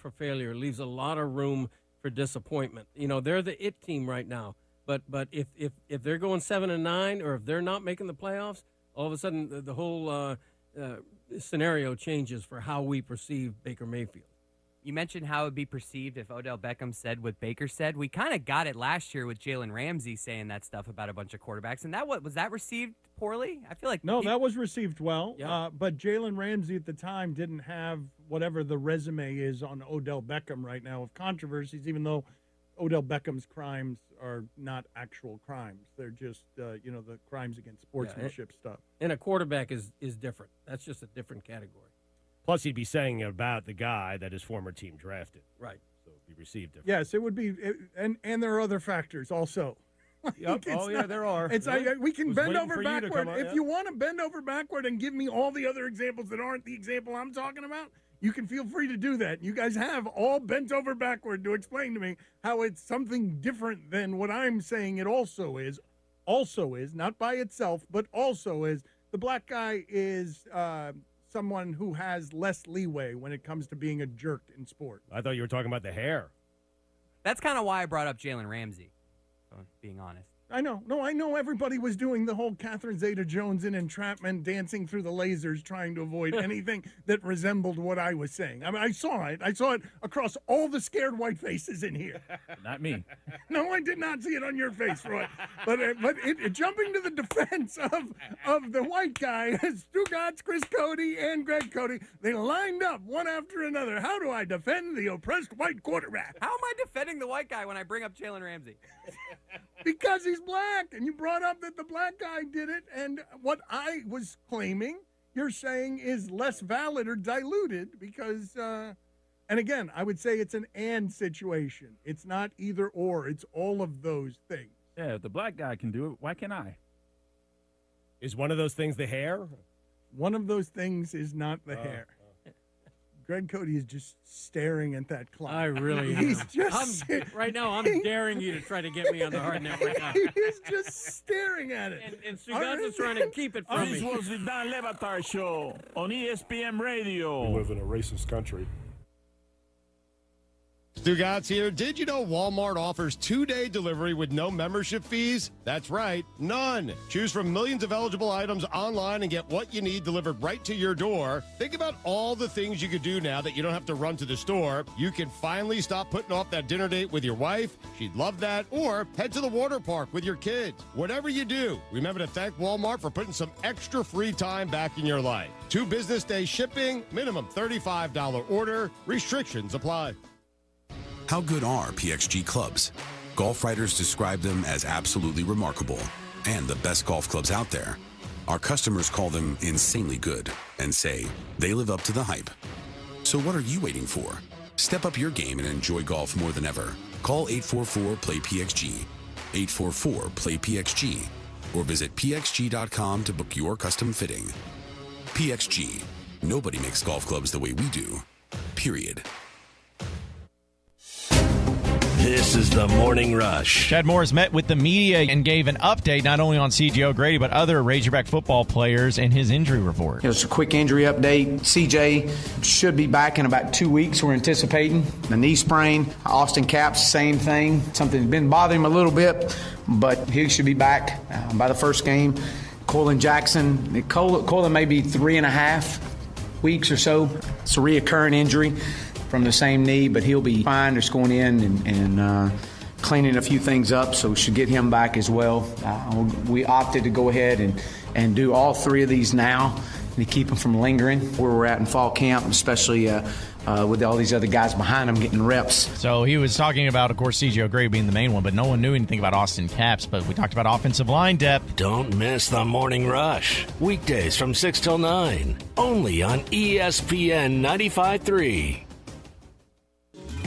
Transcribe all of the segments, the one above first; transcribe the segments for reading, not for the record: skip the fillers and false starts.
for failure. It leaves a lot of room for disappointment. They're the it team right now. But if they're going 7-9, or if they're not making the playoffs, all of a sudden the whole scenario changes for how we perceive Baker Mayfield. You mentioned how it would be perceived if Odell Beckham said what Baker said. We kind of got it last year with Jalen Ramsey saying that stuff about a bunch of quarterbacks. And was that received poorly? I feel like that was received well. Yeah. But Jalen Ramsey at the time didn't have whatever the resume is on Odell Beckham right now of controversies, even though Odell Beckham's crimes are not actual crimes. They're just, the crimes against sportsmanship stuff. And a quarterback is different. That's just a different category. Plus, he'd be saying about the guy that his former team drafted. Right. So it'd be received differently. Yes, it would be. And there are other factors also. Yep. There are. It's we can bend over backward. If you want to bend over backward and give me all the other examples that aren't the example I'm talking about, you can feel free to do that. You guys have all bent over backward to explain to me how it's something different than what I'm saying it also is. Also is, not by itself, but also is. The black guy is someone who has less leeway when it comes to being a jerk in sport. I thought you were talking about the hair. That's kind of why I brought up Jalen Ramsey, being honest. I know. No, I know everybody was doing the whole Catherine Zeta-Jones in entrapment, dancing through the lasers, trying to avoid anything that resembled what I was saying. I mean, I saw it. I saw it across all the scared white faces in here. Not me. No, I did not see it on your face, Roy. But jumping to the defense of the white guy, Stu Gatz, Chris Cody, and Greg Cody, they lined up one after another. How do I defend the oppressed white quarterback? How am I defending the white guy when I bring up Jalen Ramsey? Because he's black, and you brought up that the black guy did it, and what I was claiming, you're saying is less valid or diluted because, and again, I would say it's an and situation. It's not either or. It's all of those things. Yeah, if the black guy can do it, why can't I? Is one of those things the hair? One of those things is not the hair. Greg Cody is just staring at that clock. I really He's am. just right now, I'm daring you to try to get me on the hard net right now. He's just staring at it. And Sugats is trying to keep it from This me. was the Dan Le Batard Show on ESPN Radio. We live in a racist country. Stu Gatz here. Did you know Walmart offers 2-day delivery with no membership fees? That's right, none. Choose from millions of eligible items online and get what you need delivered right to your door. Think about all the things you could do now that you don't have to run to the store. You can finally stop putting off that dinner date with your wife. She'd love that. Or head to the water park with your kids. Whatever you do, remember to thank Walmart for putting some extra free time back in your life. 2 business day shipping, minimum $35 order. Restrictions apply. How good are PXG clubs? Golf writers describe them as absolutely remarkable and the best golf clubs out there. Our customers call them insanely good and say they live up to the hype. So what are you waiting for? Step up your game and enjoy golf more than ever. Call 844-PLAY-PXG, 844-PLAY-PXG, or visit pxg.com to book your custom fitting. PXG. Nobody makes golf clubs the way we do. Period. This is the Morning Rush. Chad Morris met with the media and gave an update not only on C.J. O'Grady, but other Razorback football players in his injury report. It's a quick injury update. C.J. should be back in about 2 weeks, we're anticipating. The knee sprain. Austin Capps, same thing. Something's been bothering him a little bit, but he should be back by the first game. Colin Jackson. Colin may be 3.5 weeks or so. It's a reoccurring injury from the same knee, but he'll be fine. Just going in and cleaning a few things up, so we should get him back as well. We opted to go ahead and do all 3 of these now to keep them from lingering where we're at in fall camp, especially with all these other guys behind him getting reps. So he was talking about, of course, C.J. O'Grady being the main one, but no one knew anything about Austin Capps, but we talked about offensive line depth. Don't miss the Morning Rush. Weekdays from 6 till 9, only on ESPN 95.3.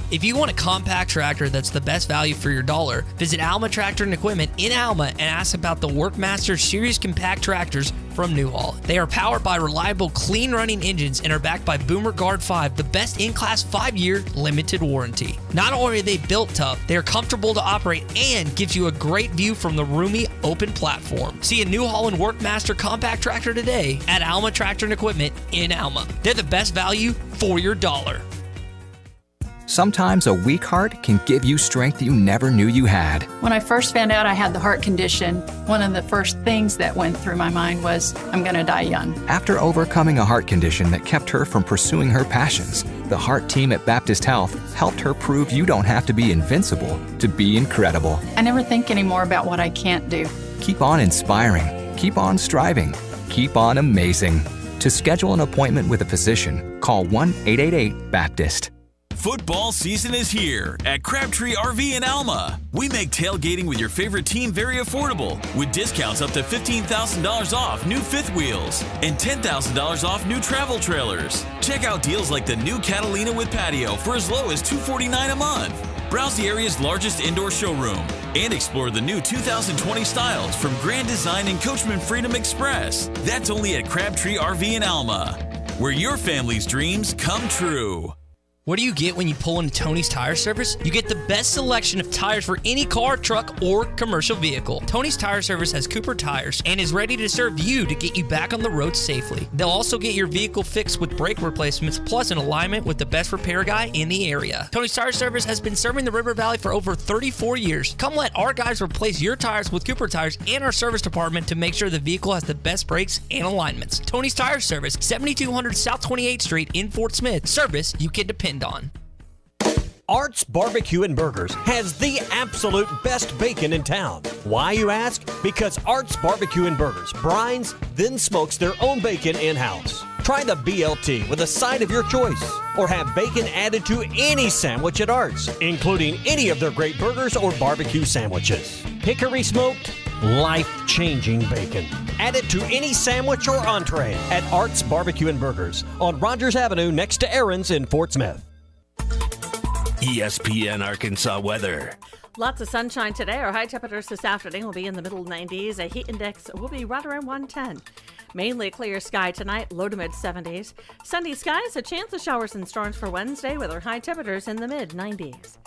If you want a compact tractor that's the best value for your dollar, visit Alma Tractor and Equipment in Alma and ask about the Workmaster Series compact tractors from Newhall. They are powered by reliable, clean-running engines and are backed by Boomer Guard 5, the best in-class 5-year limited warranty. Not only are they built tough, they are comfortable to operate and gives you a great view from the roomy, open platform. See a Newhall and Workmaster compact tractor today at Alma Tractor and Equipment in Alma. They're the best value for your dollar. Sometimes a weak heart can give you strength you never knew you had. When I first found out I had the heart condition, one of the first things that went through my mind was, I'm going to die young. After overcoming a heart condition that kept her from pursuing her passions, the heart team at Baptist Health helped her prove you don't have to be invincible to be incredible. I never think anymore about what I can't do. Keep on inspiring. Keep on striving. Keep on amazing. To schedule an appointment with a physician, call 1-888-BAPTIST. Football season is here at Crabtree RV in Alma. We make tailgating with your favorite team very affordable, with discounts up to $15,000 off new fifth wheels and $10,000 off new travel trailers. Check out deals like the new Catalina with patio for as low as $249 a month. Browse the area's largest indoor showroom and explore the new 2020 styles from Grand Design and Coachman Freedom Express. That's only at Crabtree RV in Alma, where your family's dreams come true. What do you get when you pull into Tony's Tire Service? You get the best selection of tires for any car, truck, or commercial vehicle. Tony's Tire Service has Cooper tires and is ready to serve you to get you back on the road safely. They'll also get your vehicle fixed with brake replacements plus an alignment with the best repair guy in the area. Tony's Tire Service has been serving the River Valley for over 34 years. Come let our guys replace your tires with Cooper tires and our service department to make sure the vehicle has the best brakes and alignments. Tony's Tire Service, 7200 South 28th Street in Fort Smith. Service you can depend on. Art's Barbecue and Burgers has the absolute best bacon in town. Why, you ask? Because Art's Barbecue and Burgers brines, then smokes their own bacon in-house. Try the BLT with a side of your choice, or have bacon added to any sandwich at Art's, including any of their great burgers or barbecue sandwiches. Hickory smoked, life-changing bacon. Add it to any sandwich or entree at Art's Barbecue and Burgers on Rogers Avenue next to Aaron's in Fort Smith. ESPN Arkansas weather. Lots of sunshine today. Our high temperatures this afternoon will be in the middle 90s. A heat index will be right around 110. Mainly clear sky tonight, low to mid 70s. Sunny skies, a chance of showers and storms for Wednesday with our high temperatures in the mid 90s.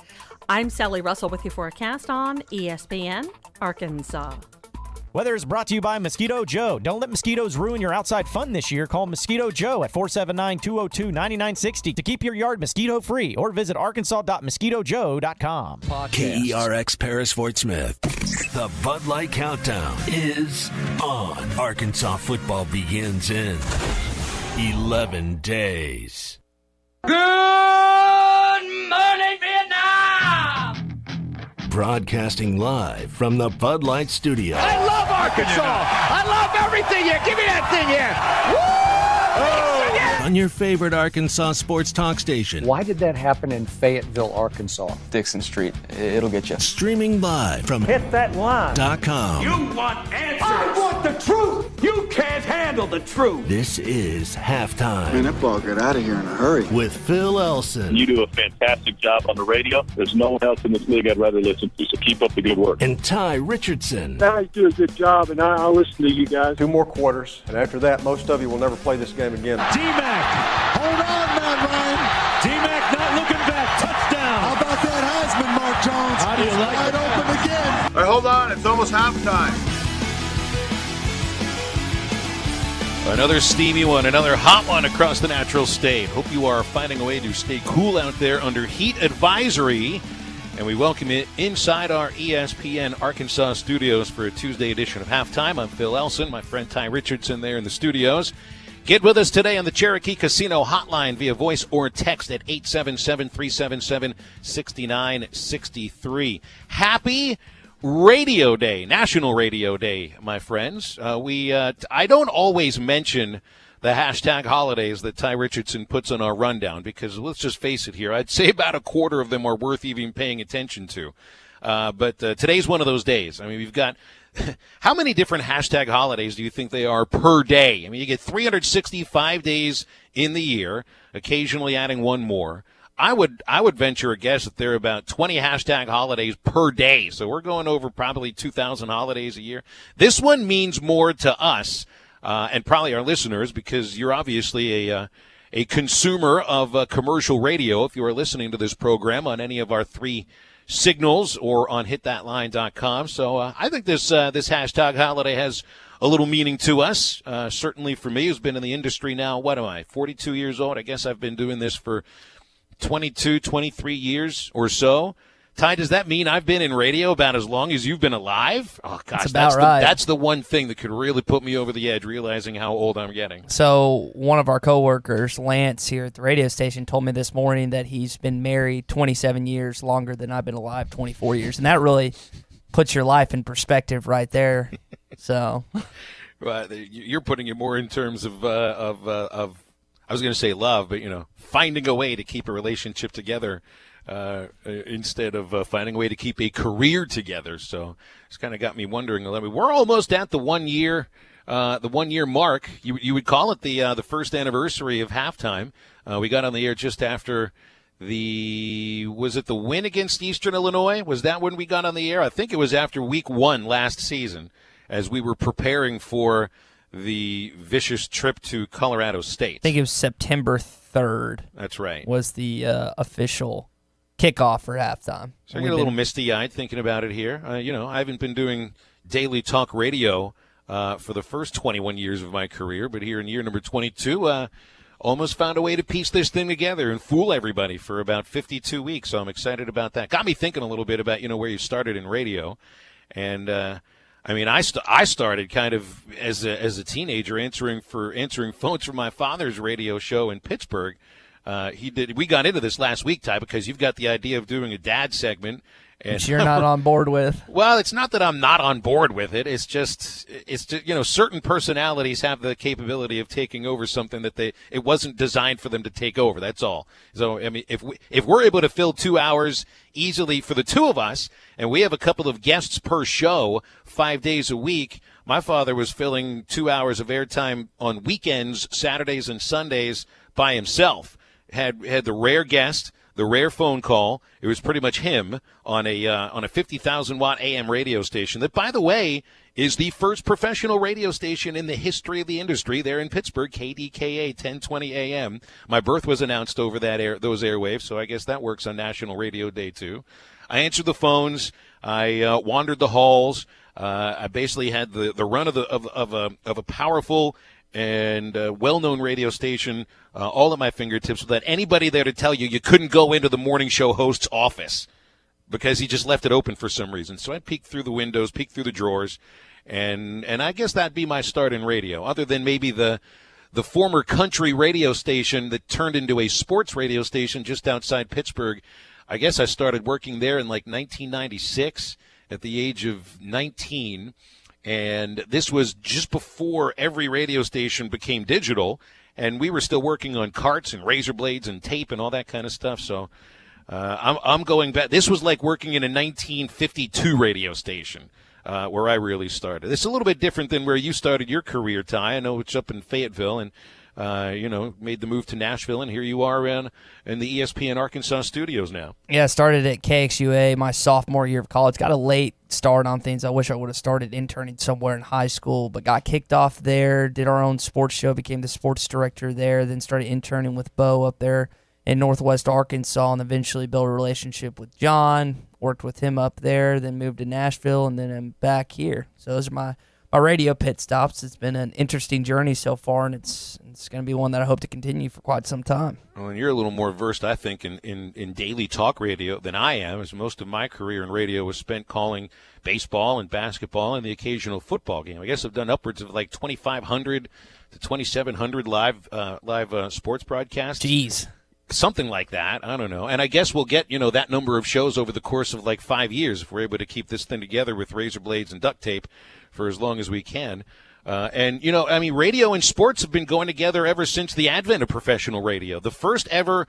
I'm Sally Russell with your forecast on ESPN Arkansas. Weather is brought to you by Mosquito Joe. Don't let mosquitoes ruin your outside fun this year. Call Mosquito Joe at 479-202-9960 to keep your yard mosquito-free, or visit arkansas.mosquitojoe.com. KERX Paris Fort Smith. The Bud Light Countdown is on. Arkansas football begins in 11 days. Good morning, Vietnam! Broadcasting live from the Bud Light Studio. I love Arkansas! I love everything here! Give me that thing here! Woo! On your favorite Arkansas sports talk station. Why did that happen in Fayetteville, Arkansas? Dixon Street. It'll get you. Streaming live from Hit that line. .com. You want answers! I want the truth! You can't handle the truth! This is Halftime. Man, that ball got out of here in a hurry. With Phil Elson. You do a fantastic job on the radio. There's no one else in this league I'd rather listen to, so keep up the good work. And Tye Richardson. Guys do a good job, and I'll listen to you guys. 2 more quarters, and after that, most of you will never play this game again. D-Mac, hold on, Matt Ryan. D-Mac not looking back, touchdown. How about that Heisman, Mark Jones? How do you like it? Wide open again. All right, hold on, it's almost halftime. Another steamy one, another hot one across the natural state. Hope you are finding a way to stay cool out there under heat advisory. And we welcome you inside our ESPN Arkansas studios for a Tuesday edition of Halftime. I'm Phil Elson, my friend Tye Richardson there in the studios. Get with us today on the Cherokee Casino hotline via voice or text at 877-377-6963. Happy Radio Day, National Radio Day, my friends. I don't always mention the hashtag holidays that Tye Richardson puts on our rundown because, let's just face it here, I'd say about a quarter of them are worth even paying attention to. But today's one of those days. I mean, we've got how many different hashtag holidays do you think they are per day? I mean, you get 365 days in the year, occasionally adding one more. I would venture a guess that there are about 20 hashtag holidays per day. So we're going over probably 2,000 holidays a year. This one means more to us and probably our listeners because you're obviously a consumer of commercial radio if you are listening to this program on any of our 3 signals or on hitthatline.com. So I think this hashtag holiday has a little meaning to us. Certainly for me, who's been in the industry now, 42 years old. I guess I've been doing this for 22, 23 years or so. Ty, does that mean I've been in radio about as long as you've been alive? Oh, gosh, that's right. That's the one thing that could really put me over the edge, realizing how old I'm getting. So one of our coworkers, Lance, here at the radio station, told me this morning that he's been married 27 years, longer than I've been alive, 24 years. And that really puts your life in perspective right there. So, Right, you're putting it more in terms of I was going to say love, but finding a way to keep a relationship together instead of finding a way to keep a career together. So it's kind of got me wondering a little bit. We're almost at the 1 year. The 1 year mark. You would call it the first anniversary of halftime. We got on the air just after was it the win against Eastern Illinois? Was that when we got on the air? I think it was after week 1 last season, as we were preparing for the vicious trip to Colorado State. I think it was September 3rd. That's right. Was the official kickoff for halftime. So I get a little misty-eyed thinking about it here. I haven't been doing daily talk radio for the first 21 years of my career, but here in year number 22, almost found a way to piece this thing together and fool everybody for about 52 weeks. So I'm excited about that. Got me thinking a little bit about where you started in radio, and I started kind of as a teenager answering phones from my father's radio show in Pittsburgh. We got into this last week, Ty, because you've got the idea of doing a dad segment. Which you're not on board with. Well, it's not that I'm not on board with it. It's just certain personalities have the capability of taking over something that it wasn't designed for them to take over. That's all. So, if we're able to fill 2 hours easily for the two of us, and we have a couple of guests per show 5 days a week, my father was filling 2 hours of airtime on weekends, Saturdays and Sundays by himself. Had the rare guest, the rare phone call. It was pretty much him on a 50,000-watt AM radio station that, by the way, is the first professional radio station in the history of the industry there in Pittsburgh, KDKA 1020 AM. My birth was announced over those airwaves, so I guess that works on National Radio Day too. I answered the phones. I wandered the halls. I basically had the run of a powerful and well-known radio station all at my fingertips without anybody there to tell you couldn't go into the morning show host's office because he just left it open for some reason. So I'd peek through the windows, peek through the drawers, and I guess that'd be my start in radio, other than maybe the former country radio station that turned into a sports radio station just outside Pittsburgh. I guess I started working there in like 1996 at the age of 19. And this was just before every radio station became digital, and we were still working on carts and razor blades and tape and all that kind of stuff. So I'm going back. This was like working in a 1952 radio station where I really started. It's a little bit different than where you started your career, Ty. I know it's up in Fayetteville, and made the move to Nashville, and here you are in the ESPN Arkansas studios now. Yeah, I started at KXUA my sophomore year of college. Got a late start on things. I wish I would have started interning somewhere in high school, but got kicked off there, did our own sports show, became the sports director there, then started interning with Bo up there in Northwest Arkansas, and eventually built a relationship with John, worked with him up there, then moved to Nashville, and then I'm back here. So those are my radio pit stops. It's been an interesting journey so far, and it's going to be one that I hope to continue for quite some time. Well, and you're a little more versed, I think, in daily talk radio than I am, as most of my career in radio was spent calling baseball and basketball and the occasional football game. I guess I've done upwards of like 2,500 to 2,700 live sports broadcasts. Jeez. Something like that. I don't know. And I guess we'll get, that number of shows over the course of like 5 years if we're able to keep this thing together with razor blades and duct tape for as long as we can. Radio and sports have been going together ever since the advent of professional radio. The first ever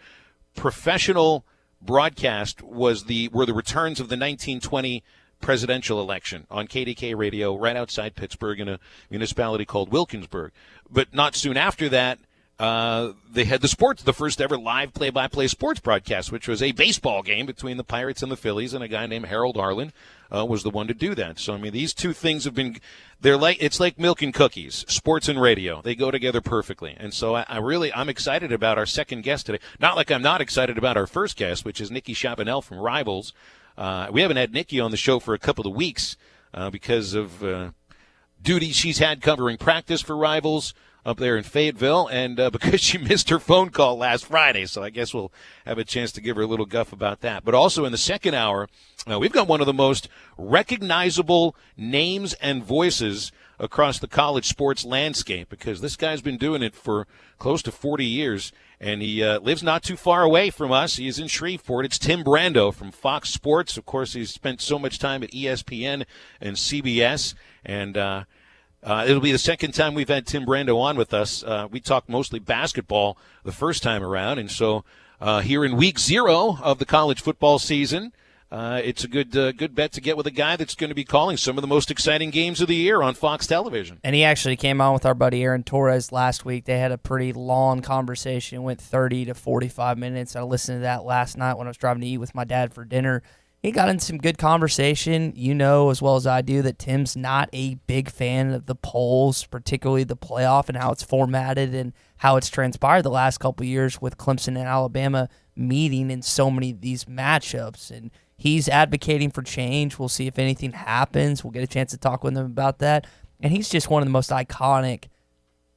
professional broadcast were the returns of the 1920 presidential election on KDK radio right outside Pittsburgh in a municipality called Wilkinsburg. But not soon after that, they had the first ever live play-by-play sports broadcast, which was a baseball game between the Pirates and the Phillies, and a guy named Harold Arlen was the one to do that. So, these two things it's like milk and cookies, sports and radio. They go together perfectly. And so I'm excited about our second guest today. Not like I'm not excited about our first guest, which is Nikki Chabanel from Rivals. We haven't had Nikki on the show for a couple of weeks because of duties she's had covering practice for Rivals. up there in Fayetteville, and because she missed her phone call last Friday, so I guess we'll have a chance to give her a little guff about that. But also in the second hour, we've got one of the most recognizable names and voices across the college sports landscape, because this guy's been doing it for close to 40 years, and he lives not too far away from us. He's in Shreveport. It's Tim Brando from Fox Sports. Of course, he's spent so much time at ESPN and CBS, and it'll be the second time we've had Tim Brando on with us. We talked mostly basketball the first time around, and so here in week 0 of the college football season, it's a good bet to get with a guy that's going to be calling some of the most exciting games of the year on Fox Television. And he actually came on with our buddy Aaron Torres last week. They had a pretty long conversation. It went 30 to 45 minutes. I listened to that last night when I was driving to eat with my dad for dinner. He got into some good conversation. You know as well as I do that Tim's not a big fan of the polls, particularly the playoff and how it's formatted and how it's transpired the last couple of years with Clemson and Alabama meeting in so many of these matchups. And he's advocating for change. We'll see if anything happens. We'll get a chance to talk with him about that. And he's just one of the most iconic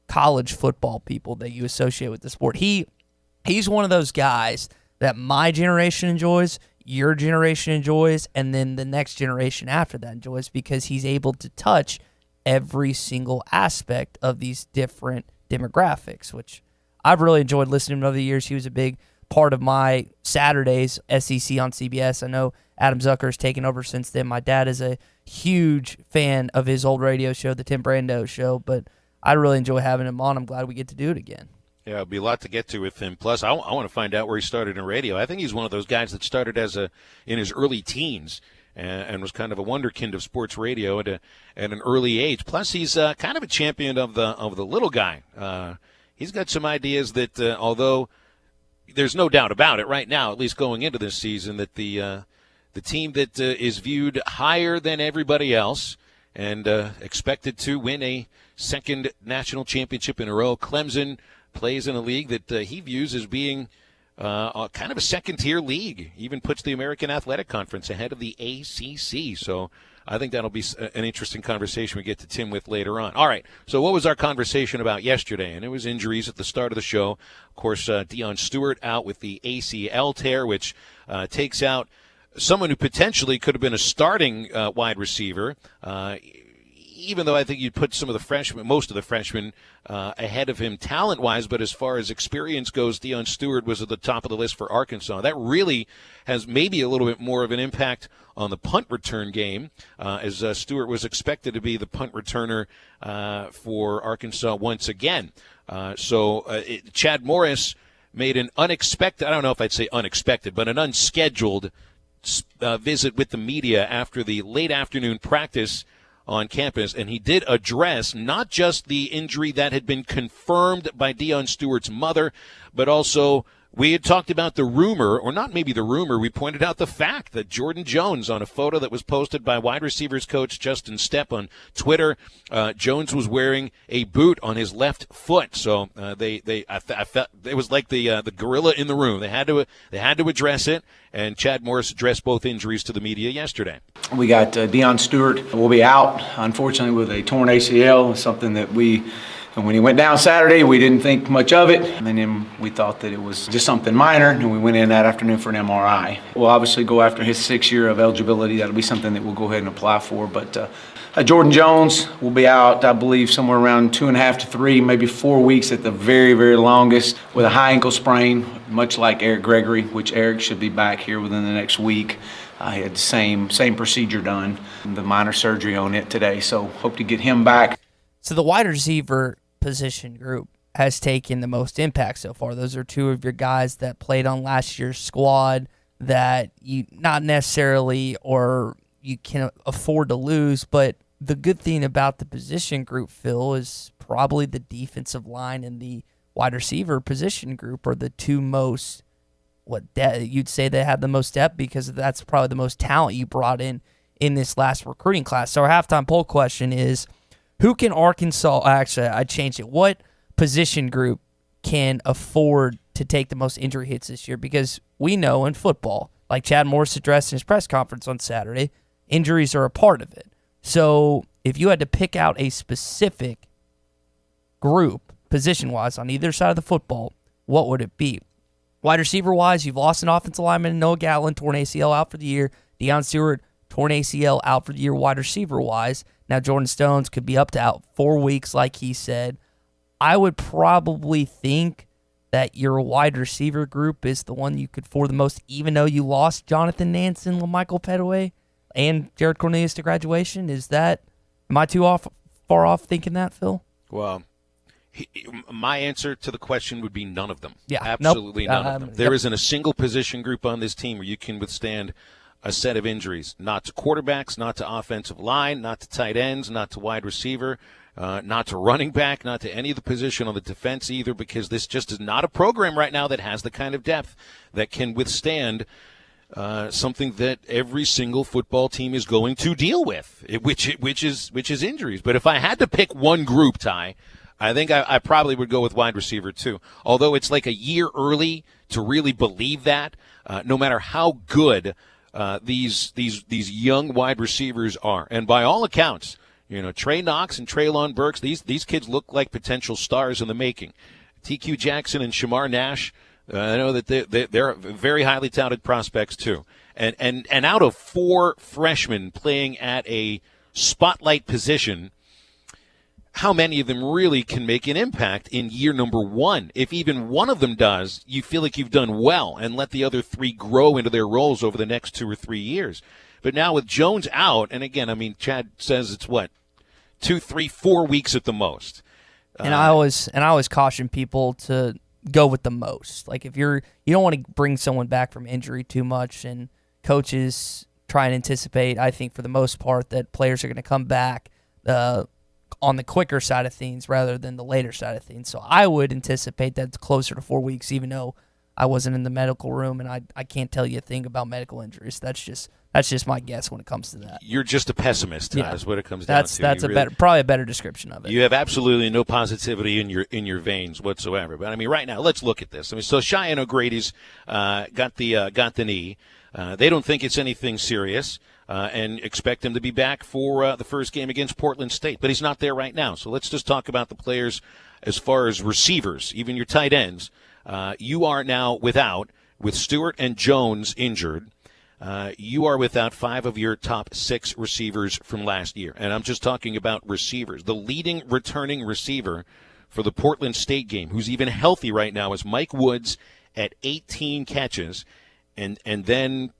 college football people that you associate with the sport. He's one of those guys that my generation enjoys, your generation enjoys, and then the next generation after that enjoys, because he's able to touch every single aspect of these different demographics, which I've really enjoyed listening to him over the years. He was a big part of my Saturdays, SEC on CBS. I know Adam Zucker's taken over since then. My dad is a huge fan of his old radio show, the Tim Brando Show, but I really enjoy having him on. I'm glad we get to do it again. Yeah, it'll be a lot to get to with him. Plus, I want to find out where he started in radio. I think he's one of those guys that started in his early teens and was kind of a wonderkind of sports radio at an early age. Plus, he's kind of a champion of the little guy. He's got some ideas that, although there's no doubt about it right now, at least going into this season, that the team that is viewed higher than everybody else and expected to win a second national championship in a row, Clemson, plays in a league that he views as being kind of a second-tier league, even puts the American Athletic Conference ahead of the ACC. So I think that'll be an interesting conversation we get to Tim with later on. All right, so what was our conversation about yesterday? And it was injuries at the start of the show. Of course, Deion Stewart out with the ACL tear, which takes out someone who potentially could have been a starting wide receiver, even though I think you'd put most of the freshmen ahead of him talent-wise, but as far as experience goes, Deion Stewart was at the top of the list for Arkansas. That really has maybe a little bit more of an impact on the punt return game, as Stewart was expected to be the punt returner for Arkansas once again. Chad Morris made an unexpected, I don't know if I'd say unexpected, but an unscheduled visit with the media after the late afternoon practice on campus, and he did address not just the injury that had been confirmed by Deion Stewart's mother, but also we had talked about the rumor, or not maybe the rumor, we pointed out the fact that Jordan Jones, on a photo that was posted by wide receivers coach Justin Stepp on Twitter, Jones was wearing a boot on his left foot. So I felt it was like the gorilla in the room. They had to address it, and Chad Morris addressed both injuries to the media yesterday. We got Deion Stewart will be out, unfortunately, with a torn ACL, something that and when he went down Saturday, we didn't think much of it. And then we thought that it was just something minor, and we went in that afternoon for an MRI. We'll obviously go after his 6 year of eligibility. That'll be something that we'll go ahead and apply for. But Jordan Jones will be out, I believe, somewhere around 2.5 to 3, maybe 4 weeks at the very, very longest, with a high ankle sprain, much like Eric Gregory, which Eric should be back here within the next week. He had the same procedure done, the minor surgery on it today. So hope to get him back. So the wide receiver position group has taken the most impact so far. Those are two of your guys that played on last year's squad that you not necessarily or you can afford to lose, but the good thing about the position group, Phil, is probably the defensive line and the wide receiver position group are the two most, you'd say they have the most depth, because that's probably the most talent you brought in this last recruiting class. So our halftime poll question is, who can Arkansas, actually, I changed it. What position group can afford to take the most injury hits this year? Because we know in football, like Chad Morris addressed in his press conference on Saturday, injuries are a part of it. So if you had to pick out a specific group position-wise on either side of the football, what would it be? Wide receiver-wise, you've lost an offensive lineman, Noah Gatlin, torn ACL out for the year. Deion Stewart, torn ACL out for the year wide receiver-wise. Now Jordan Stones could be up to out 4 weeks, like he said. I would probably think that your wide receiver group is the one you could afford the most, even though you lost Jonathan Nansen, LaMichael Petaway, and Jared Cornelius to graduation. Am I too far off thinking that, Phil? Well, my answer to the question would be none of them. Yeah, absolutely none of them. There yep. isn't a single position group on this team where you can withstand a set of injuries. Not to quarterbacks, not to offensive line, not to tight ends, not to wide receiver, not to running back, not to any of the position on the defense either, because this just is not a program right now that has the kind of depth that can withstand something that every single football team is going to deal with, which is injuries. But if I had to pick one group, Ty, I think I probably would go with wide receiver too. Although it's like a year early to really believe that, no matter how good these young wide receivers are, and by all accounts, Trey Knox and Treylon Burks, these kids look like potential stars in the making. TQ Jackson and Shamar Nash, I know that they're very highly touted prospects too. And out of 4 freshmen playing at a spotlight position, how many of them really can make an impact in year number 1? If even one of them does, you feel like you've done well, and let the other 3 grow into their roles over the next 2 or 3 years. But now with Jones out, and again, I mean, Chad says it's 2, 3, 4 weeks at the most. And I always caution people to go with the most. Like you don't want to bring someone back from injury too much, and coaches try and anticipate, I think for the most part, that players are going to come back on the quicker side of things rather than the later side of things. So I would anticipate that it's closer to 4 weeks, even though I wasn't in the medical room and I can't tell you a thing about medical injuries. That's just my guess when it comes to that. You're just a pessimist, is what it comes down to. That's probably a better description of it. You have absolutely no positivity in your veins whatsoever. But I mean, right now, let's look at this. I mean, so Cheyenne O'Grady's got the knee. They don't think it's anything serious, and expect him to be back for the first game against Portland State. But he's not there right now. So let's just talk about the players as far as receivers, even your tight ends. You are now with Stewart and Jones injured. You are without 5 of your top 6 receivers from last year. And I'm just talking about receivers. The leading returning receiver for the Portland State game, who's even healthy right now, is Mike Woods at 18 catches. And then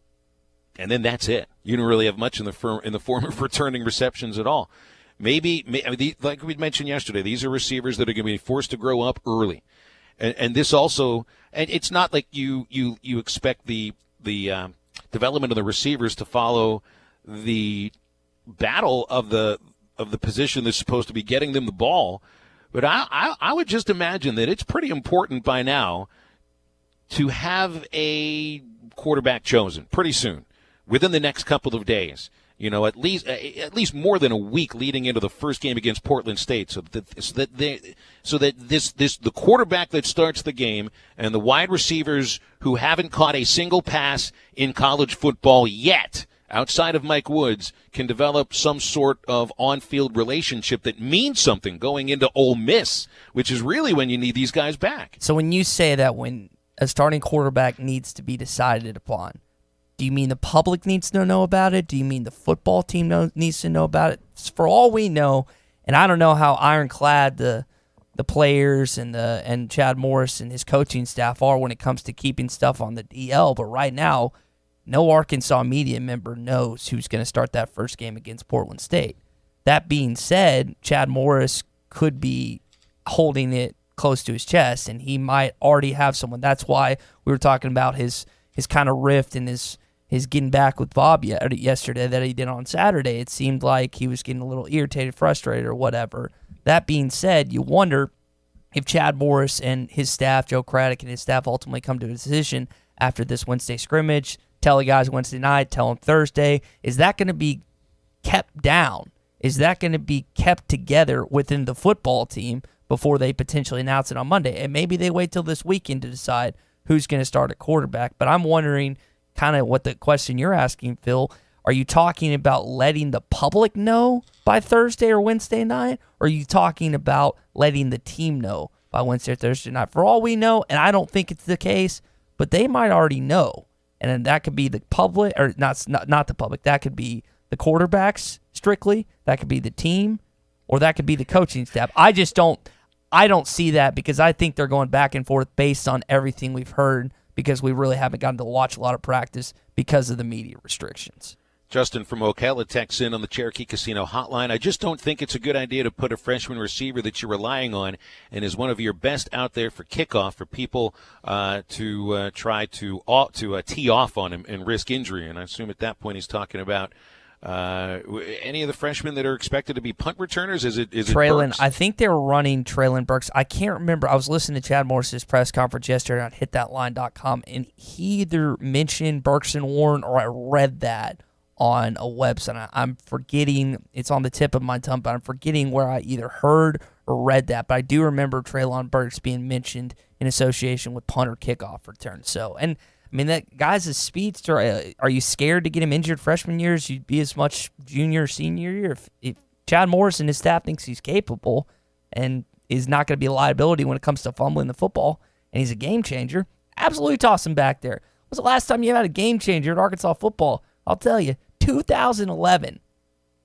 that's it. You don't really have much in the form of returning receptions at all. Maybe like we mentioned yesterday, these are receivers that are going to be forced to grow up early. And this also, and it's not like you expect the development of the receivers to follow the battle of the position that's supposed to be getting them the ball. But I would just imagine that it's pretty important by now to have a quarterback chosen pretty soon, within the next couple of days. At least more than a week leading into the first game against Portland State, so that the quarterback that starts the game and the wide receivers who haven't caught a single pass in college football yet, outside of Mike Woods, can develop some sort of on-field relationship that means something going into Ole Miss, which is really when you need these guys back. So when you say that when a starting quarterback needs to be decided upon, do you mean the public needs to know about it? Do you mean the football team needs to know about it? For all we know, and I don't know how ironclad the players and Chad Morris and his coaching staff are when it comes to keeping stuff on the DL, but right now, no Arkansas media member knows who's going to start that first game against Portland State. That being said, Chad Morris could be holding it close to his chest, and he might already have someone. That's why we were talking about his kind of rift and his getting back with Bob yesterday that he did on Saturday. It seemed like he was getting a little irritated, frustrated, or whatever. That being said, you wonder if Chad Morris and his staff, Joe Craddock and his staff, ultimately come to a decision after this Wednesday scrimmage. Tell the guys Wednesday night, tell them Thursday. Is that going to be kept down? Is that going to be kept together within the football team before they potentially announce it on Monday? And maybe they wait till this weekend to decide who's going to start at quarterback. But I'm wondering kind of what the question you're asking, Phil. Are you talking about letting the public know by Thursday or Wednesday night? Or are you talking about letting the team know by Wednesday or Thursday night. For all we know, and I don't think it's the case, but they might already know. And then that could be the public, or not the public. That could be the quarterbacks strictly. That could be the team, or that could be the coaching staff. I don't see that because I think they're going back and forth based on everything we've heard because we really haven't gotten to watch a lot of practice because of the media restrictions. Justin from Ocala texts in on the Cherokee Casino hotline. I just don't think it's a good idea to put a freshman receiver that you're relying on and is one of your best out there for kickoff for people to try to tee off on him and risk injury. And I assume at that point he's talking about any of the freshmen that are expected to be punt returners. Is it Traylon? Burks? I think they were running Traylon Burks. I can't remember. I was listening to Chad Morris's press conference yesterday on hitthatline.com, and he either mentioned Burks and Warren or I read that on a website. I'm forgetting. It's on the tip of my tongue, but I'm forgetting where I either heard or read that. But I do remember Traylon Burks being mentioned in association with punt or kickoff return. So, and I mean, that guy's a speedster. Are you scared to get him injured freshman years? You'd be as much junior or senior year. If Chad Morris and his staff thinks he's capable and is not going to be a liability when it comes to fumbling the football, and he's a game changer, absolutely toss him back there. When was the last time you had a game changer in Arkansas football? I'll tell you, 2011.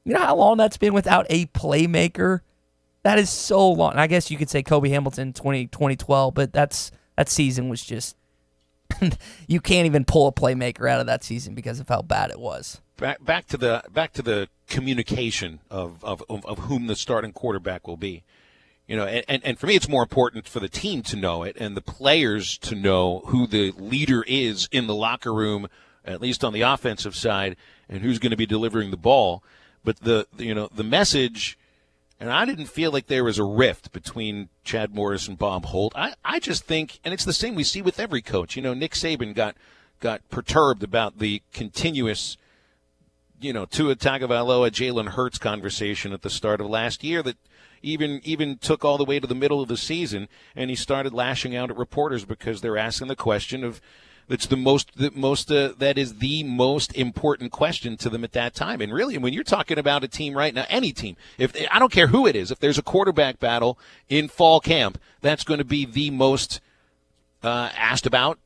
You know how long that's been without a playmaker? That is so long. And I guess you could say Kobe Hamilton 2012, but that season was just you can't even pull a playmaker out of that season because of how bad it was. Back to the communication of whom the starting quarterback will be. You know, and for me, it's more important for the team to know it and the players to know who the leader is in the locker room, at least on the offensive side, and who's going to be delivering the ball. But the message, and I didn't feel like there was a rift between Chad Morris and Bob Holt. I just think, and it's the same we see with every coach. You know, Nick Saban got perturbed about the continuous, Tua Tagovailoa, Jalen Hurts conversation at the start of last year that even took all the way to the middle of the season, and he started lashing out at reporters because they're asking the question of that is the most important question to them at that time. And really, when you're talking about a team right now, any team, I don't care who it is, if there's a quarterback battle in fall camp, that's going to be the most asked about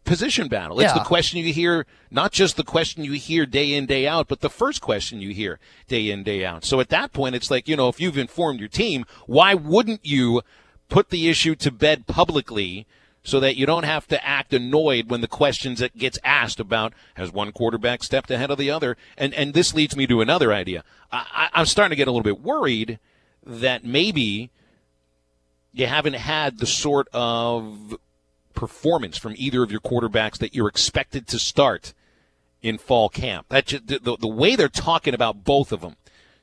position battle. It's the question you hear, not just the question you hear day in, day out, but the first question you hear day in, day out. So at that point, it's like, if you've informed your team, why wouldn't you put the issue to bed publicly so that you don't have to act annoyed when the questions that gets asked about has one quarterback stepped ahead of the other? And this leads me to another idea. I'm starting to get a little bit worried that maybe you haven't had the sort of performance from either of your quarterbacks that you're expected to start in fall camp. That the way they're talking about both of them,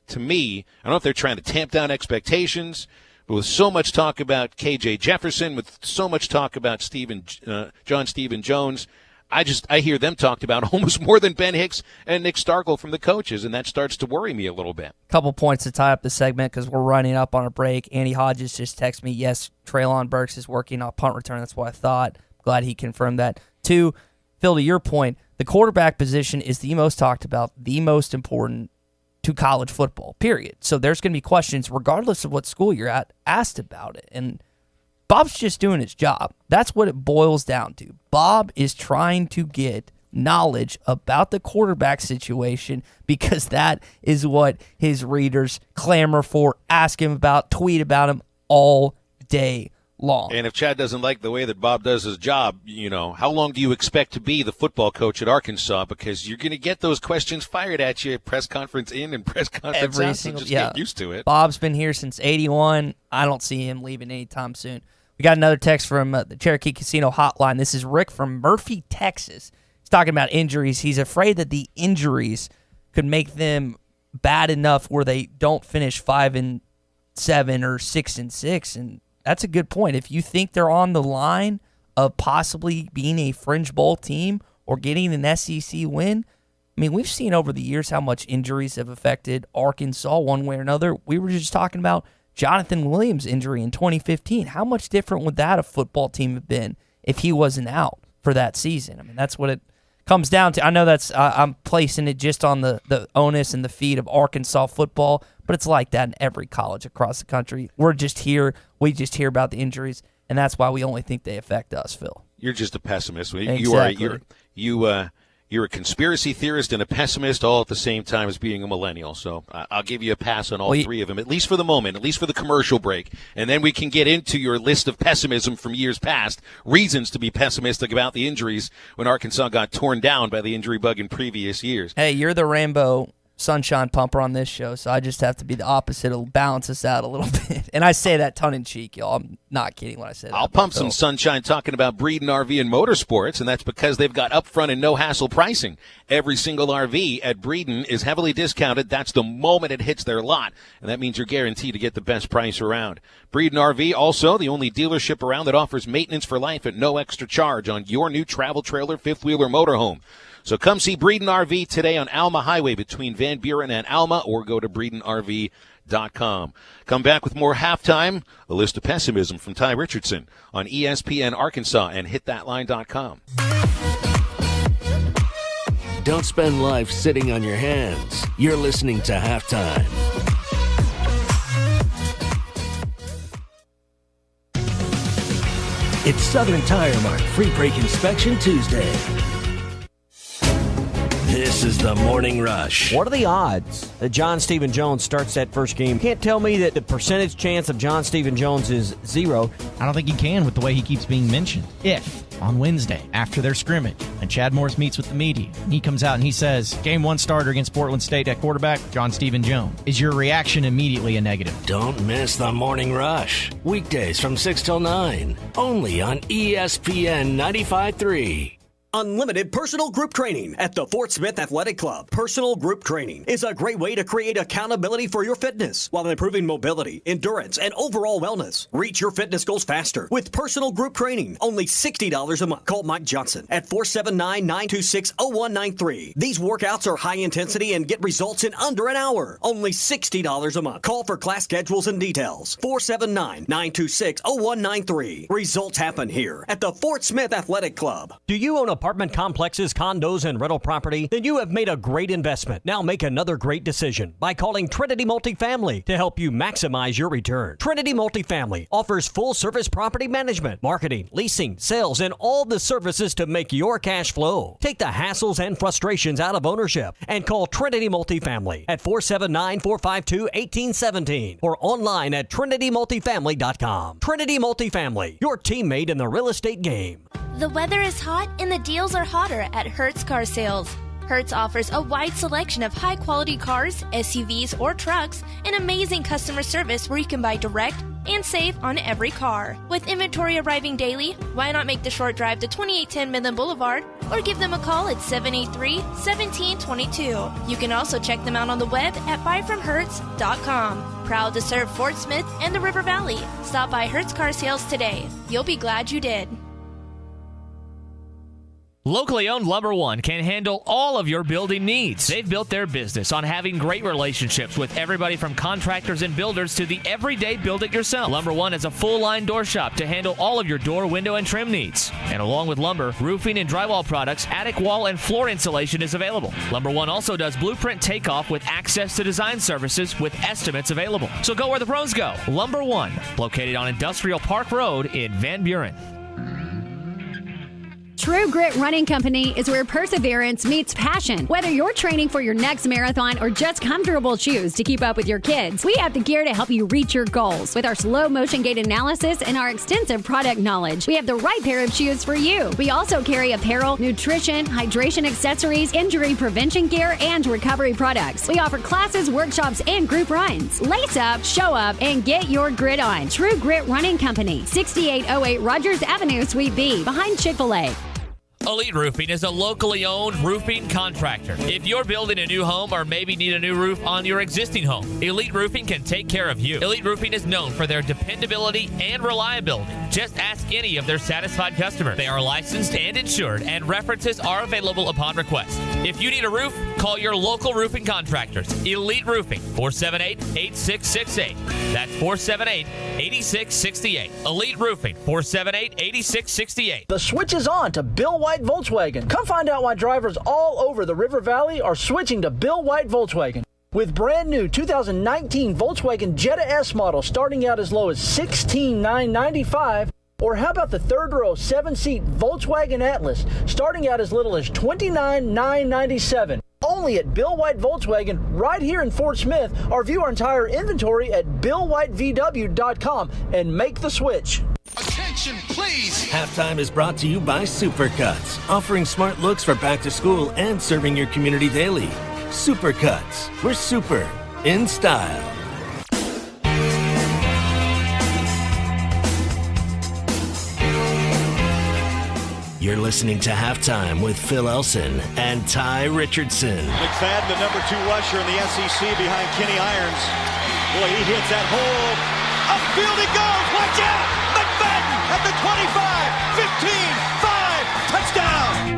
to me, I don't know if they're trying to tamp down expectations, but with so much talk about KJ Jefferson, with so much talk about John Stephen Jones, I hear them talked about almost more than Ben Hicks and Nick Starkel from the coaches, and that starts to worry me a little bit. Couple points to tie up the segment because we're running up on a break. Andy Hodges just texted me, yes, Traylon Burks is working on punt return. That's what I thought. Glad he confirmed that. 2, Phil, to your point, the quarterback position is the most talked about, the most important to college football, period. So there's going to be questions, regardless of what school you're at, asked about it. And Bob's just doing his job. That's what it boils down to. Bob is trying to get knowledge about the quarterback situation because that is what his readers clamor for, ask him about, tweet about him all day long. And if Chad doesn't like the way that Bob does his job, how long do you expect to be the football coach at Arkansas? Because you're going to get those questions fired at you, press conference in and press conference out. So just get used to it. Bob's been here since 81. I don't see him leaving anytime soon. We got another text from the Cherokee Casino hotline. This is Rick from Murphy, Texas. He's talking about injuries. He's afraid that the injuries could make them bad enough where they don't finish 5-7 or 6-6. And that's a good point. If you think they're on the line of possibly being a fringe bowl team or getting an SEC win, I mean, we've seen over the years how much injuries have affected Arkansas one way or another. We were just talking about Jonathan Williams' injury in 2015. How much different would that a football team have been if he wasn't out for that season? I mean, that's what it comes down to. I know that's I'm placing it just on the onus and the feet of Arkansas football, but it's like that in every college across the country. We're just here. We just hear about the injuries, and that's why we only think they affect us, Phil. You're just a pessimist. Exactly. You're a conspiracy theorist and a pessimist all at the same time as being a millennial. So I'll give you a pass on all three of them, at least for the moment, at least for the commercial break. And then we can get into your list of pessimism from years past, reasons to be pessimistic about the injuries when Arkansas got torn down by the injury bug in previous years. Hey, you're the rainbow sunshine pumper on this show, so I just have to be the opposite. It'll balance us out a little bit. And I say that tongue-in-cheek, y'all. I'm not kidding when I say that. I'll pump some sunshine talking about Breeden RV and Motorsports, and that's because they've got upfront and no-hassle pricing. Every single RV at Breeden is heavily discounted. That's the moment it hits their lot, and that means you're guaranteed to get the best price around. Breeden RV, also the only dealership around that offers maintenance for life at no extra charge on your new travel trailer, fifth wheel, or motorhome. So come see Breeden RV today on Alma Highway between Van Buren and Alma, or go to BreedenRV.com. Come back with more Halftime, a list of pessimism from Tye Richardson on ESPN Arkansas and HitThatLine.com. Don't spend life sitting on your hands. You're listening to Halftime. It's Southern Tire Mart Free Brake Inspection Tuesday. This is the Morning Rush. What are the odds that John Stephen Jones starts that first game? You can't tell me that the percentage chance of John Stephen Jones is 0. I don't think you can with the way he keeps being mentioned. If, on Wednesday, after their scrimmage, and Chad Morris meets with the media, and he comes out and he says, Game 1 starter against Portland State at quarterback, John Stephen Jones, is your reaction immediately a negative? Don't miss the Morning Rush. Weekdays from 6 till 9. Only on ESPN 95.3. Unlimited personal group training at the Fort Smith Athletic Club. Personal group training is a great way to create accountability for your fitness while improving mobility, endurance, and overall wellness. Reach your fitness goals faster with personal group training. Only $60 a month. Call Mike Johnson at 479-926-0193. These workouts are high intensity and get results in under an hour. Only $60 a month. Call for class schedules and details. 479-926-0193. Results happen here at the Fort Smith Athletic Club. Do you own apartment complexes, condos, and rental property? Then you have made a great investment. Now make another great decision by calling Trinity Multifamily to help you maximize your return. Trinity Multifamily offers full-service property management, marketing, leasing, sales, and all the services to make your cash flow. Take the hassles and frustrations out of ownership and call Trinity Multifamily at 479-452-1817 or online at trinitymultifamily.com. Trinity Multifamily, your teammate in the real estate game. The weather is hot and the deals are hotter at Hertz Car Sales. Hertz offers a wide selection of high-quality cars, SUVs, or trucks, and amazing customer service where you can buy direct and save on every car. With inventory arriving daily, why not make the short drive to 2810 Midland Boulevard or give them a call at 783-1722. You can also check them out on the web at buyfromhertz.com. Proud to serve Fort Smith and the River Valley. Stop by Hertz Car Sales today. You'll be glad you did. Locally owned Lumber One can handle all of your building needs. They've built their business on having great relationships with everybody from contractors and builders to the everyday build-it-yourself. Lumber One is a full-line door shop to handle all of your door, window, and trim needs. And along with lumber, roofing and drywall products, attic wall and floor insulation is available. Lumber One also does blueprint takeoff with access to design services with estimates available. So go where the pros go. Lumber One, located on Industrial Park Road in Van Buren. True Grit Running Company is where perseverance meets passion. Whether you're training for your next marathon or just comfortable shoes to keep up with your kids, we have the gear to help you reach your goals. With our slow motion gait analysis and our extensive product knowledge, we have the right pair of shoes for you. We also carry apparel, nutrition, hydration accessories, injury prevention gear, and recovery products. We offer classes, workshops, and group runs. Lace up, show up, and get your grit on. True Grit Running Company, 6808 Rogers Avenue, Suite B, behind Chick-fil-A. Elite Roofing is a locally owned roofing contractor. If you're building a new home or maybe need a new roof on your existing home, Elite Roofing can take care of you. Elite Roofing is known for their dependability and reliability. Just ask any of their satisfied customers. They are licensed and insured, and references are available upon request. If you need a roof, call your local roofing contractors. Elite Roofing, 478-8668. That's 478-8668. Elite Roofing, 478-8668. The switch is on to Bill White Volkswagen. Come find out why drivers all over the River Valley are switching to Bill White Volkswagen. With brand new 2019 Volkswagen Jetta S model starting out as low as $16,995, or how about the third row 7-seat Volkswagen Atlas starting out as little as $29,997? Only at Bill White Volkswagen right here in Fort Smith, or view our entire inventory at BillWhiteVW.com and make the switch. Attention, please! Halftime is brought to you by Supercuts, offering smart looks for back to school and serving your community daily. Supercuts, we're super in style. You're listening to Halftime with Phil Elson and Tye Richardson. McFadden, the number 2 rusher in the SEC behind Kenny Irons. Boy, he hits that hole. Upfield he goes. Watch out! McFadden at the 25, 15, 5, touchdown!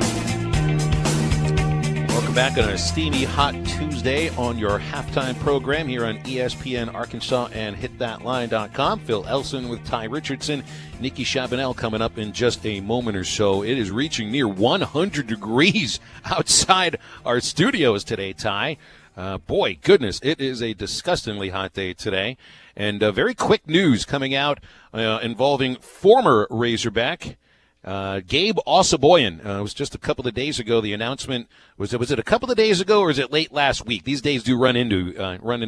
Welcome back on a steamy, hot Tuesday on your halftime program here on ESPN Arkansas and HitThatLine.com. Phil Elson with Tye Richardson. Nikki Chabanel coming up in just a moment or so. It is reaching near 100 degrees outside our studios today, Tye. Boy, goodness, it is a disgustingly hot day today. And very quick news coming out involving former Razorback Gabe Osaboyan. It was just a couple of days ago. The announcement was it a couple of days ago, or is it late last week? These days do run into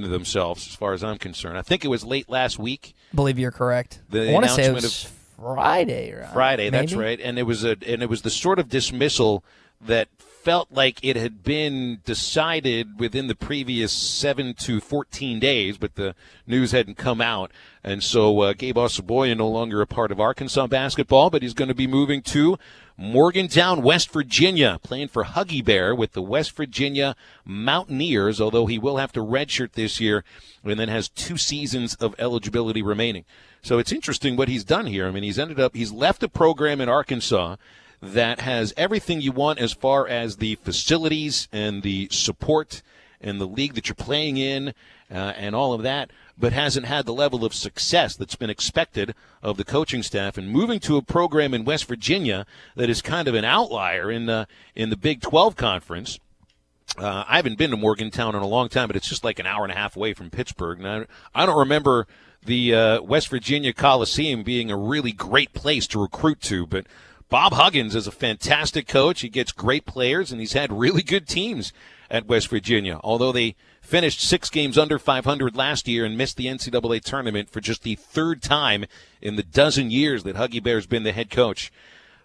themselves, as far as I'm concerned. I think it was late last week. I believe you're correct. The I want to say it announcement was Friday. Right? Friday, Maybe? that's right. And it was the sort of dismissal that felt like it had been decided within the previous 7 to 14 days, but the news hadn't come out. And so Gabe Osaboyan no longer a part of Arkansas basketball, but he's going to be moving to Morgantown, West Virginia, playing for Huggy Bear with the West Virginia Mountaineers, although he will have to redshirt this year and then has 2 seasons of eligibility remaining. So it's interesting what he's done here. I mean, he's left a program in Arkansas that has everything you want as far as the facilities and the support and the league that you're playing in and all of that, but hasn't had the level of success that's been expected of the coaching staff. And moving to a program in West Virginia that is kind of an outlier in the Big 12 conference. I haven't been to Morgantown in a long time, but it's just like an hour and a half away from Pittsburgh. And I don't remember the West Virginia Coliseum being a really great place to recruit to, but Bob Huggins is a fantastic coach. He gets great players, and he's had really good teams at West Virginia, although they finished 6 games under 500 last year and missed the NCAA tournament for just the 3rd time in the dozen years that Huggy Bear's been the head coach.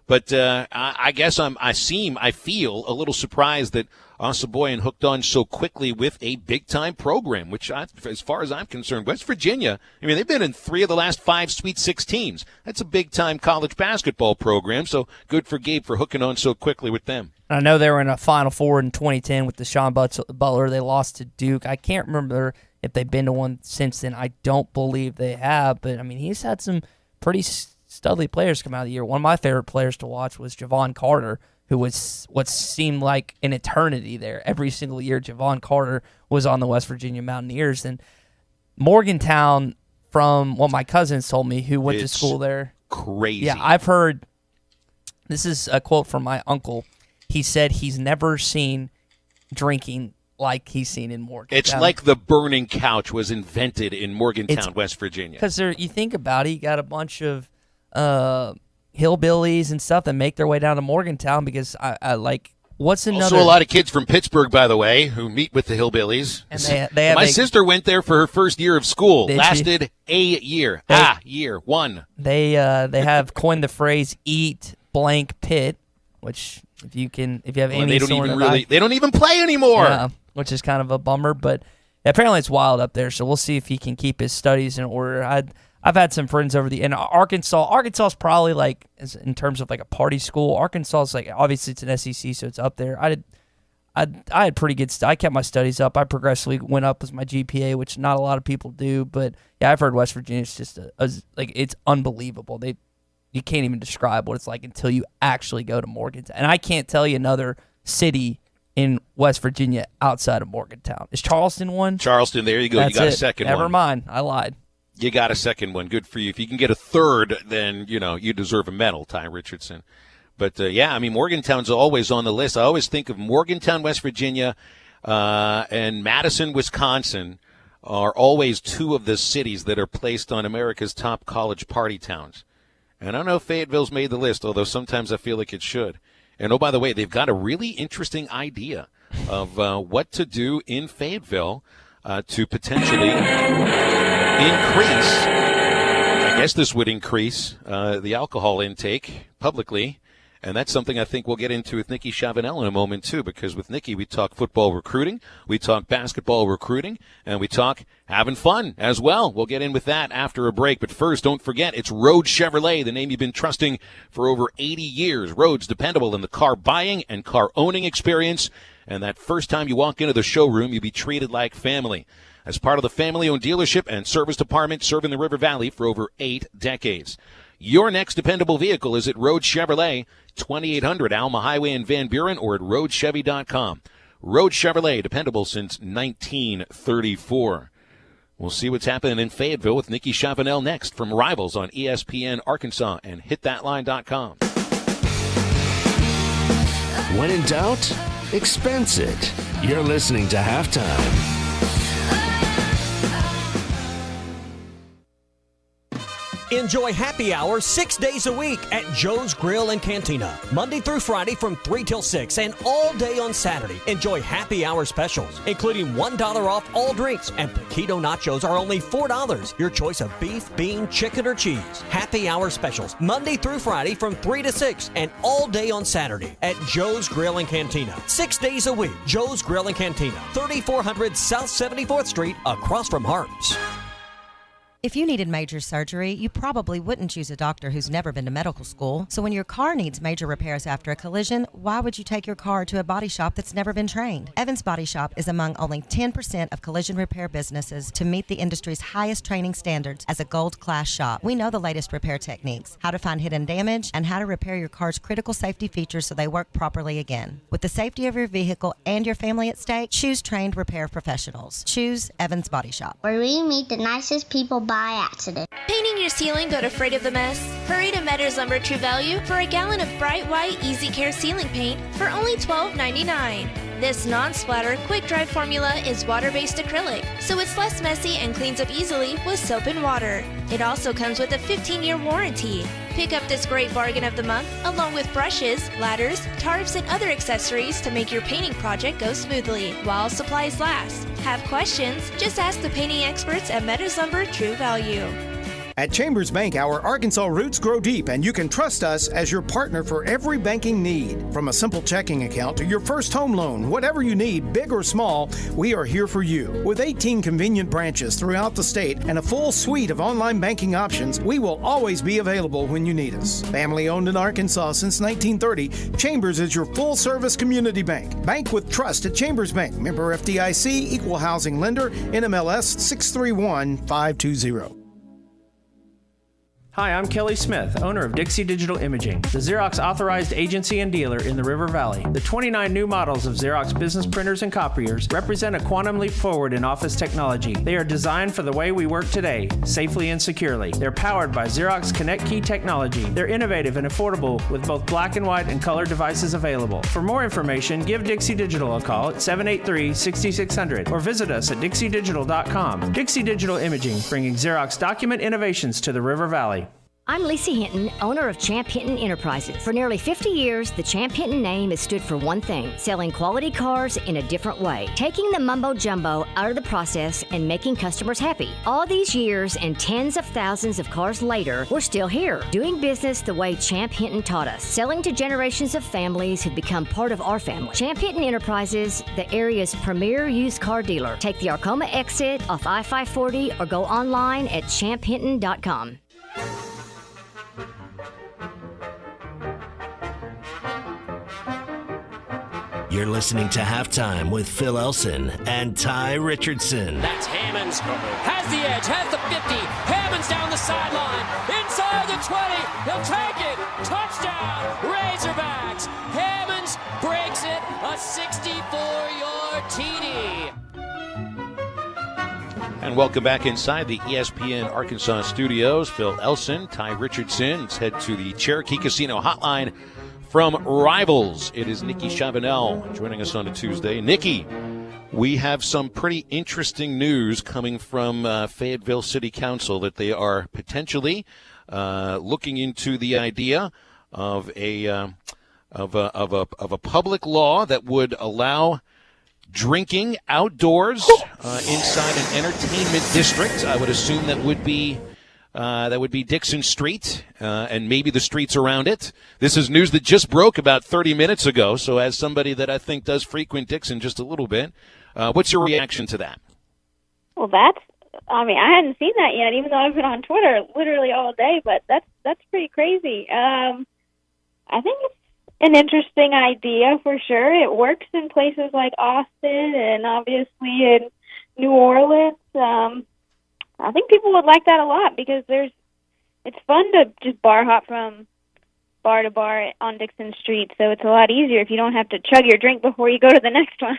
But I guess I feel a little surprised that Osaboyan hooked on so quickly with a big-time program, which, as far as I'm concerned, West Virginia, I mean, they've been in 3 of the last 5 Sweet 16s. That's a big-time college basketball program, so good for Gabe for hooking on so quickly with them. I know they were in a Final Four in 2010 with Deshaun Butler. They lost to Duke. I can't remember if they've been to one since then. I don't believe they have, but, I mean, he's had some pretty studly players come out of the year. One of my favorite players to watch was Javon Carter, who was what seemed like an eternity there. Every single year, Javon Carter was on the West Virginia Mountaineers. And Morgantown, from what my cousins told me, who went to school there. Crazy. Yeah, I've heard, this is a quote from my uncle. He said he's never seen drinking like he's seen in Morgantown. It's like the burning couch was invented in Morgantown, West Virginia. Because you think about it, you got a bunch of hillbillies and stuff that make their way down to Morgantown because I like, what's another? Also a lot of kids from Pittsburgh, by the way, who meet with the hillbillies. And they have my sister went there for her first year of school. Lasted a year. Year one. They have coined the phrase "eat blank pit," which if you have any they don't even play anymore. Yeah, which is kind of a bummer, but apparently it's wild up there. So we'll see if he can keep his studies in order. I've had some friends in Arkansas. Arkansas is probably like, in terms of like a party school. Arkansas is like, obviously it's an SEC, so it's up there. I had pretty good I kept my studies up. I progressively went up with my GPA, which not a lot of people do. But yeah, I've heard West Virginia is just like, it's unbelievable. You can't even describe what it's like until you actually go to Morgantown. And I can't tell you another city in West Virginia outside of Morgantown. Is Charleston one? Charleston, there you go. That's you got it. a second one. Never mind. I lied. You got a second one. Good for you. If you can get a third, then, you deserve a medal, Tye Richardson. But, yeah, I mean, Morgantown's always on the list. I always think of Morgantown, West Virginia. and Madison, Wisconsin are always two of the cities that are placed on America's top college party towns. And I don't know if Fayetteville's made the list, although sometimes I feel like it should. And, oh, by the way, they've got a really interesting idea of what to do in Fayetteville to potentially increase, I guess this would increase the alcohol intake publicly. And that's something I think we'll get into with Nikki Chavanel in a moment, too, because with Nikki, we talk football recruiting, we talk basketball recruiting, and we talk having fun as well. We'll get in with that after a break. But first, don't forget, it's Rhodes Chevrolet, the name you've been trusting for over 80 years. Rhodes, dependable in the car buying and car owning experience. And that first time you walk into the showroom, you'll be treated like family. As part of the family-owned dealership and service department serving the River Valley for over 8 decades. Your next dependable vehicle is at Rhodes Chevrolet, 2800 Alma Highway in Van Buren, or at RhodesChevy.com. Rhodes Chevrolet, dependable since 1934. We'll see what's happening in Fayetteville with Nikki Chavanel next from Rivals on ESPN Arkansas and HitThatLine.com. When in doubt, expense it. You're listening to Halftime. Enjoy happy hour 6 days a week at Joe's Grill and Cantina. Monday through Friday from 3 till 6 and all day on Saturday. Enjoy happy hour specials, including $1 off all drinks, and Paquito nachos are only $4. Your choice of beef, bean, chicken, or cheese. Happy hour specials, Monday through Friday from 3 to 6 and all day on Saturday at Joe's Grill and Cantina. 6 days a week, Joe's Grill and Cantina, 3400 South 74th Street, across from Harps. If you needed major surgery, you probably wouldn't choose a doctor who's never been to medical school. So when your car needs major repairs after a collision, why would you take your car to a body shop that's never been trained? Evans Body Shop is among only 10% of collision repair businesses to meet the industry's highest training standards as a gold class shop. We know the latest repair techniques, how to find hidden damage, and how to repair your car's critical safety features so they work properly again. With the safety of your vehicle and your family at stake, choose trained repair professionals. Choose Evans Body Shop, where we meet the nicest people by accident. Painting your ceiling but afraid of the mess? Hurry to Metters Lumber True Value for a gallon of bright white Easy Care ceiling paint for only $12.99. This non-splatter, quick-dry formula is water-based acrylic, so it's less messy and cleans up easily with soap and water. It also comes with a 15-year warranty. Pick up this great bargain of the month, along with brushes, ladders, tarps, and other accessories to make your painting project go smoothly while supplies last. Have questions? Just ask the painting experts at Metters Lumber True Value. At Chambers Bank, our Arkansas roots grow deep, and you can trust us as your partner for every banking need. From a simple checking account to your first home loan, whatever you need, big or small, we are here for you. With 18 convenient branches throughout the state and a full suite of online banking options, we will always be available when you need us. Family owned in Arkansas since 1930, Chambers is your full-service community bank. Bank with trust at Chambers Bank. Member FDIC, Equal Housing Lender, NMLS 631520. Hi, I'm Kelly Smith, owner of Dixie Digital Imaging, the Xerox authorized agency and dealer in the River Valley. The 29 new models of Xerox business printers and copiers represent a quantum leap forward in office technology. They are designed for the way we work today, safely and securely. They're powered by Xerox Connect Key technology. They're innovative and affordable with both black and white and color devices available. For more information, give Dixie Digital a call at 783-6600 or visit us at dixiedigital.com. Dixie Digital Imaging, bringing Xerox document innovations to the River Valley. I'm Lisa Hinton, owner of Champ Hinton Enterprises. For nearly 50 years, the Champ Hinton name has stood for one thing: selling quality cars in a different way, taking the mumbo jumbo out of the process and making customers happy. All these years and tens of thousands of cars later, we're still here, doing business the way Champ Hinton taught us, selling to generations of families who've become part of our family. Champ Hinton Enterprises, the area's premier used car dealer. Take the Arcoma exit off I-540 or go online at champhinton.com. You're listening to Halftime with Phil Elson and Tye Richardson. That's Hammonds. Has the edge, has the 50. Hammonds down the sideline. Inside the 20. He'll take it. Touchdown, Razorbacks. Hammonds breaks it. A 64-yard TD. And welcome back inside the ESPN Arkansas studios. Phil Elson, Tye Richardson. Let's head to the Cherokee Casino hotline from Rivals. It is Nikki Chavanel joining us on a Tuesday. Nikki, We have some pretty interesting news coming from Fayetteville City Council that they are potentially looking into the idea of a public law that would allow drinking outdoors inside an entertainment district. I would assume that would be Dixon Street and maybe the streets around it. This is news that just broke about 30 minutes ago. So as somebody that I think does frequent Dixon just a little bit, what's your reaction to that? Well, I hadn't seen that yet, even though I've been on Twitter literally all day, but that's pretty crazy. I think it's an interesting idea for sure. It works in places like Austin and obviously in New Orleans. I think people would like that a lot because it's fun to just bar hop from bar to bar on Dixon Street, so it's a lot easier if you don't have to chug your drink before you go to the next one.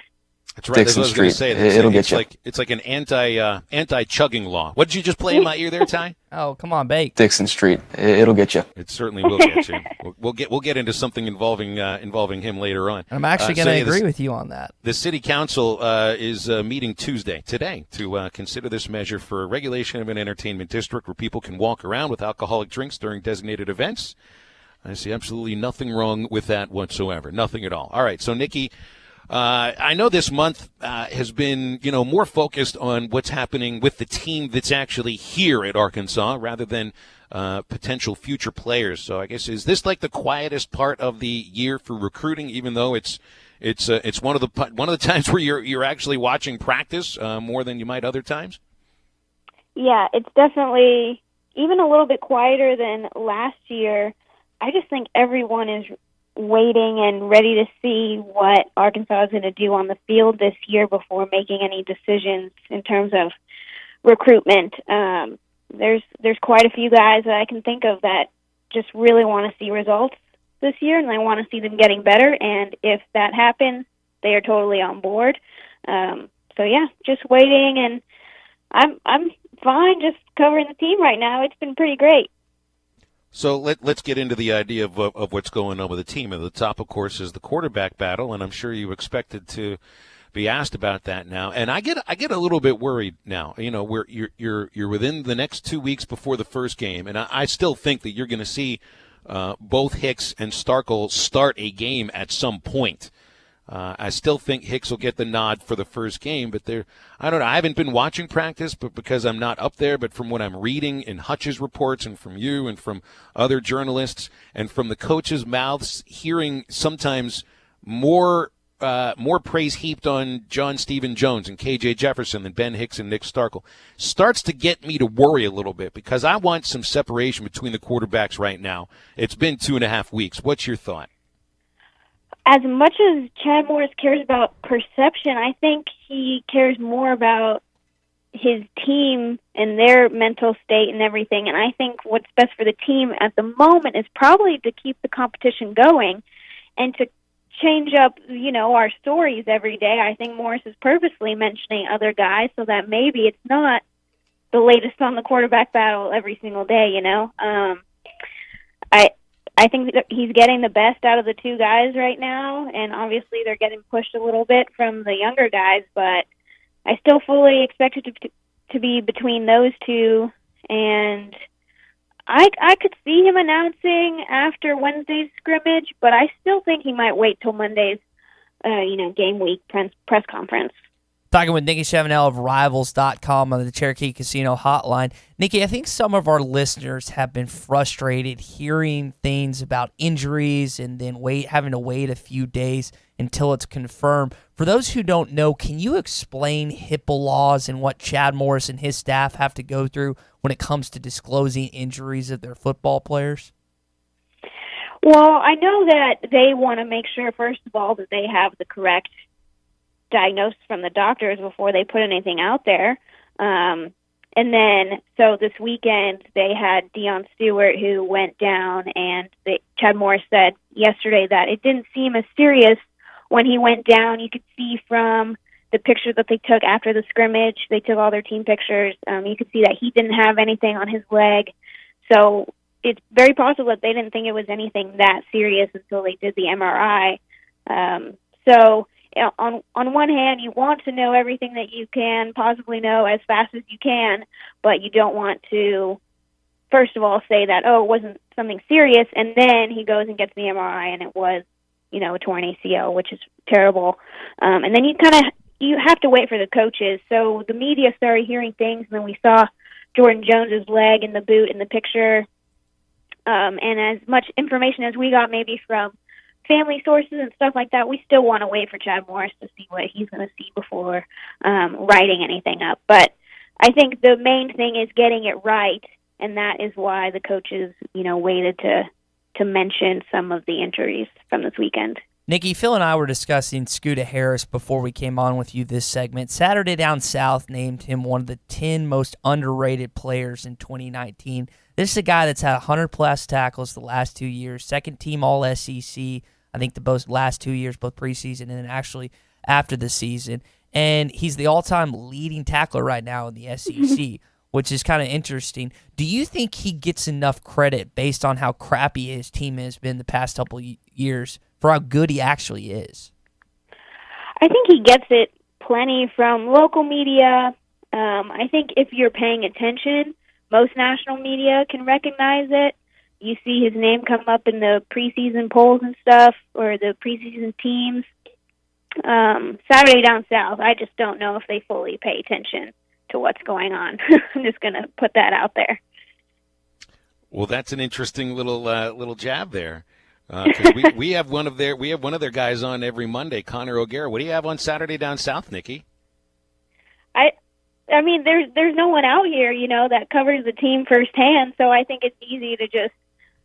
That's right. Dixon Street. It'll get you. It's like an anti-chugging law. What did you just play in my ear there, Ty? Oh, come on, Bake. Dixon Street. It'll get you. It certainly will get you. We'll get into something involving him later on. I'm actually going to agree with you on that. The City Council is meeting today, to consider this measure for regulation of an entertainment district where people can walk around with alcoholic drinks during designated events. I see absolutely nothing wrong with that whatsoever. Nothing at all. All right, so Nikki, I know this month has been, more focused on what's happening with the team that's actually here at Arkansas rather than potential future players. So I guess, is this like the quietest part of the year for recruiting, even though it's one of the times where you're actually watching practice more than you might other times? Yeah, it's definitely even a little bit quieter than last year. I just think everyone is waiting and ready to see what Arkansas is going to do on the field this year before making any decisions in terms of recruitment. There's quite a few guys that I can think of that just really want to see results this year, and they want to see them getting better. And if that happens, they are totally on board. So yeah, just waiting, and I'm fine just covering the team right now. It's been pretty great. So let's get into the idea of what's going on with the team. At the top, of course, is the quarterback battle, and I'm sure you expected to be asked about that now. And I get a little bit worried now. Where you're within the next 2 weeks before the first game, and I still think that you're going to see both Hicks and Starkel start a game at some point. I still think Hicks will get the nod for the first game, but I don't know. I haven't been watching practice, but because I'm not up there, but from what I'm reading in Hutch's reports and from you and from other journalists and from the coaches' mouths, hearing sometimes more praise heaped on John Stephen Jones and KJ Jefferson than Ben Hicks and Nick Starkel starts to get me to worry a little bit because I want some separation between the quarterbacks right now. It's been 2.5 weeks. What's your thought? As much as Chad Morris cares about perception, I think he cares more about his team and their mental state and everything. And I think what's best for the team at the moment is probably to keep the competition going and to change up, our stories every day. I think Morris is purposely mentioning other guys so that maybe it's not the latest on the quarterback battle every single day, I think that he's getting the best out of the two guys right now, and obviously they're getting pushed a little bit from the younger guys, but I still fully expect it to be between those two, and I could see him announcing after Wednesday's scrimmage, but I still think he might wait till Monday's, game week press conference. Talking with Nikki Chevanel of Rivals.com on the Cherokee Casino Hotline. Nikki, I think some of our listeners have been frustrated hearing things about injuries and then having to wait a few days until it's confirmed. For those who don't know, can you explain HIPAA laws and what Chad Morris and his staff have to go through when it comes to disclosing injuries of their football players? Well, I know that they want to make sure, first of all, that they have the correct diagnosis from the doctors before they put anything out there. And then, so this weekend, they had Deion Stewart who went down, and Chad Morris said yesterday that it didn't seem as serious when he went down. You could see from the picture that they took after the scrimmage, they took all their team pictures, you could see that he didn't have anything on his leg. So it's very possible that they didn't think it was anything that serious until they did the MRI. So on one hand, you want to know everything that you can possibly know as fast as you can, but you don't want to, first of all, say that, oh, it wasn't something serious, and then he goes and gets the MRI, and it was, a torn ACL, which is terrible. And then you have to wait for the coaches. So the media started hearing things, and then we saw Jordan Jones's leg in the boot in the picture. And as much information as we got maybe from family sources and stuff like that, we still want to wait for Chad Morris to see what he's going to see before writing anything up. But I think the main thing is getting it right, and that is why the coaches, waited to mention some of the injuries from this weekend. Nikki, Phil and I were discussing Scooter Harris before we came on with you this segment. Saturday Down South named him one of the 10 most underrated players in 2019. This is a guy that's had 100-plus tackles the last 2 years, second-team All-SEC, I think the last 2 years, both preseason and then actually after the season. And he's the all-time leading tackler right now in the SEC, which is kind of interesting. Do you think he gets enough credit based on how crappy his team has been the past couple years for how good he actually is? I think he gets it plenty from local media. I think if you're paying attention, most national media can recognize it. You see his name come up in the preseason polls and stuff, or the preseason teams. Saturday Down South, I just don't know if they fully pay attention to what's going on. I'm just going to put that out there. Well, that's an interesting little jab there. Because we have one of their guys on every Monday, Connor O'Gara. What do you have on Saturday Down South, Nikki? I mean, there's no one out here, that covers the team firsthand. So I think it's easy to just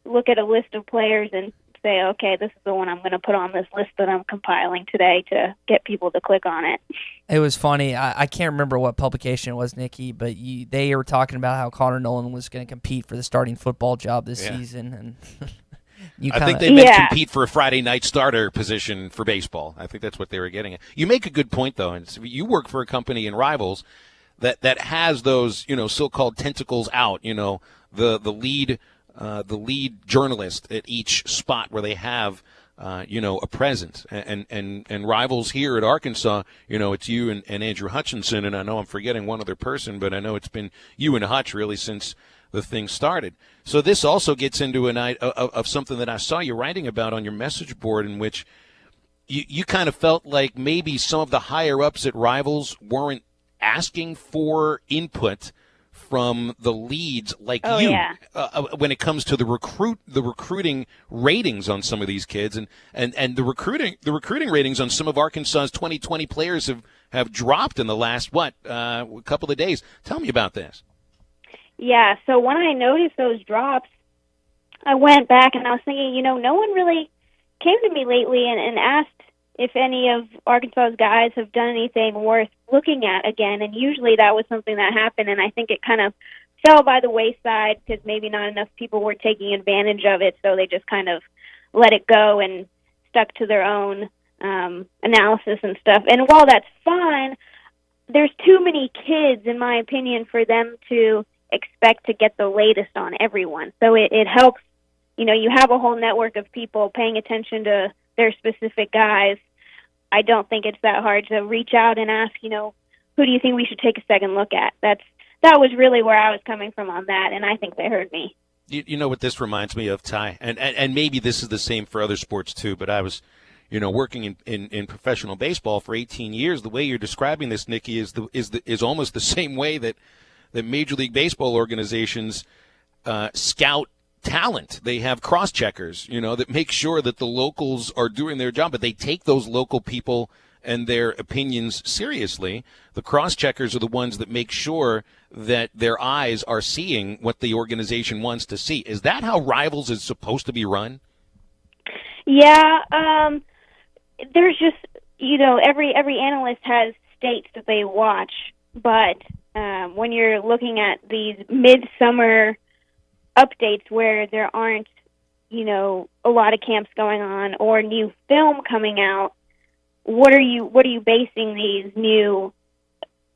look at a list of players and say, okay, this is the one I'm going to put on this list that I'm compiling today to get people to click on it. It was funny. I can't remember what publication it was, Nikki, but they were talking about how Connor Nolan was going to compete for the starting football job this season, and. I think they meant compete for a Friday night starter position for baseball. I think that's what they were getting at. You make a good point, though. And you work for a company in Rivals that has those, so-called tentacles out. The lead journalist at each spot where they have, a presence. And Rivals here at Arkansas, it's you and Andrew Hutchinson, and I know I'm forgetting one other person, but I know it's been you and Hutch really since the thing started. So this also gets into a night of something that I saw you writing about on your message board, in which you kind of felt like maybe some of the higher-ups at Rivals weren't asking for input from the leads like you. Yeah. When it comes to the recruiting ratings on some of these kids, and the recruiting ratings on some of Arkansas's 2020 players have dropped in the last couple of days. Tell me about this. Yeah, so when I noticed those drops, I went back and I was thinking, no one really came to me lately and asked if any of Arkansas's guys have done anything worth looking at again. And usually that was something that happened, and I think it kind of fell by the wayside because maybe not enough people were taking advantage of it, so they just kind of let it go and stuck to their own analysis and stuff. And while that's fine, there's too many kids, in my opinion, for them to expect to get the latest on everyone. So it helps, you have a whole network of people paying attention to their specific guys. I don't think it's that hard to reach out and ask, who do you think we should take a second look at? That was really where I was coming from on that, and I think they heard me. You know what this reminds me of, Tye, and maybe this is the same for other sports too, but I was working in professional baseball for 18 years. The way you're describing this, Nikki, is almost the same way that Major League Baseball organizations scout talent. They have cross-checkers, that make sure that the locals are doing their job, but they take those local people and their opinions seriously. The cross-checkers are the ones that make sure that their eyes are seeing what the organization wants to see. Is that how Rivals is supposed to be run? Yeah, there's just, every analyst has states that they watch, but when you're looking at these midsummer updates where there aren't, a lot of camps going on or new film coming out, what are you basing these new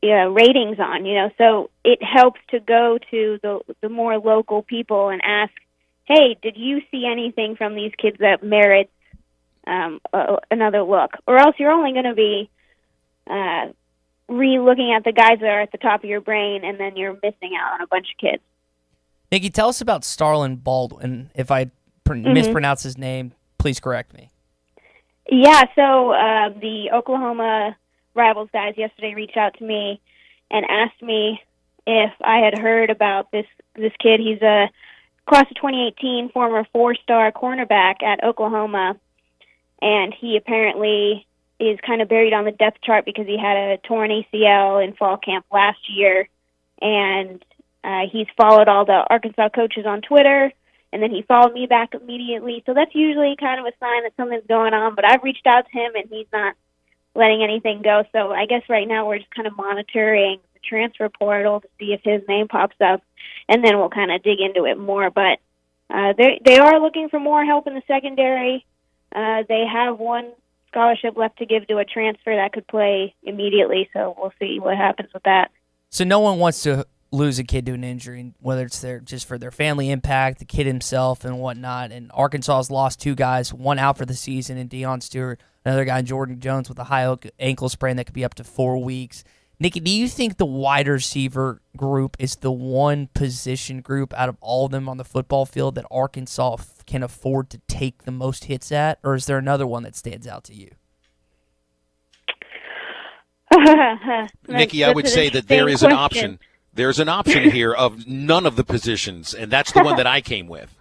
ratings on? So it helps to go to the more local people and ask, hey, did you see anything from these kids that merits another look, or else you're only going to be re-looking at the guys that are at the top of your brain, and then you're missing out on a bunch of kids. Nikki, tell us about Starlin Baldwin. If I mispronounce his name, please correct me. Yeah, so the Oklahoma Rivals guys yesterday reached out to me and asked me if I had heard about this kid. He's a class of 2018 former 4-star cornerback at Oklahoma, and he apparently is kind of buried on the depth chart because he had a torn ACL in fall camp last year, and he's followed all the Arkansas coaches on Twitter, and then he followed me back immediately. So that's usually kind of a sign that something's going on, but I've reached out to him, and he's not letting anything go. So I guess right now we're just kind of monitoring the transfer portal to see if his name pops up, and then we'll kind of dig into it more. But they are looking for more help in the secondary. They have one scholarship left to give to a transfer that could play immediately, so we'll see what happens with that. So no one wants to lose a kid to an injury, whether it's just for their family impact, the kid himself, and whatnot. And Arkansas has lost 2 guys, one out for the season, and Deion Stewart, another guy, Jordan Jones, with a high ankle sprain that could be up to 4 weeks. Nikki, do you think the wide receiver group is the one position group out of all of them on the football field that Arkansas can afford to take the most hits at, or is there another one that stands out to you? Nikki, I would say that there is an option. There's an option here of none of the positions, and that's the one that I came with.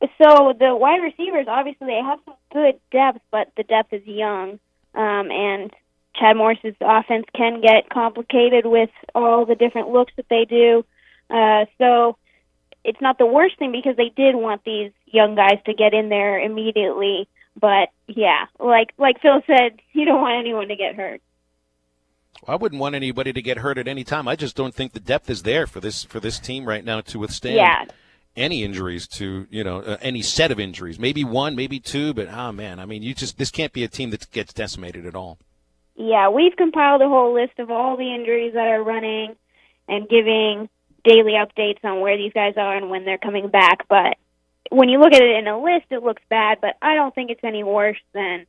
So the wide receivers, obviously, they have some good depth, but the depth is young, and Chad Morris's offense can get complicated with all the different looks that they do. So it's not the worst thing because they did want these young guys to get in there immediately. But, yeah, like Phil said, you don't want anyone to get hurt. I wouldn't want anybody to get hurt at any time. I just don't think the depth is there for this team right now to withstand any injuries to, any set of injuries. Maybe 1, maybe 2, but, man, I mean, this can't be a team that gets decimated at all. Yeah, we've compiled a whole list of all the injuries that are running and giving daily updates on where these guys are and when they're coming back. But when you look at it in a list, it looks bad, but I don't think it's any worse than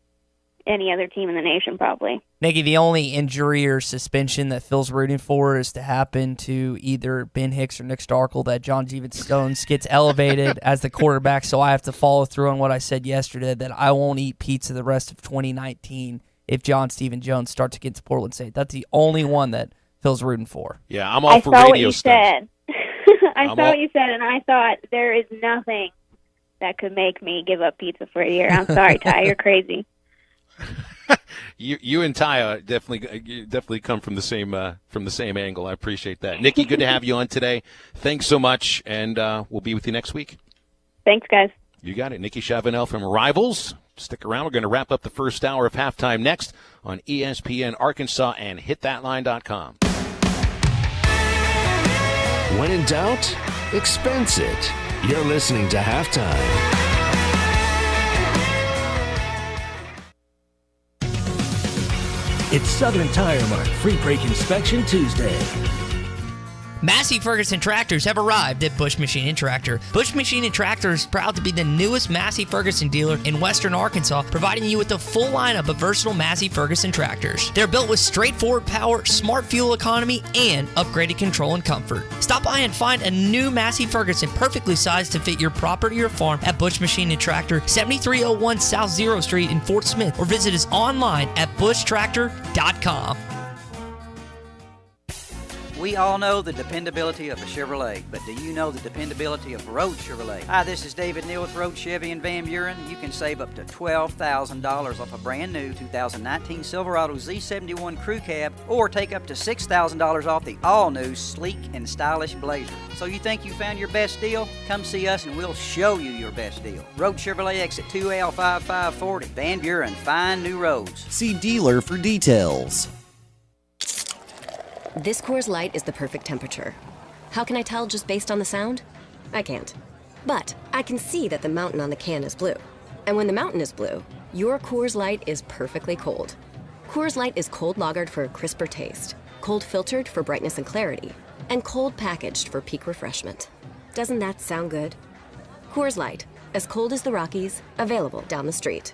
any other team in the nation, probably. Nikki, the only injury or suspension that Phil's rooting for is to happen to either Ben Hicks or Nick Starkel, that John Stones gets elevated as the quarterback, so I have to follow through on what I said yesterday, that I won't eat pizza the rest of 2019 if John Stephen Jones starts against Portland State. That's the only one that Phil's rooting for. Yeah, I'm all for radio stuff. I saw what you said, and I thought there is nothing that could make me give up pizza for a year. I'm sorry, Ty, you're crazy. You and Tye definitely come from the same angle. I appreciate that. Nikki, good to have you on today. Thanks so much, and we'll be with you next week. Thanks, guys. You got it. Nikki Chavanel from Rivals. Stick around. We're going to wrap up the first hour of Halftime next on ESPN Arkansas and hitthatline.com. When in doubt, expense it. You're listening to Halftime. It's Southern Tire Mart Free Brake Inspection Tuesday. Massey Ferguson tractors have arrived at Bush Machine and Tractor. Bush Machine and Tractor is proud to be the newest Massey Ferguson dealer in western Arkansas, providing you with a full lineup of versatile Massey Ferguson tractors. They're built with straightforward power, smart fuel economy, and upgraded control and comfort. Stop by and find a new Massey Ferguson perfectly sized to fit your property or farm at Bush Machine and Tractor, 7301 South 0 Street in Fort Smith, or visit us online at bushtractor.com. We all know the dependability of a Chevrolet, but do you know the dependability of Road Chevrolet? Hi, this is David Neal with Road Chevy in Van Buren. You can save up to $12,000 off a brand new 2019 Silverado Z71 Crew Cab, or take up to $6,000 off the all-new sleek and stylish Blazer. So you think you found your best deal? Come see us and we'll show you your best deal. Road Chevrolet, exit 2L 5540, Van Buren, find new roads. See dealer for details. This Coors Light is the perfect temperature. How can I tell just based on the sound? I can't. But I can see that the mountain on the can is blue. And when the mountain is blue, your Coors Light is perfectly cold. Coors Light is cold lagered for a crisper taste, cold filtered for brightness and clarity, and cold packaged for peak refreshment. Doesn't that sound good? Coors Light, as cold as the Rockies, available down the street.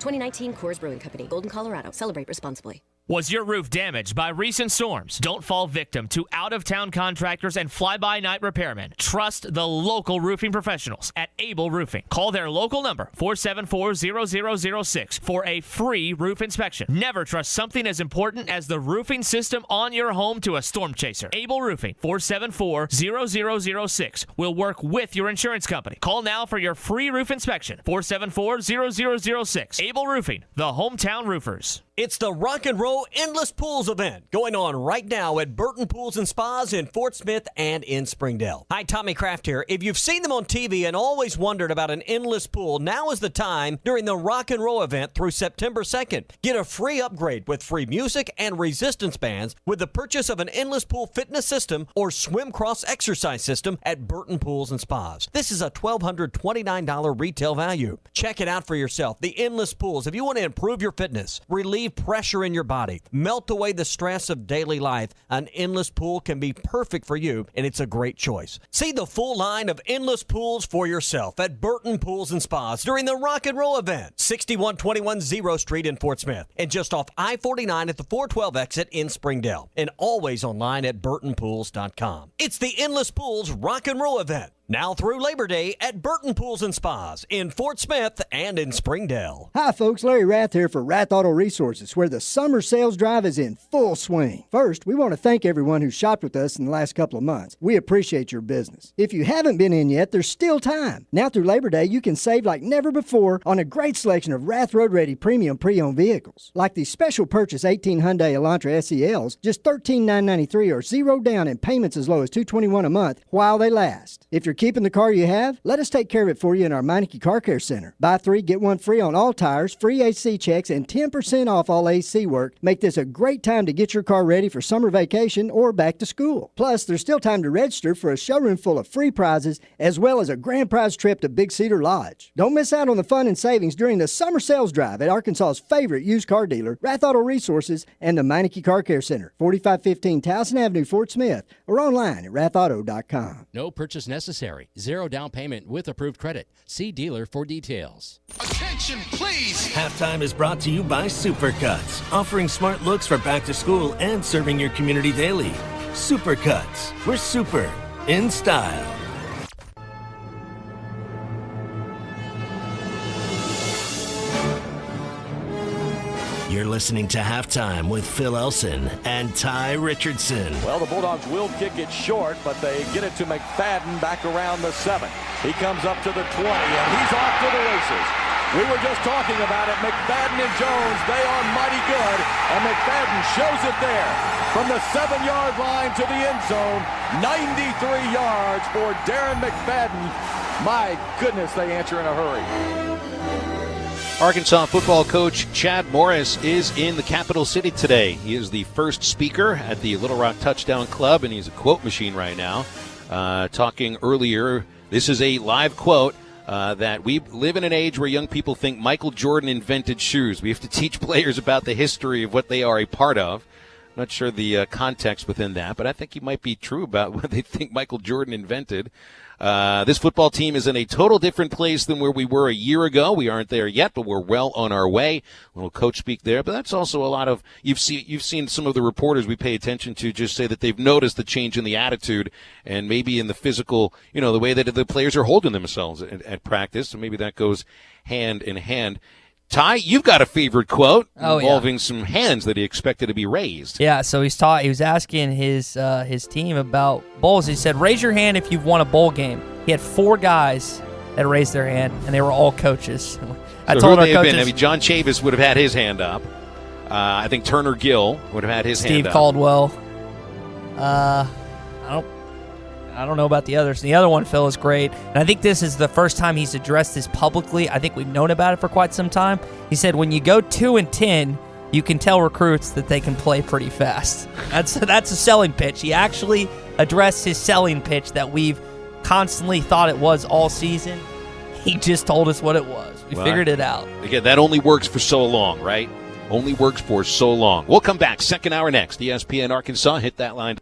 2019 Coors Brewing Company, Golden, Colorado. Celebrate responsibly. Was your roof damaged by recent storms? Don't fall victim to out-of-town contractors and fly-by-night repairmen. Trust the local roofing professionals at Able Roofing. Call their local number, 474-0006, for a free roof inspection. Never trust something as important as the roofing system on your home to a storm chaser. Able Roofing, 474-0006, will work with your insurance company. Call now for your free roof inspection, 474-0006. Able Roofing, the hometown roofers. It's the Rock and Roll Endless Pools event going on right now at Burton Pools and Spas in Fort Smith and in Springdale. Hi, Tommy Kraft here. If you've seen them on TV and always wondered about an endless pool, now is the time during the Rock and Roll event through September 2nd. Get a free upgrade with free music and resistance bands with the purchase of an endless pool fitness system or swim cross exercise system at Burton Pools and Spas. This is a $1,229 retail value. Check it out for yourself. The endless pools. If you want to improve your fitness, relieve pressure in your body, melt away the stress of daily life, an endless pool can be perfect for you, and it's a great choice. See the full line of endless pools for yourself at Burton Pools and Spas during the Rock and Roll event, 6121 Zero Street in Fort Smith, and just off I-49 at the 412 exit in Springdale, and always online at burtonpools.com. It's the Endless Pools Rock and Roll event. Now through Labor Day at Burton Pools and Spas in Fort Smith and in Springdale. Hi folks, Larry Rath here for Rath Auto Resources, where the summer sales drive is in full swing. First, we want to thank everyone who shopped with us in the last couple of months. We appreciate your business. If you haven't been in yet, there's still time. Now through Labor Day, you can save like never before on a great selection of Rath Road Ready premium pre-owned vehicles. Like the special purchase 18 Hyundai Elantra SELs, just $13,993 or zero down and payments as low as $221 a month while they last. If you're keeping the car you have, let us take care of it for you in our Meineke Car Care Center. Buy 3, get 1 free on all tires, free AC checks, and 10% off all AC work. Make this a great time to get your car ready for summer vacation or back to school. Plus, there's still time to register for a showroom full of free prizes as well as a grand prize trip to Big Cedar Lodge. Don't miss out on the fun and savings during the summer sales drive at Arkansas's favorite used car dealer, Rath Auto Resources, and the Meineke Car Care Center, 4515 Towson Avenue, Fort Smith, or online at rathauto.com. No purchase necessary. Zero down payment with approved credit. See dealer for details. Attention, please! Halftime is brought to you by Supercuts, offering smart looks for back to school and serving your community daily. Supercuts, we're super in style. You're listening to Halftime with Phil Elson and Tye Richardson. Well, the Bulldogs will kick it short, but they get it to McFadden back around the 7. He comes up to the 20, and he's off to the races. We were just talking about it. McFadden and Jones, they are mighty good, and McFadden shows it there. From the 7-yard line to the end zone, 93 yards for Darren McFadden. My goodness, they answer in a hurry. Arkansas football coach Chad Morris is in the capital city today. He is the first speaker at the Little Rock Touchdown Club, and he's a quote machine right now. Talking earlier, this is a live quote, that we live in an age where young people think Michael Jordan invented shoes. We have to teach players about the history of what they are a part of. I'm not sure the context within that, but I think he might be true about what they think Michael Jordan invented. This football team is in a total different place than where we were a year ago. We aren't there yet, but we're well on our way. A little coach speak there, but that's also a lot of you've seen some of the reporters we pay attention to just say that they've noticed the change in the attitude and maybe in the physical, the way that the players are holding themselves at practice. So maybe that goes hand in hand. Tye, you've got a favorite quote involving some hands that he expected to be raised. Yeah, so he was asking his team about bowls. He said, raise your hand if you've won a bowl game. He had 4 guys that raised their hand, and they were all coaches. I told our coaches. John Chavis would have had his hand up. I think Turner Gill would have had his hand up. Steve Caldwell. I don't know about the others. The other one, Phil, is great. And I think this is the first time he's addressed this publicly. I think we've known about it for quite some time. He said, when you go 2-10, you can tell recruits that they can play pretty fast. That's a selling pitch. He actually addressed his selling pitch that we've constantly thought it was all season. He just told us what it was. We figured it out. Again, that only works for so long, right? Only works for so long. We'll come back. Second hour next. ESPN Arkansas. Hit that line.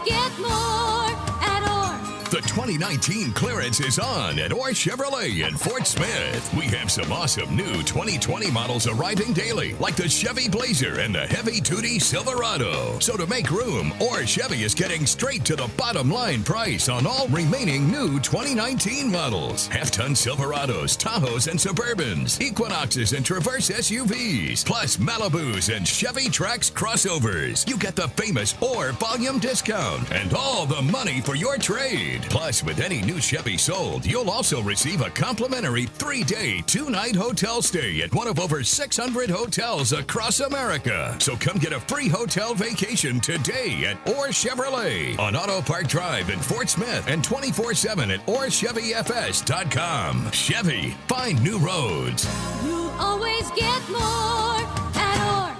Get more at Or. The 2019 clearance is on at Orr Chevrolet in Fort Smith. We have some awesome new 2020 models arriving daily, like the Chevy Blazer and the heavy-duty Silverado. So to make room, Orr Chevy is getting straight to the bottom line price on all remaining new 2019 models. Half-ton Silverados, Tahoes, and Suburbans, Equinoxes, and Traverse SUVs, plus Malibus and Chevy Trax crossovers. You get the famous Orr volume discount and all the money for your trade. Plus, with any new Chevy sold, you'll also receive a complimentary 3-day, 2-night hotel stay at one of over 600 hotels across America. So come get a free hotel vacation today at Orr Chevrolet on Auto Park Drive in Fort Smith and 24/7 at OrChevyFS.com. Chevy, find new roads. You always get more at Orr.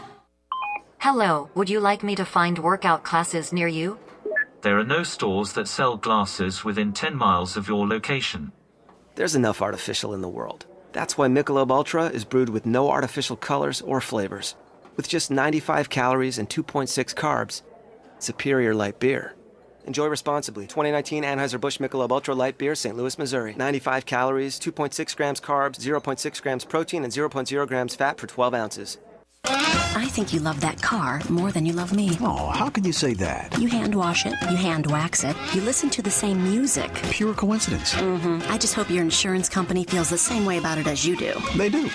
Hello, would you like me to find workout classes near you? There are no stores that sell glasses within 10 miles of your location. There's enough artificial in the world. That's why Michelob Ultra is brewed with no artificial colors or flavors. With just 95 calories and 2.6 carbs. Superior light beer. Enjoy responsibly. 2019 Anheuser-Busch Michelob Ultra Light Beer, St. Louis, Missouri. 95 calories, 2.6 grams carbs, 0.6 grams protein, and 0.0 grams fat per 12 ounces. I think you love that car more than you love me. Oh, how can you say that? You hand wash it, you hand wax it, you listen to the same music. Pure coincidence. I just hope your insurance company feels the same way about it as you do. They do.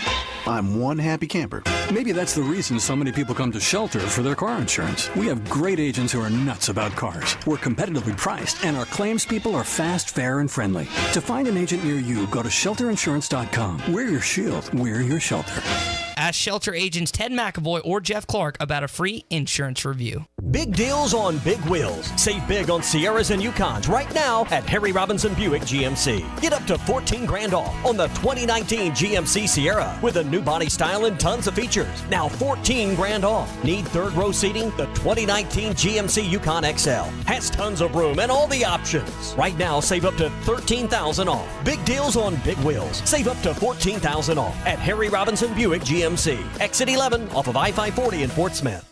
I'm one happy camper. Maybe that's the reason so many people come to Shelter for their car insurance. We have great agents who are nuts about cars. We're competitively priced, and our claims people are fast, fair, and friendly. To find an agent near you, go to shelterinsurance.com. We're your shield. We're your shelter. Ask Shelter agents Ted McAvoy or Jeff Clark about a free insurance review. Big deals on big wheels. Save big on Sierras and Yukons right now at Harry Robinson Buick GMC. Get up to $14,000 off on the 2019 GMC Sierra with a new body style and tons of features. Now $14,000 off. Need third row seating? The 2019 GMC Yukon XL has tons of room and all the options. Right now, save up to $13,000 off. Big deals on big wheels. Save up to $14,000 off at Harry Robinson Buick GMC. Exit 11 off of I-540 in Fort Smith.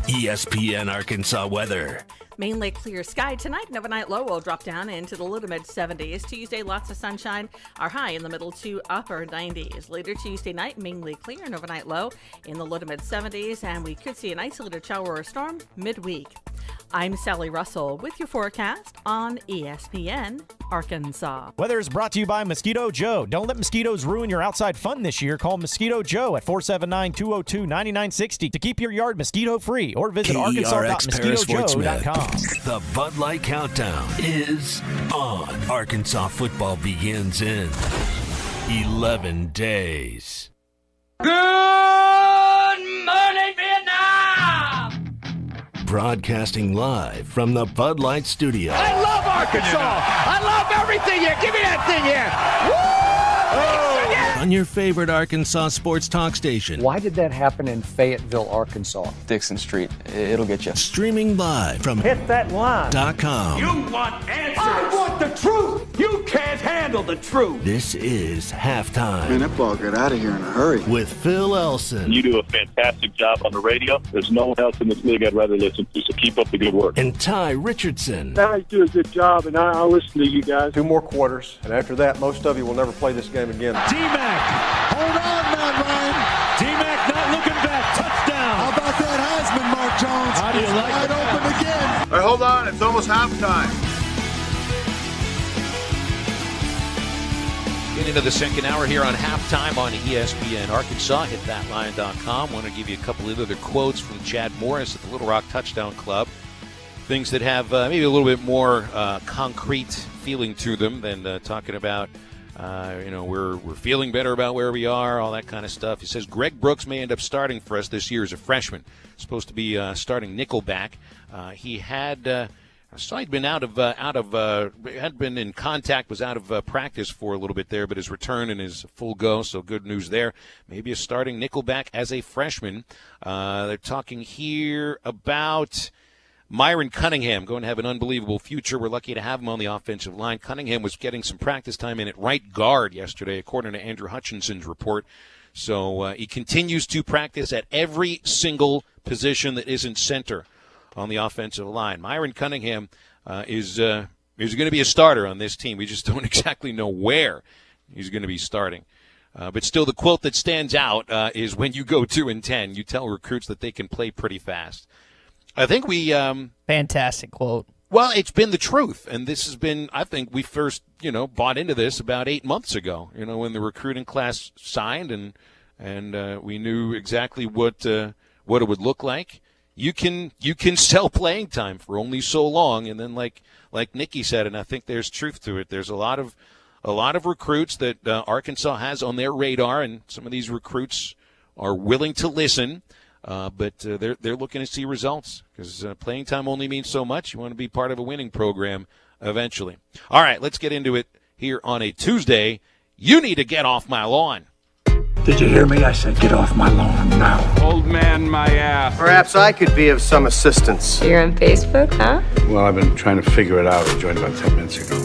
ESPN Arkansas weather. Mainly clear sky tonight. An overnight low will drop down into the low to mid 70s. Tuesday, lots of sunshine. Our high in the middle to upper 90s. Later Tuesday night, mainly clear. An overnight low in the low to mid 70s. And we could see an isolated shower or storm midweek. I'm Sally Russell with your forecast on ESPN Arkansas. Weather is brought to you by Mosquito Joe. Don't let mosquitoes ruin your outside fun this year. Call Mosquito Joe at 479-202-9960 to keep your yard mosquito-free or visit arkansas.mosquitojoe.com. The Bud Light Countdown is on. Arkansas football begins in 11 days. Good morning, Vietnam! Broadcasting live from the Bud Light Studio. I love Arkansas! I love everything here! Give me that thing here! Woo! On your favorite Arkansas sports talk station. Why did that happen in Fayetteville, Arkansas? Dixon Street. It'll get you. Streaming live from Hit that line. .com. You want answers! I want the truth! You can't handle the truth! This is Halftime. Man, that ball got out of here in a hurry. With Phil Elson. You do a fantastic job on the radio. There's no one else in this league I'd rather listen to, so keep up the good work. And Tye Richardson. Guys do a good job, and I listen to you guys. 2 more quarters, and after that, most of you will never play this game again. D-Mac, hold on, Matt Ryan. D-Mac not looking back, touchdown. How about that Heisman, Mark Jones? How do you like it? Wide open again. All right, hold on, it's almost halftime. Get into the second hour here on Halftime on ESPN Arkansas. HitThatLine.com. Want to give you a couple of other quotes from Chad Morris at the Little Rock Touchdown Club. Things that have maybe a little bit more concrete feeling to them than talking about, we're feeling better about where we are, all that kind of stuff. He says Greg Brooks may end up starting for us this year as a freshman. Supposed to be starting nickelback. He had. I saw he'd been had been in contact, was out of practice for a little bit there, but his return and his full go, so good news there. Maybe a starting nickelback as a freshman. They're talking here about Myron Cunningham going to have an unbelievable future. We're lucky to have him on the offensive line. Cunningham was getting some practice time in at right guard yesterday, according to Andrew Hutchinson's report. So he continues to practice at every single position that isn't center on the offensive line. Myron Cunningham is He's going to be a starter on this team. We just don't exactly know where he's going to be starting. But still, the quote that stands out is when you go 2-10, you tell recruits that they can play pretty fast. I think we fantastic quote. Well, it's been the truth, and this has been, I think we first, bought into this about 8 months ago, when the recruiting class signed and we knew exactly what it would look like. You can sell playing time for only so long, and then like Nikki said, and I think there's truth to it, there's a lot of recruits that Arkansas has on their radar, and some of these recruits are willing to listen. But they're looking to see results because playing time only means so much. You want to be part of a winning program eventually. All right, let's get into it here on a Tuesday. You need to get off my lawn. Did you hear me? I said get off my lawn now. Old man, my ass. Perhaps I could be of some assistance. You're on Facebook, huh? Well, I've been trying to figure it out. I joined about 10 minutes ago.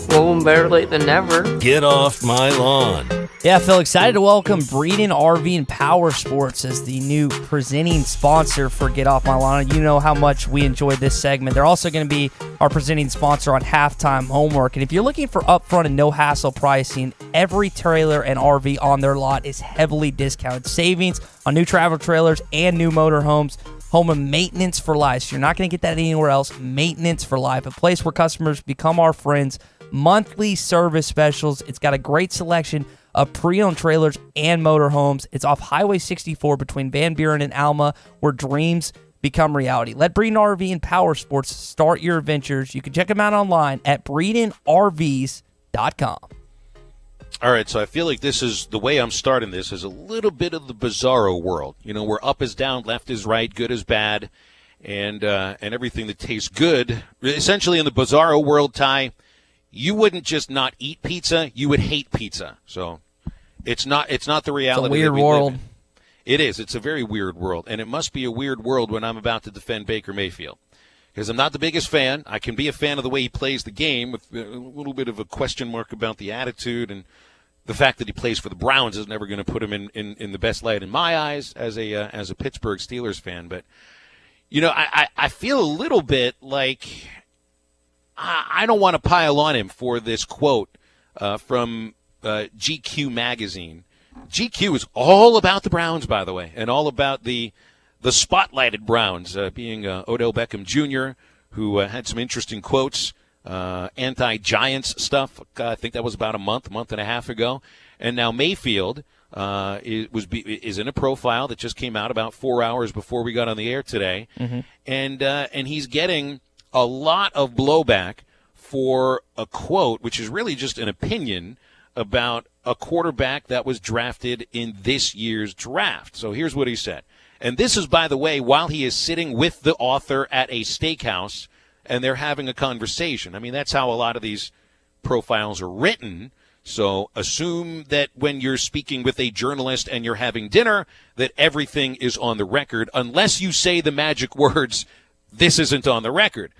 Well, better late than never. Get off my lawn. Yeah, Phil, excited to welcome Breeden RV and Power Sports as the new presenting sponsor for Get Off My Lawn. You know how much we enjoy this segment. They're also going to be our presenting sponsor on Halftime Homework. And if you're looking for upfront and no-hassle pricing, every trailer and RV on their lot is heavily discounted. Savings on new travel trailers and new motorhomes. Home and maintenance for life. So you're not going to get that anywhere else. Maintenance for life. A place where customers become our friends. Monthly service specials. It's got a great selection of pre-owned trailers and motorhomes. It's off Highway 64 between Van Buren and Alma, where dreams become reality. Let Breeden RV and Power Sports start your adventures. You can check them out online at BreedenRVs.com. All right, so I feel like this is the way I'm starting this is a little bit of the bizarro world. Where up is down, left is right, good is bad, and everything that tastes good. Essentially, in the bizarro world, Ty, you wouldn't just not eat pizza; you would hate pizza. So it's not the reality. It's a weird world. It is. It's a very weird world, and it must be a weird world when I'm about to defend Baker Mayfield, because I'm not the biggest fan. I can be a fan of the way he plays the game, with a little bit of a question mark about the attitude, and the fact that he plays for the Browns is never going to put him in the best light in my eyes as a Pittsburgh Steelers fan. But I feel a little bit like I don't want to pile on him for this quote from GQ magazine. GQ is all about the Browns, by the way, and all about the spotlighted Browns, being Odell Beckham Jr., who had some interesting quotes, anti-Giants stuff. I think that was about a month and a half ago. And now Mayfield is in a profile that just came out about 4 hours before we got on the air today, and he's getting a lot of blowback for a quote, which is really just an opinion about a quarterback that was drafted in this year's draft. So here's what he said. And this is, by the way, while he is sitting with the author at a steakhouse and they're having a conversation. I mean, that's how a lot of these profiles are written. So assume that when you're speaking with a journalist and you're having dinner, that everything is on the record, unless you say the magic words, "This isn't on the record."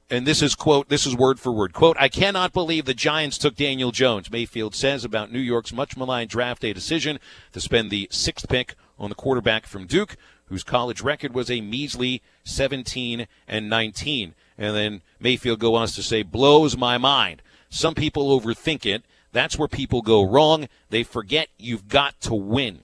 And this is, quote, this is word for word. Quote, "I cannot believe the Giants took Daniel Jones," Mayfield says about New York's much-maligned draft day decision to spend the 6th pick on the quarterback from Duke, whose college record was a measly 17-19. And then Mayfield goes on to say, "Blows my mind. Some people overthink it. That's where people go wrong. They forget you've got to win."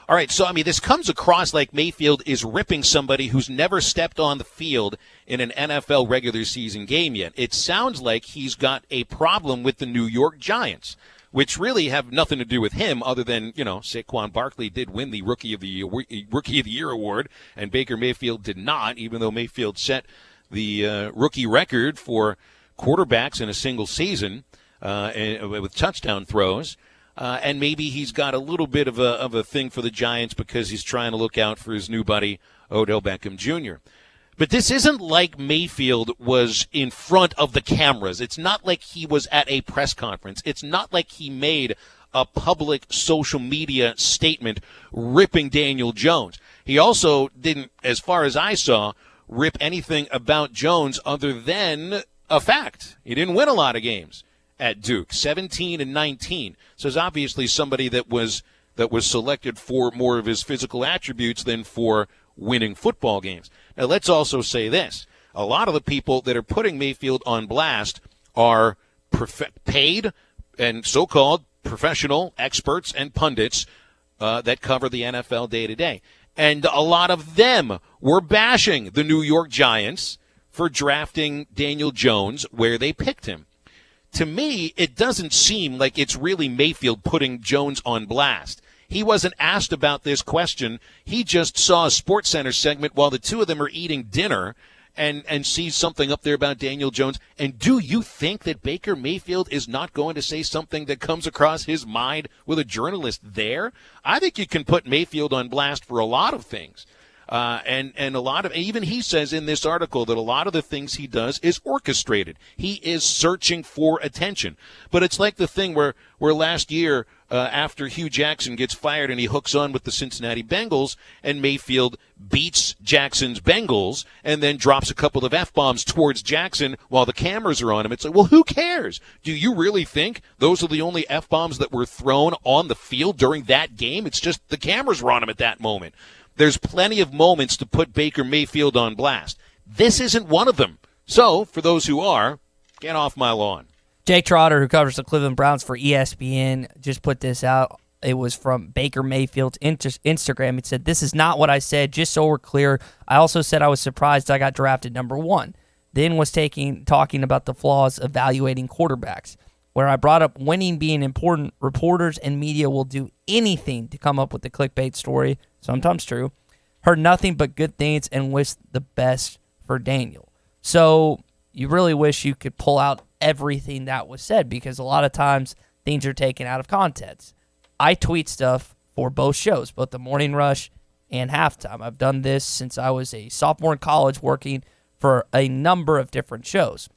All right, so, I mean, this comes across like Mayfield is ripping somebody who's never stepped on the field in an NFL regular season game yet. It sounds like he's got a problem with the New York Giants, which really have nothing to do with him other than, Saquon Barkley did win the Rookie of the Year award, and Baker Mayfield did not, even though Mayfield set the rookie record for quarterbacks in a single season with touchdown throws. And maybe he's got a little bit of a thing for the Giants because he's trying to look out for his new buddy, Odell Beckham Jr. But this isn't like Mayfield was in front of the cameras. It's not like he was at a press conference. It's not like he made a public social media statement ripping Daniel Jones. He also didn't, as far as I saw, rip anything about Jones other than a fact. He didn't win a lot of games at Duke, 17-19. So he's obviously somebody that was selected for more of his physical attributes than for winning football games. Now, let's also say this. A lot of the people that are putting Mayfield on blast are paid and so-called professional experts and pundits that cover the NFL day to day. And a lot of them were bashing the New York Giants for drafting Daniel Jones where they picked him. To me, it doesn't seem like it's really Mayfield putting Jones on blast. He wasn't asked about this question. He just saw a SportsCenter segment while the two of them are eating dinner and sees something up there about Daniel Jones. And do you think that Baker Mayfield is not going to say something that comes across his mind with a journalist there? I think you can put Mayfield on blast for a lot of things. And a lot of, even he says in this article that a lot of the things he does is orchestrated. He is searching for attention. But it's like the thing where last year, after Hugh Jackson gets fired and he hooks on with the Cincinnati Bengals, and Mayfield beats Jackson's Bengals and then drops a couple of F-bombs towards Jackson while the cameras are on him. It's like, well, who cares? Do you really think those are the only F-bombs that were thrown on the field during that game? It's just the cameras were on him at that moment. There's plenty of moments to put Baker Mayfield on blast. This isn't one of them. So, for those who are, get off my lawn. Jake Trotter, who covers the Cleveland Browns for ESPN, just put this out. It was from Baker Mayfield's Instagram. It said, "This is not what I said, just so we're clear. I also said I was surprised I got drafted number 1. Then was talking about the flaws evaluating quarterbacks. Where I brought up winning being important, reporters and media will do anything to come up with the clickbait story, sometimes true. Heard nothing but good things and wish the best for Daniel." So you really wish you could pull out everything that was said, because a lot of times things are taken out of context. I tweet stuff for both shows, both the Morning Rush and Halftime. I've done this since I was a sophomore in college working for a number of different shows.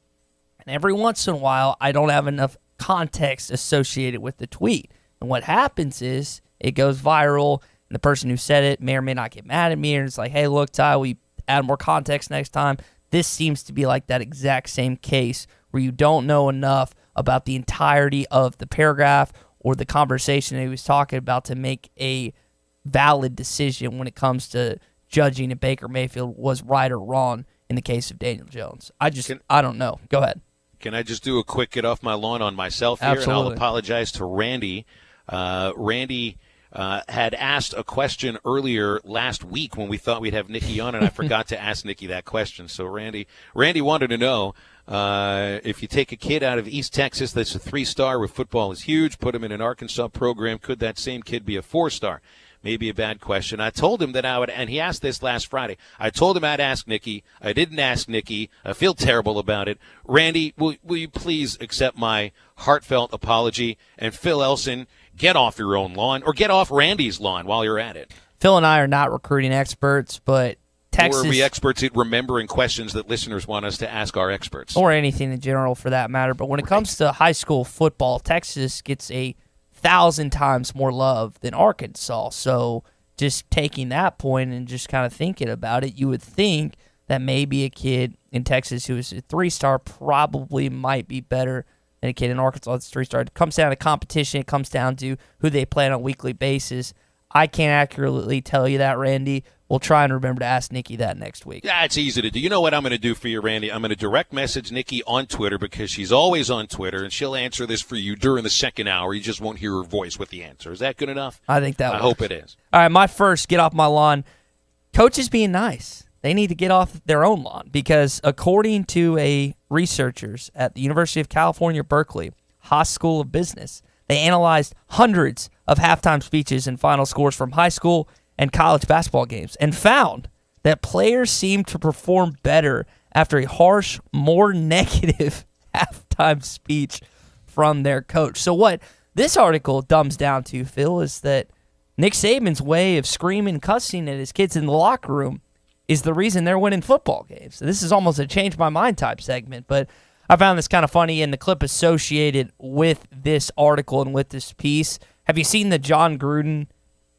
And every once in a while, I don't have enough context associated with the tweet. And what happens is it goes viral, and the person who said it may or may not get mad at me, and it's like, hey, look, Ty, we add more context next time. This seems to be like that exact same case where you don't know enough about the entirety of the paragraph or the conversation that he was talking about to make a valid decision when it comes to judging if Baker Mayfield was right or wrong in the case of Daniel Jones. I don't know. Go ahead. Can I just do a quick get off my lawn on myself here? Absolutely. And I'll apologize to Randy. Randy had asked a question earlier last week when we thought we'd have Nikki on, and I forgot to ask Nikki that question. So Randy wanted to know, if you take a kid out of East Texas that's a 3-star where football is huge, put him in an Arkansas program, could that same kid be a 4-star? Maybe a bad question. I told him that I would, and he asked this last Friday. I told him I'd ask Nikki. I didn't ask Nikki. I feel terrible about it. Randy, will you please accept my heartfelt apology? And Phil Elson, get off your own lawn, or get off Randy's lawn while you're at it. Phil and I are not recruiting experts, but Texas... Or are we experts at remembering questions that listeners want us to ask our experts? Or anything in general, for that matter. But when it comes to high school football, Texas gets 1,000 times more love than Arkansas. So just taking that point and just kind of thinking about it, you would think that maybe a kid in Texas who is a 3-star probably might be better than a kid in Arkansas that's 3-star. It comes down to competition. It comes down to who they play on a weekly basis. I can't accurately tell you that, Randy. We'll try and remember to ask Nikki that next week. Yeah, it's easy to do. You know what I'm going to do for you, Randy? I'm going to direct message Nikki on Twitter, because she's always on Twitter, and she'll answer this for you during the second hour. You just won't hear her voice with the answer. Is that good enough? I think that works. I hope it is. All right, my first get off my lawn. Coaches being nice. They need to get off their own lawn, because according to researchers at the University of California, Berkeley, Haas School of Business, they analyzed hundreds of halftime speeches and final scores from high school and college basketball games and found that players seem to perform better after a harsh, more negative halftime speech from their coach. So what this article dumbs down to, Phil, is that Nick Saban's way of screaming, cussing at his kids in the locker room is the reason they're winning football games. So this is almost a change my mind type segment, but I found this kind of funny in the clip associated with this article and with this piece. Have you seen the John Gruden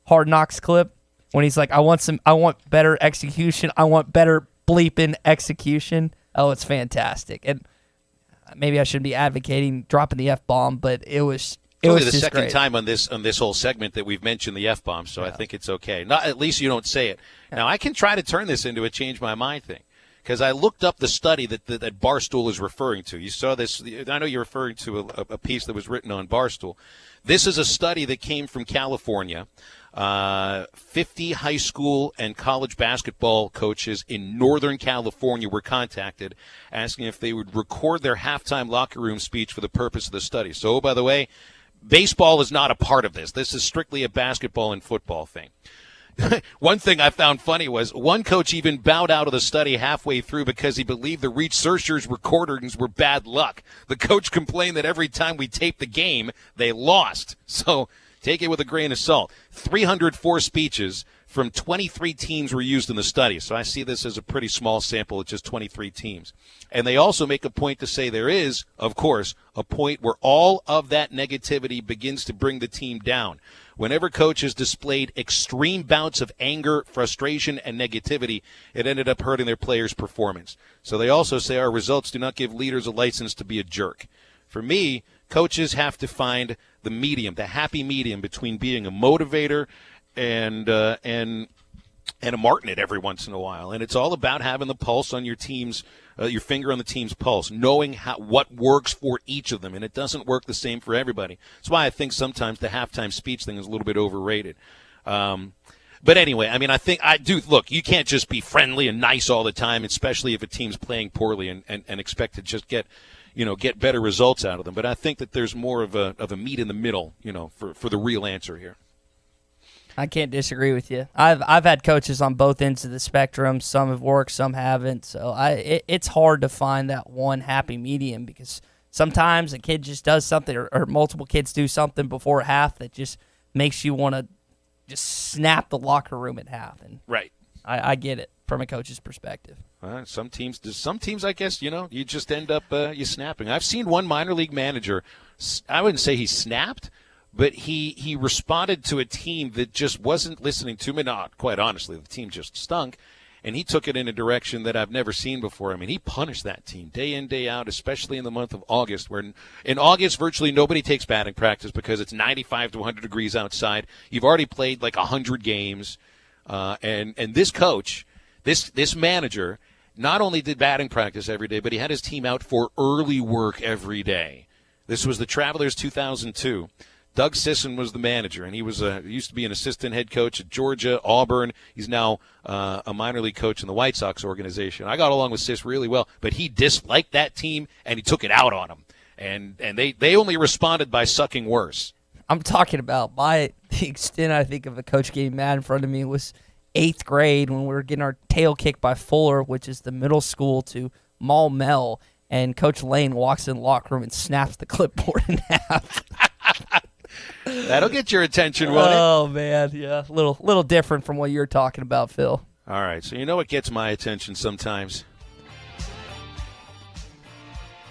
Hard Knocks clip when he's like, I want better execution. I want better bleeping execution. Oh, it's fantastic. And maybe I shouldn't be advocating dropping the F-bomb, but it was only the just second great. time on this whole segment that we've mentioned the F-bomb, so yeah. I think it's okay. Not, at least you don't say it. Now, I can try to turn this into a change my mind thing, because I looked up the study that Barstool is referring to. You saw this. I know you're referring to a piece that was written on Barstool. This is a study that came from California. 50 high school and college basketball coaches in Northern California were contacted asking if they would record their halftime locker room speech for the purpose of the study. So, by the way, baseball is not a part of this. This is strictly a basketball and football thing. One thing I found funny was one coach even bowed out of the study halfway through because he believed the researchers' recordings were bad luck. The coach complained that every time we taped the game, they lost. So take it with a grain of salt. 304 speeches from 23 teams were used in the study. So I see this as a pretty small sample of just 23 teams. And they also make a point to say there is, of course, a point where all of that negativity begins to bring the team down. Whenever coaches displayed extreme bouts of anger, frustration, and negativity, it ended up hurting their players' performance. So they also say our results do not give leaders a license to be a jerk. For me, coaches have to find the medium, the happy medium between being a motivator and a martinet every once in a while. And it's all about having the pulse on your team's, your finger on the team's pulse, knowing what works for each of them. And it doesn't work the same for everybody. That's why I think sometimes the halftime speech thing is a little bit overrated. But anyway, I mean, look, you can't just be friendly and nice all the time, especially if a team's playing poorly and expect to just get better results out of them. But I think that there's more of a meat in the middle, for the real answer here. I can't disagree with you. I've had coaches on both ends of the spectrum. Some have worked, some haven't. So it's hard to find that one happy medium because sometimes a kid just does something or multiple kids do something before half that just makes you want to just snap the locker room at half. And right. I get it from a coach's perspective. Some teams, I guess, you just end up you snapping. I've seen one minor league manager, I wouldn't say he snapped, but he responded to a team that just wasn't listening to me. Not quite honestly, the team just stunk, and he took it in a direction that I've never seen before. I mean, he punished that team day in, day out, especially in the month of August, where in August virtually nobody takes batting practice because it's 95 to 100 degrees outside. You've already played like 100 games, and this coach, this manager, not only did batting practice every day, but he had his team out for early work every day. This was the Travelers 2002. Doug Sisson was the manager, and he used to be an assistant head coach at Georgia, Auburn. He's now a minor league coach in the White Sox organization. I got along with Sis really well, but he disliked that team, and he took it out on them. And they only responded by sucking worse. I'm talking about the extent I think of a coach getting mad in front of me was 8th grade when we were getting our tail kicked by Fuller, which is the middle school, to Mall Mel, and Coach Lane walks in the locker room and snaps the clipboard in half. That'll get your attention, won't it? Oh, man, yeah. A little different from what you're talking about, Phil. All right, so you know what gets my attention sometimes?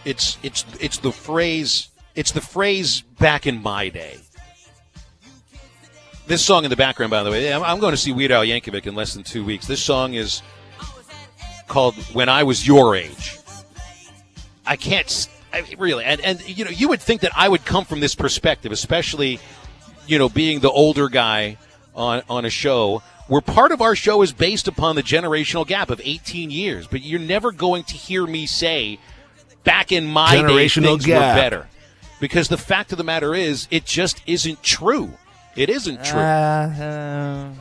It's the phrase back in my day. This song in the background, by the way, I'm going to see Weird Al Yankovic in less than 2 weeks. This song is called When I Was Your Age. Really, and you would think that I would come from this perspective, especially, being the older guy on a show where part of our show is based upon the generational gap of 18 years. But you're never going to hear me say, back in my day, things were better. Because the fact of the matter is, it just isn't true. It isn't true.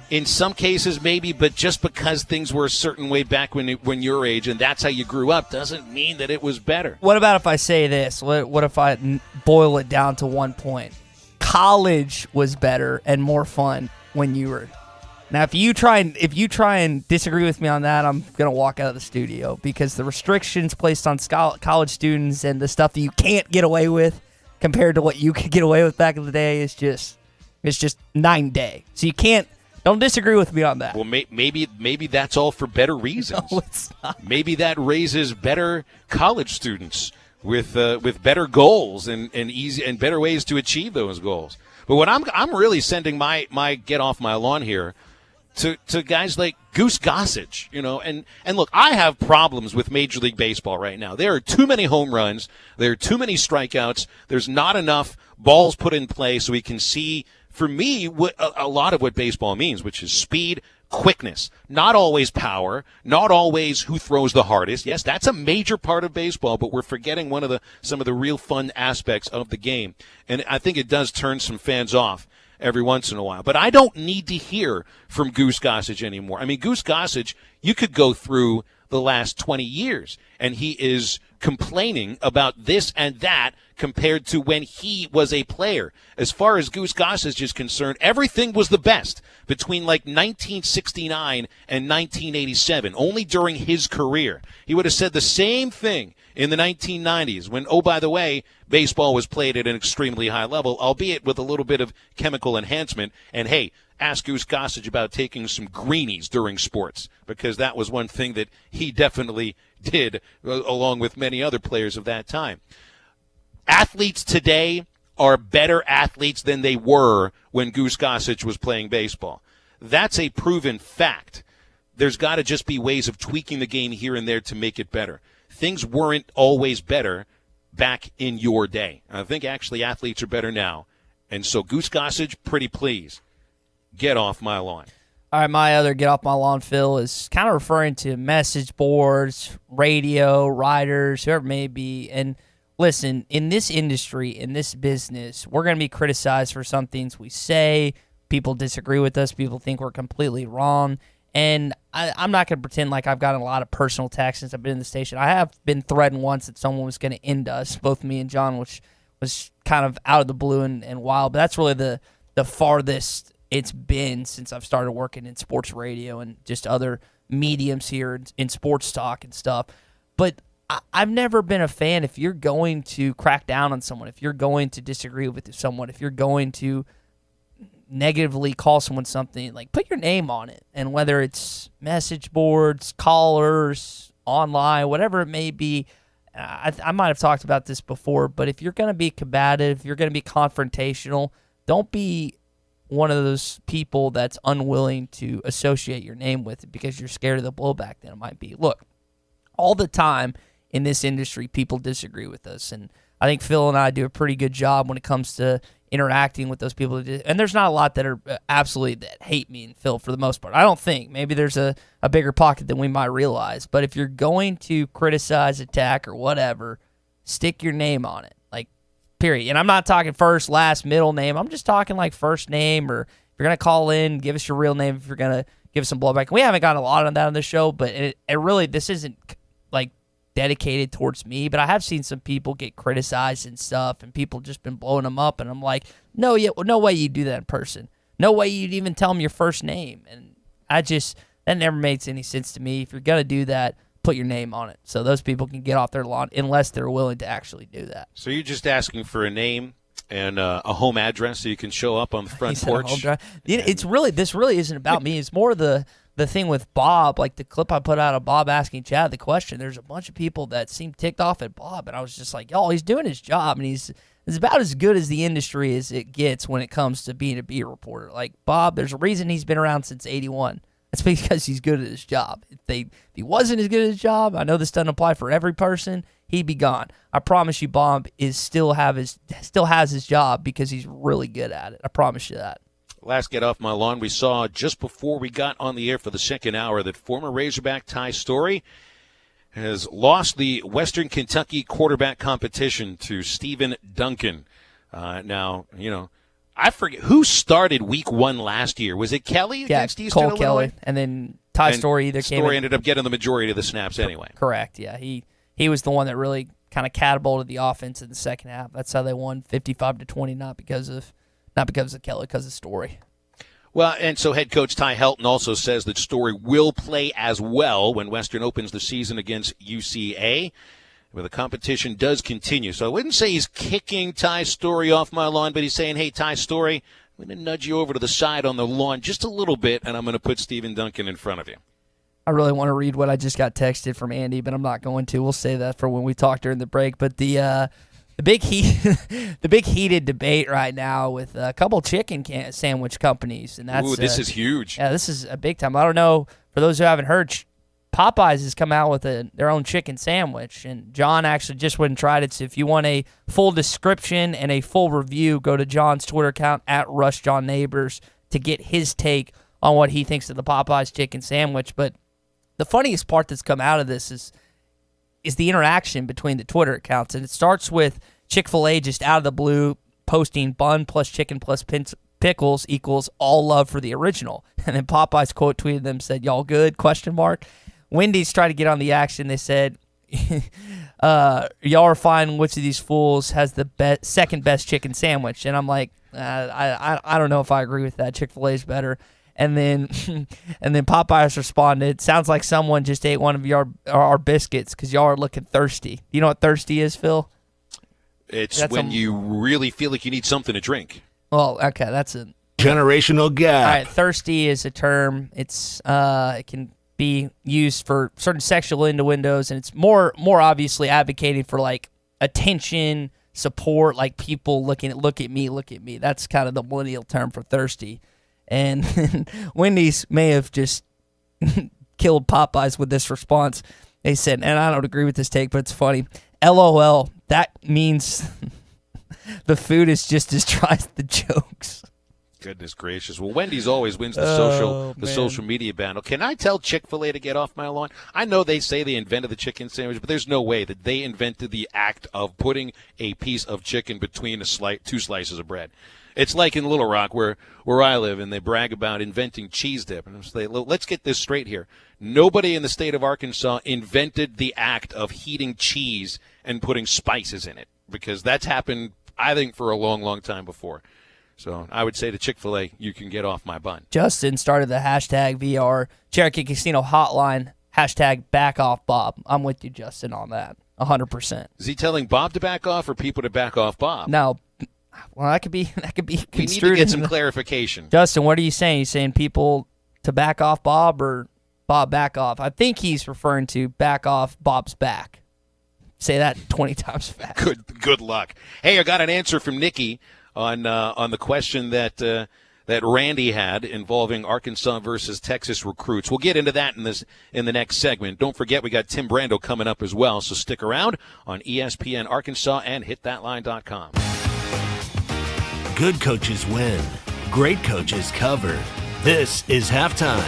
In some cases, maybe, but just because things were a certain way back when your age and that's how you grew up doesn't mean that it was better. What about if I say this? What if I boil it down to one point? College was better and more fun when you were. Now, if you try and disagree with me on that, I'm gonna walk out of the studio because the restrictions placed on college students and the stuff that you can't get away with compared to what you could get away with back in the day is just. It's just 9 day. So you don't disagree with me on that. Well, maybe that's all for better reasons. No, it's not. Maybe that raises better college students with better goals and easy and better ways to achieve those goals. But what I'm really sending my get off my lawn here to guys like Goose Gossage, and look, I have problems with Major League Baseball right now. There are too many home runs. There are too many strikeouts. There's not enough balls put in play so we can see, for me, a lot of what baseball means, which is speed, quickness, not always power, not always who throws the hardest. Yes, that's a major part of baseball, but we're forgetting some of the real fun aspects of the game. And I think it does turn some fans off every once in a while. But I don't need to hear from Goose Gossage anymore. I mean, Goose Gossage, you could go through the last 20 years, and he is complaining about this and that compared to when he was a player. As far as Goose Gossage is concerned, everything was the best between like 1969 and 1987, only during his career. He would have said the same thing in the 1990s when, oh, by the way, baseball was played at an extremely high level, albeit with a little bit of chemical enhancement. And, hey, ask Goose Gossage about taking some greenies during sports, because that was one thing that he definitely did, along with many other players of that time. Athletes today are better athletes than they were when Goose Gossage was playing baseball. That's a proven fact. There's got to just be ways of tweaking the game here and there to make it better. Things weren't always better back in your day. I think actually athletes are better now. And so Goose Gossage, pretty please, get off my lawn. All right, my other get off my lawn, Phil, is kind of referring to message boards, radio, writers, whoever it may be. And listen, in this industry, in this business, we're going to be criticized for some things we say. People disagree with us. People think we're completely wrong. And I'm not going to pretend like I've gotten a lot of personal attacks since I've been in the station. I have been threatened once that someone was going to end us, both me and John, which was kind of out of the blue and wild. But that's really the farthest it's been since I've started working in sports radio and just other mediums here in sports talk and stuff. But I've never been a fan. If you're going to crack down on someone, if you're going to disagree with someone, if you're going to negatively call someone something, like, put your name on it. And whether it's message boards, callers, online, whatever it may be, I might have talked about this before, but if you're going to be combative, you're going to be confrontational, don't be one of those people that's unwilling to associate your name with it because you're scared of the blowback that it might be. Look, all the time in this industry, people disagree with us, and I think Phil and I do a pretty good job when it comes to interacting with those people. And there's not a lot that are absolutely that hate me and Phil for the most part. I don't think. Maybe there's a bigger pocket than we might realize. But if you're going to criticize, attack, or whatever, stick your name on it. Like, period. And I'm not talking first, last, middle name. I'm just talking like first name, or if you're going to call in, give us your real name if you're going to give us some blowback. We haven't gotten a lot on that on the show, but it really, this isn't like dedicated towards me, but I have seen some people get criticized and stuff, and people just been blowing them up, and I'm like, no way you'd do that in person. No way you'd even tell them your first name. And that never makes any sense to me. If you're going to do that, put your name on it so those people can get off their lawn unless they're willing to actually do that. So you're just asking for a name and a home address so you can show up on the front porch? This really isn't about me. It's more the thing with Bob, like the clip I put out of Bob asking Chad the question. There's a bunch of people that seem ticked off at Bob, and I was just like, y'all, he's doing his job, and he's about as good as the industry as it gets when it comes to being a beat reporter. Like, Bob, there's a reason he's been around since 81. It's because he's good at his job. If he wasn't as good at his job, I know this doesn't apply for every person, he'd be gone. I promise you, Bob still has his job because he's really good at it. I promise you that. Last get off my lawn, we saw just before we got on the air for the second hour that former Razorback Tye Story has lost the Western Kentucky quarterback competition to Stephen Duncan. Now, I forget who started week 1 last year. Was it Kelly against Eastern Cole Illinois? Kelly, and then Tye Story either came in. Story ended up getting the majority of the snaps anyway. Correct, yeah. He was the one that really kind of catapulted the offense in the second half. That's how they won 55-20, not because of Kelly, because of Story. Well, and so head coach Ty Helton also says that Story will play as well when Western opens the season against UCA, where the competition does continue. So I wouldn't say he's kicking Tye Story off my lawn, but he's saying, hey, Tye Story, I'm going to nudge you over to the side on the lawn just a little bit, and I'm going to put Stephen Duncan in front of you. I really want to read what I just got texted from Andy, but I'm not going to. We'll save that for when we talk during the break. But the big heated debate right now with a couple chicken sandwich companies, and that's this is huge. Yeah, this is a big time. I don't know, for those who haven't heard, Popeyes has come out with their own chicken sandwich, and John actually just went and tried it. So if you want a full description and a full review, go to John's Twitter account @RushJohnNeighbors to get his take on what he thinks of the Popeyes chicken sandwich. But the funniest part that's come out of this is the interaction between the Twitter accounts. And it starts with Chick-fil-A just out of the blue posting bun plus chicken plus pickles equals all love for the original. And then Popeyes quote tweeted them, said, "Y'all good?" ? Wendy's tried to get on the action. They said, y'all are fine. Which of these fools has the second best chicken sandwich? And I'm like, I don't know if I agree with that. Chick-fil-A is better. And then Popeyes responded, "Sounds like someone just ate one of our biscuits because y'all are looking thirsty." You know what thirsty is, Phil? It's when you really feel like you need something to drink. Well, okay, that's a generational gap. All right, thirsty is a term. It's it can be used for certain sexual innuendos, and it's more obviously advocating for like attention, support, like people look at me. That's kind of the millennial term for thirsty. And Wendy's may have just killed Popeyes with this response. They said, and I don't agree with this take, but it's funny. LOL, that means the food is just as dry as the jokes. Goodness gracious. Well, Wendy's always wins the social media battle. Can I tell Chick-fil-A to get off my lawn? I know they say they invented the chicken sandwich, but there's no way that they invented the act of putting a piece of chicken between two slices of bread. It's like in Little Rock where I live, and they brag about inventing cheese dip. And I'm saying, let's get this straight here. Nobody in the state of Arkansas invented the act of heating cheese and putting spices in it, because that's happened, I think, for a long, long time before. So I would say to Chick-fil-A, you can get off my bun. Justin started the hashtag VR Cherokee Casino hotline, hashtag back off Bob. I'm with you, Justin, on that, 100%. Is he telling Bob to back off or people to back off Bob? No. Well, that could be construed. We need to get some clarification. Justin, what are you saying? You saying people to back off Bob or Bob back off? I think he's referring to back off Bob's back. Say that 20 times fast. Good luck. Hey, I got an answer from Nikki on the question that Randy had involving Arkansas versus Texas recruits. We'll get into that in the next segment. Don't forget, we got Tim Brando coming up as well, so stick around on ESPN Arkansas and hitthatline.com. Good coaches win. Great coaches cover. This is Halftime.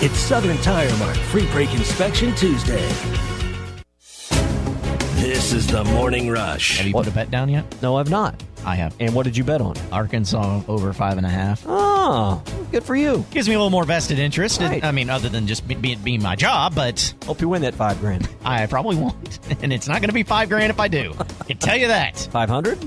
It's Southern Tire Mart Free Brake Inspection Tuesday. This is the Morning Rush. Have you put a bet down yet? No, I've not. I have. And what did you bet on? Arkansas over 5.5. Oh, good for you. Gives me a little more vested interest. Right. I mean, other than just being my job, but hope you win that $5,000. I probably won't, and it's not going to be $5,000 if I do. I can tell you that. 500?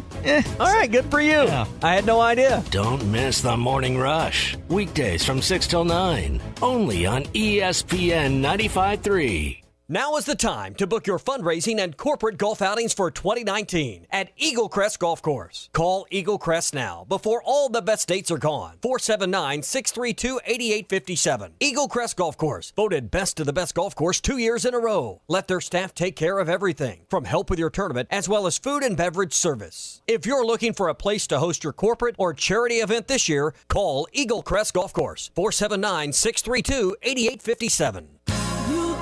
All right, good for you. Yeah. I had no idea. Don't miss the Morning Rush. Weekdays from 6 till 9. Only on ESPN 95.3. Now is the time to book your fundraising and corporate golf outings for 2019 at Eagle Crest Golf Course. Call Eagle Crest now before all the best dates are gone. 479-632-8857. Eagle Crest Golf Course, voted best of the best golf course 2 years in a row. Let their staff take care of everything, from help with your tournament as well as food and beverage service. If you're looking for a place to host your corporate or charity event this year, call Eagle Crest Golf Course. 479-632-8857.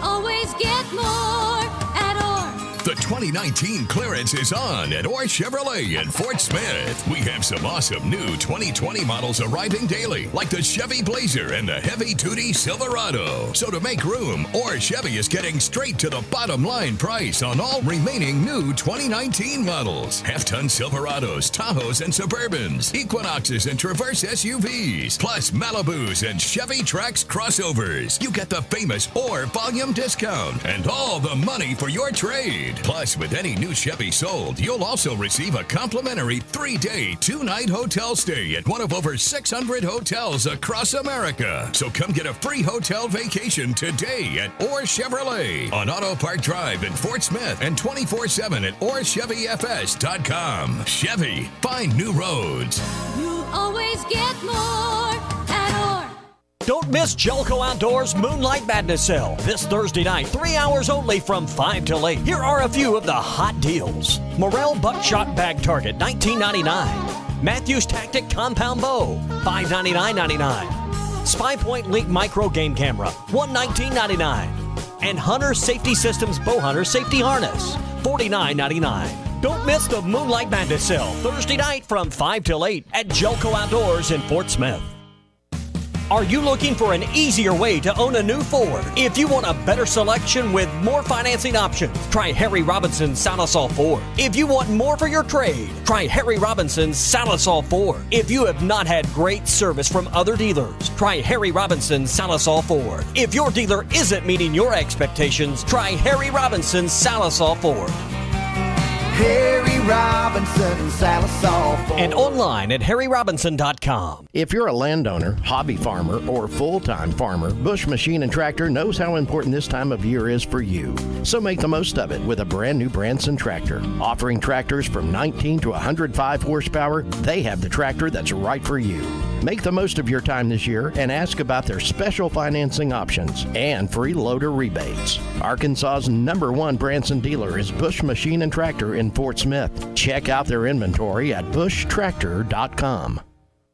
Always get more at Orr. The 2019 clearance is on at Orr Chevrolet in Fort Smith. We have some awesome new 2020 models arriving daily, like the Chevy Blazer and the heavy-duty Silverado. So to make room, Orr Chevy is getting straight to the bottom line price on all remaining new 2019 models. Half-ton Silverados, Tahoes, and Suburbans, Equinoxes, and Traverse SUVs, plus Malibus and Chevy Trax crossovers. You get the famous Orr volume discount and all the money for your trade. Plus, with any new Chevy sold, you'll also receive a complimentary 3-day, 2-night hotel stay at one of over 600 hotels across America. So come get a free hotel vacation today at Orr Chevrolet on Auto Park Drive in Fort Smith and 24/7 at OrChevyFS.com. Chevy, find new roads. You always get more at Orr. Don't miss Jelco Outdoors Moonlight Madness Sale this Thursday night, 3 hours only from 5 till 8. Here are a few of the hot deals. Morel Buckshot Bag Target, $19.99. Matthews Tactic Compound Bow, $599.99. Spy Point Link Micro Game Camera, $119.99. And Hunter Safety Systems Bow Hunter Safety Harness, $49.99. Don't miss the Moonlight Madness sale Thursday night from 5 till 8 at Jelco Outdoors in Fort Smith. Are you looking for an easier way to own a new Ford? If you want a better selection with more financing options, try Harry Robinson's Salisol Ford. If you want more for your trade, try Harry Robinson's Salisol Ford. If you have not had great service from other dealers, try Harry Robinson's Salisol Ford. If your dealer isn't meeting your expectations, try Harry Robinson's Salisol Ford. Harry Robinson, Salisol Ford. And online at harryrobinson.com. If you're a landowner, hobby farmer, or full-time farmer, Bush Machine and Tractor knows how important this time of year is for you. So make the most of it with a brand new Branson tractor. Offering tractors from 19 to 105 horsepower, they have the tractor that's right for you. Make the most of your time this year and ask about their special financing options and free loader rebates. Arkansas's #1 Branson dealer is Bush Machine and Tractor in Fort Smith. Check out their inventory at bushtractor.com.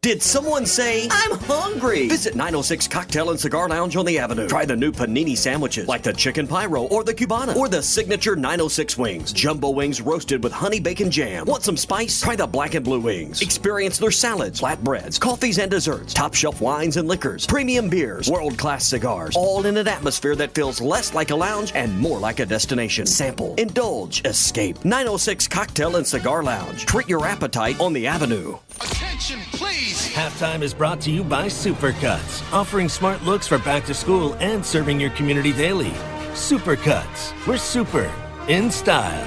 Did someone say, I'm hungry? Visit 906 Cocktail and Cigar Lounge on the Avenue. Try the new panini sandwiches like the chicken pyro or the cubana or the signature 906 wings. Jumbo wings roasted with honey bacon jam. Want some spice? Try the black and blue wings. Experience their salads, flatbreads, coffees and desserts, top shelf wines and liquors, premium beers, world-class cigars, all in an atmosphere that feels less like a lounge and more like a destination. Sample, indulge, escape. 906 Cocktail and Cigar Lounge. Treat your appetite on the Avenue. Attention, please! Halftime is brought to you by Supercuts, offering smart looks for back to school and serving your community daily. Supercuts, we're super in style.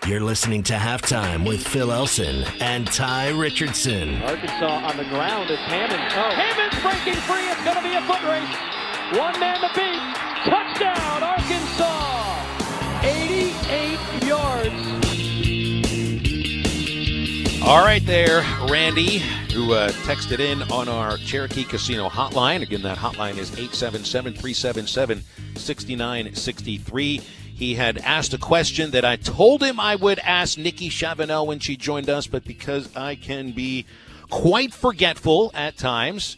You're listening to Halftime with Phil Elson and Tye Richardson. Arkansas on the ground is Hammond. Oh, Hammond's breaking free. It's going to be a foot race. One man to beat. Touchdown, Arkansas. 88 yards. All right there, Randy, who texted in on our Cherokee Casino hotline. Again, that hotline is 877-377-6963. He had asked a question that I told him I would ask Nikki Chavanel when she joined us, but because I can be quite forgetful at times,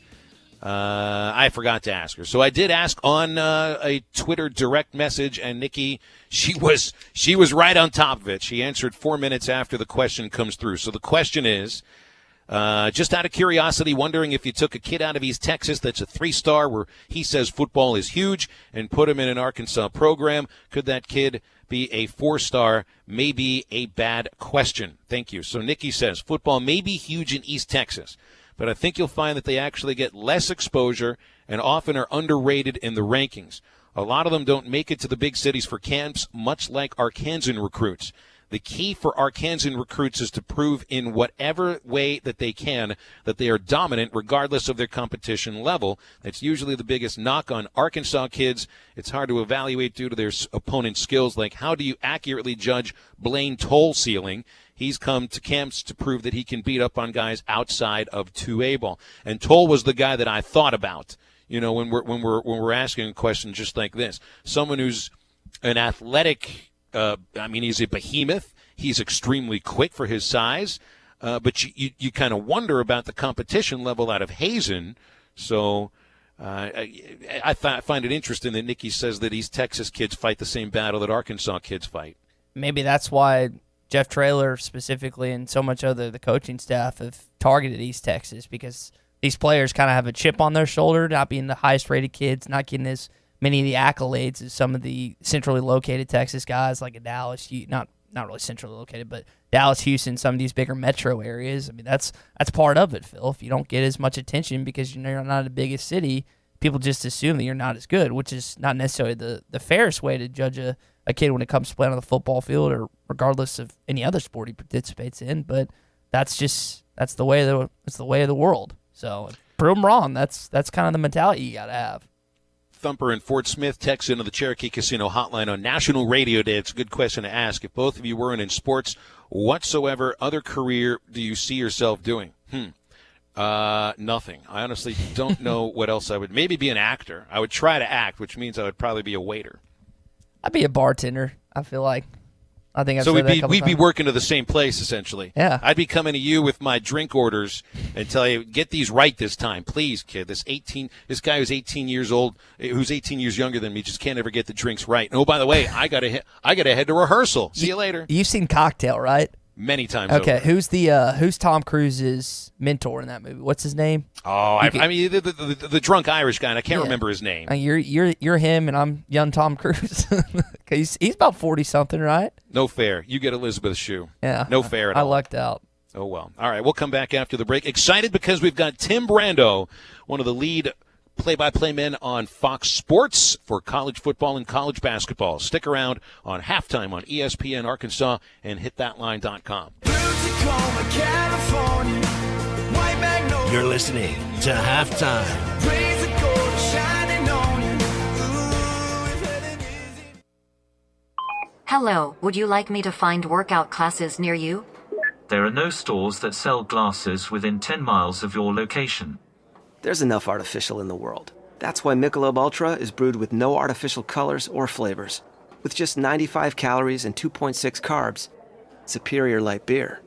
I forgot to ask her. So I did ask on a Twitter direct message, and Nikki, she was right on top of it. She answered 4 minutes after the question comes through. So the question is, just out of curiosity, wondering if you took a kid out of East Texas that's a 3-star where he says football is huge and put him in an Arkansas program, could that kid be a 4-star? Maybe a bad question. Thank you. So Nikki says, football may be huge in East Texas, but I think you'll find that they actually get less exposure and often are underrated in the rankings. A lot of them don't make it to the big cities for camps, much like Arkansan recruits. The key for Arkansan recruits is to prove in whatever way that they can that they are dominant regardless of their competition level. That's usually the biggest knock on Arkansas kids. It's hard to evaluate due to their opponent's skills, like how do you accurately judge Blaine Toll's ceiling? He's come to camps to prove that he can beat up on guys outside of 2A ball. And Toll was the guy that I thought about, you know, when we're asking a question just like this. Someone who's an athletic, he's a behemoth. He's extremely quick for his size. But you kind of wonder about the competition level out of Hazen. So I find it interesting that Nikki says that East Texas kids fight the same battle that Arkansas kids fight. Maybe that's why Jeff Traylor specifically and so much other the coaching staff have targeted East Texas, because these players kind of have a chip on their shoulder, not being the highest rated kids, not getting as many of the accolades as some of the centrally located Texas guys like a Dallas, not really centrally located, but Dallas, Houston, some of these bigger metro areas. I mean, that's part of it, Phil. If you don't get as much attention because you're not in the biggest city, people just assume that you're not as good, which is not necessarily the fairest way to judge a kid when it comes to playing on the football field or regardless of any other sport he participates in. But that's the way of the world. So prove them wrong. That's kind of the mentality you got to have. Thumper in Fort Smith texts into the Cherokee Casino hotline on National Radio Day. It's a good question to ask. If both of you weren't in sports whatsoever, other career do you see yourself doing? Nothing. I honestly don't know what else I would. Maybe be an actor. I would try to act, which means I would probably be a waiter. I'd be a bartender, I feel like. I think I've so said that a couple we'd be times. working to the same place, essentially. Yeah. I'd be coming to you with my drink orders and tell you, get these right this time. Please, kid. This guy who's 18 years old, who's 18 years younger than me, just can't ever get the drinks right. And, oh, by the way, I gotta head to rehearsal. See you later. You've seen Cocktail, right? Many times Okay, over. who's Tom Cruise's mentor in that movie? What's his name? Oh, I mean, the drunk Irish guy, and I can't remember his name. You're him, and I'm young Tom Cruise. he's about 40-something, right? No fair. You get Elizabeth Shue. Yeah. No fair at all. I lucked out. Oh, well. All right, we'll come back after the break. Excited because we've got Tim Brando, one of the lead play-by-play men on Fox Sports for college football and college basketball. Stick around on Halftime on ESPN Arkansas and hitthatline.com. You're listening to Halftime. Hello, would you like me to find workout classes near you? There are no stores that sell glasses within 10 miles of your location. There's enough artificial in the world. That's why Michelob Ultra is brewed with no artificial colors or flavors. With just 95 calories and 2.6 carbs. Superior light beer.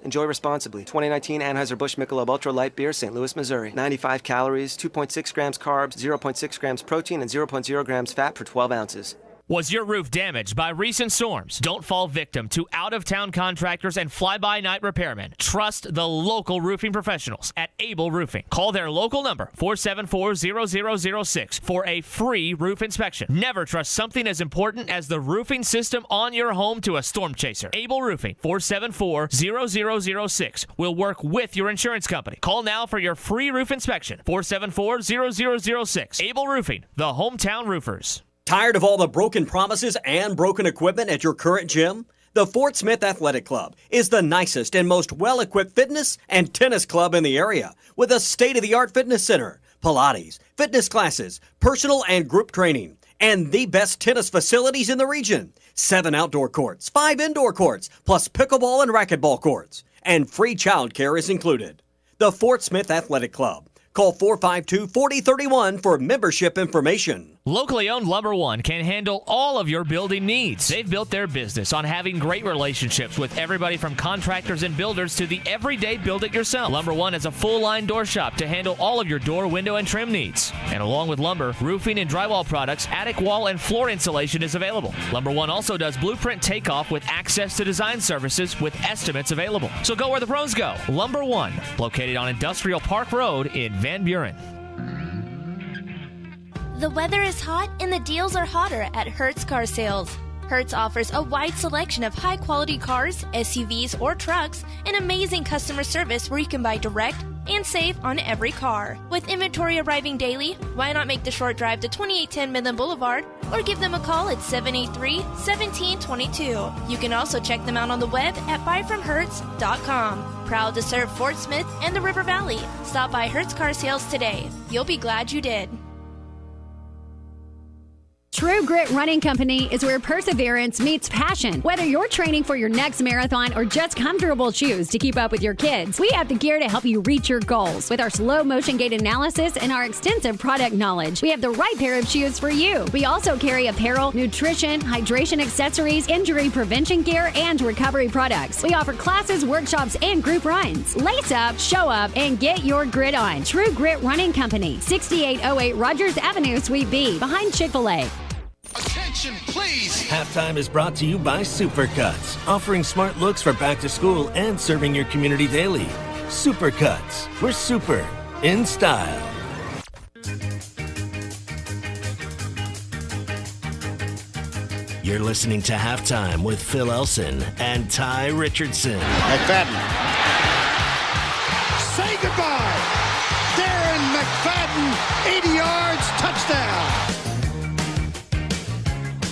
Enjoy responsibly. 2019 Anheuser-Busch Michelob Ultra Light Beer, St. Louis, Missouri. 95 calories, 2.6 grams carbs, 0.6 grams protein, and 0.0 grams fat per 12 ounces. Was your roof damaged by recent storms? Don't fall victim to out-of-town contractors and fly-by-night repairmen. Trust the local roofing professionals at Able Roofing. Call their local number, 474-0006, for a free roof inspection. Never trust something as important as the roofing system on your home to a storm chaser. Able Roofing, 474-0006, will work with your insurance company. Call now for your free roof inspection, 474-0006. Able Roofing, the hometown roofers. Tired of all the broken promises and broken equipment at your current gym? The Fort Smith Athletic Club is the nicest and most well-equipped fitness and tennis club in the area, with a state-of-the-art fitness center, Pilates, fitness classes, personal and group training, and the best tennis facilities in the region. 7 outdoor courts, 5 indoor courts, plus pickleball and racquetball courts, and free childcare is included. The Fort Smith Athletic Club. Call 452-4031 for membership information. Locally owned Lumber One can handle all of your building needs. They've built their business on having great relationships with everybody from contractors and builders to the everyday build-it-yourself. Lumber One has a full-line door shop to handle all of your door, window, and trim needs. And along with lumber, roofing and drywall products, attic wall and floor insulation is available. Lumber One also does blueprint takeoff with access to design services with estimates available. So go where the pros go. Lumber One, located on Industrial Park Road in Van Buren. The weather is hot and the deals are hotter at Hertz Car Sales. Hertz offers a wide selection of high-quality cars, SUVs, or trucks, and amazing customer service where you can buy direct and save on every car. With inventory arriving daily, why not make the short drive to 2810 Midland Boulevard or give them a call at 783-1722. You can also check them out on the web at buyfromhertz.com. Proud to serve Fort Smith and the River Valley. Stop by Hertz Car Sales today. You'll be glad you did. True Grit Running Company is where perseverance meets passion. Whether you're training for your next marathon or just comfortable shoes to keep up with your kids, we have the gear to help you reach your goals. With our slow motion gait analysis and our extensive product knowledge, we have the right pair of shoes for you. We also carry apparel, nutrition, hydration accessories, injury prevention gear, and recovery products. We offer classes, workshops, and group runs. Lace up, show up, and get your grit on. True Grit Running Company, 6808 Rogers Avenue, Suite B, behind Chick-fil-A. Attention, please! Halftime is brought to you by Supercuts, offering smart looks for back to school and serving your community daily. Supercuts, we're super in style. You're listening to Halftime with Phil Elson and Tye Richardson. McFadden. Say goodbye! Darren McFadden, 80 yards, touchdown!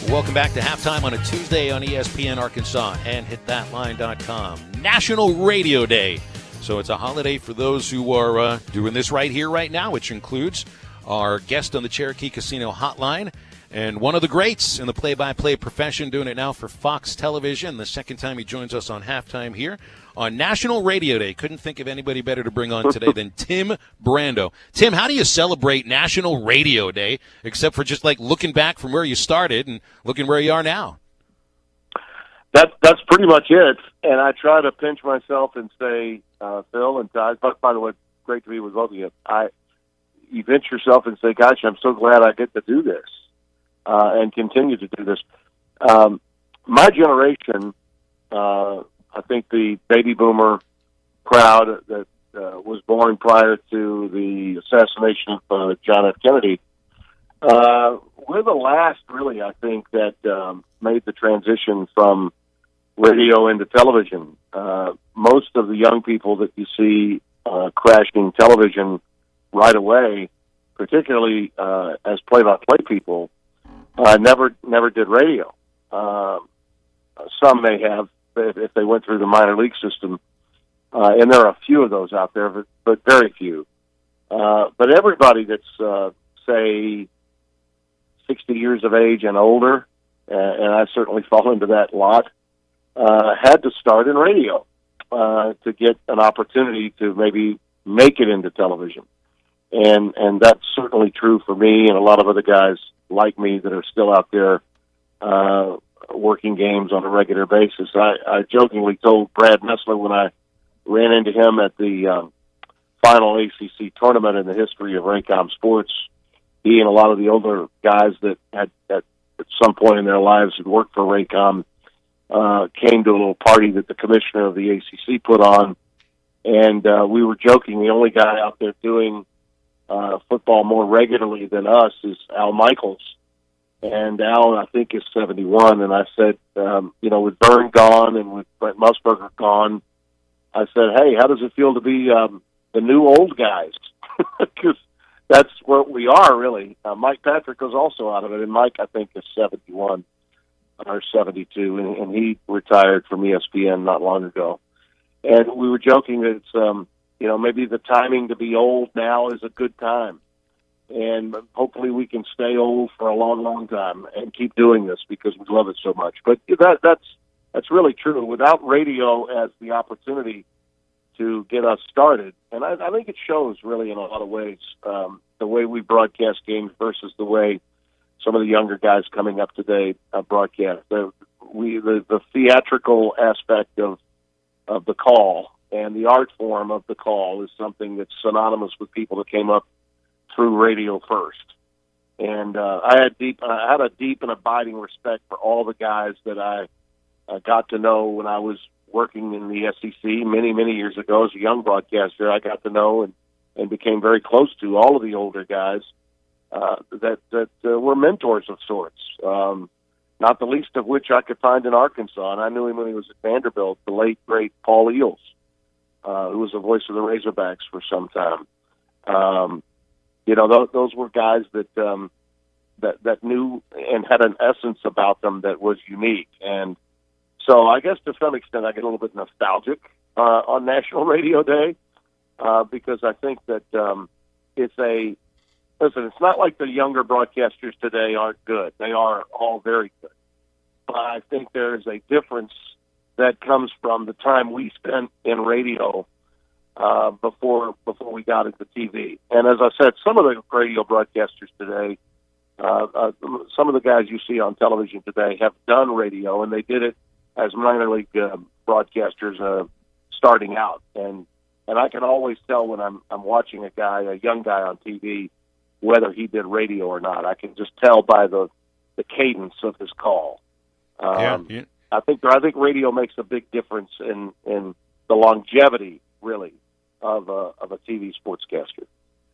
Welcome back to Halftime on a Tuesday on ESPN Arkansas and hitthatline.com. National Radio Day. So it's a holiday for those who are doing this right here, right now, which includes our guest on the Cherokee Casino Hotline and one of the greats in the play-by-play profession, doing it now for Fox Television. The second time he joins us on Halftime here on National Radio Day. Couldn't think of anybody better to bring on today than Tim Brando. Tim, how do you celebrate National Radio Day, except for just like looking back from where you started and looking where you are now? that's pretty much it. And I try to pinch myself and say, Phil and Tye, by the way, great to be with both of you. You pinch yourself and say, gosh, I'm so glad I get to do this and continue to do this. My generation, I think the baby boomer crowd that was born prior to the assassination of John F. Kennedy, we're the last, really, I think, that made the transition from radio into television. Most of the young people that you see crashing television right away, particularly as play-by-play people, never did radio. Some may have if they went through the minor league system, and there are a few of those out there, but very few. But everybody that's, say, 60 years of age and older, and I certainly fall into that lot, had to start in radio to get an opportunity to maybe make it into television. And that's certainly true for me and a lot of other guys like me that are still out there working games on a regular basis. I jokingly told Brad Messler when I ran into him at the final ACC tournament in the history of Raycom Sports. He and a lot of the older guys that had at some point in their lives had worked for Raycom came to a little party that the commissioner of the ACC put on, and we were joking, the only guy out there doing football more regularly than us is Al Michaels. And Al, I think, is 71. And I said, with Vern gone and with Brent Musburger gone, I said, hey, how does it feel to be the new old guys? Because that's what we are, really. Mike Patrick was also out of it, and Mike, I think, is 71 or 72, and he retired from ESPN not long ago. And we were joking that it's, maybe the timing to be old now is a good time. And hopefully we can stay old for a long, long time and keep doing this because we love it so much. But that's really true. Without radio as the opportunity to get us started, and I think it shows really in a lot of ways, the way we broadcast games versus the way some of the younger guys coming up today broadcast. The theatrical aspect of the call and the art form of the call is something that's synonymous with people that came up through radio first. And I had a deep and abiding respect for all the guys that I got to know when I was working in the SEC many, many years ago as a young broadcaster. I got to know and became very close to all of the older guys that were mentors of sorts, not the least of which I could find in Arkansas. And I knew him when he was at Vanderbilt, the late, great Paul Eels, who was the voice of the Razorbacks for some time. Those were guys that knew and had an essence about them that was unique. And so I guess to some extent I get a little bit nostalgic on National Radio Day because I think that it's not like the younger broadcasters today aren't good. They are all very good. But I think there is a difference that comes from the time we spent in radio before we got into TV. And as I said, some of the radio broadcasters today, some of the guys you see on television today have done radio, and they did it as minor league broadcasters starting out. And I can always tell when I'm watching a young guy on TV, whether he did radio or not. I can just tell by the cadence of his call. I think radio makes a big difference in the longevity, really, of a TV sportscaster.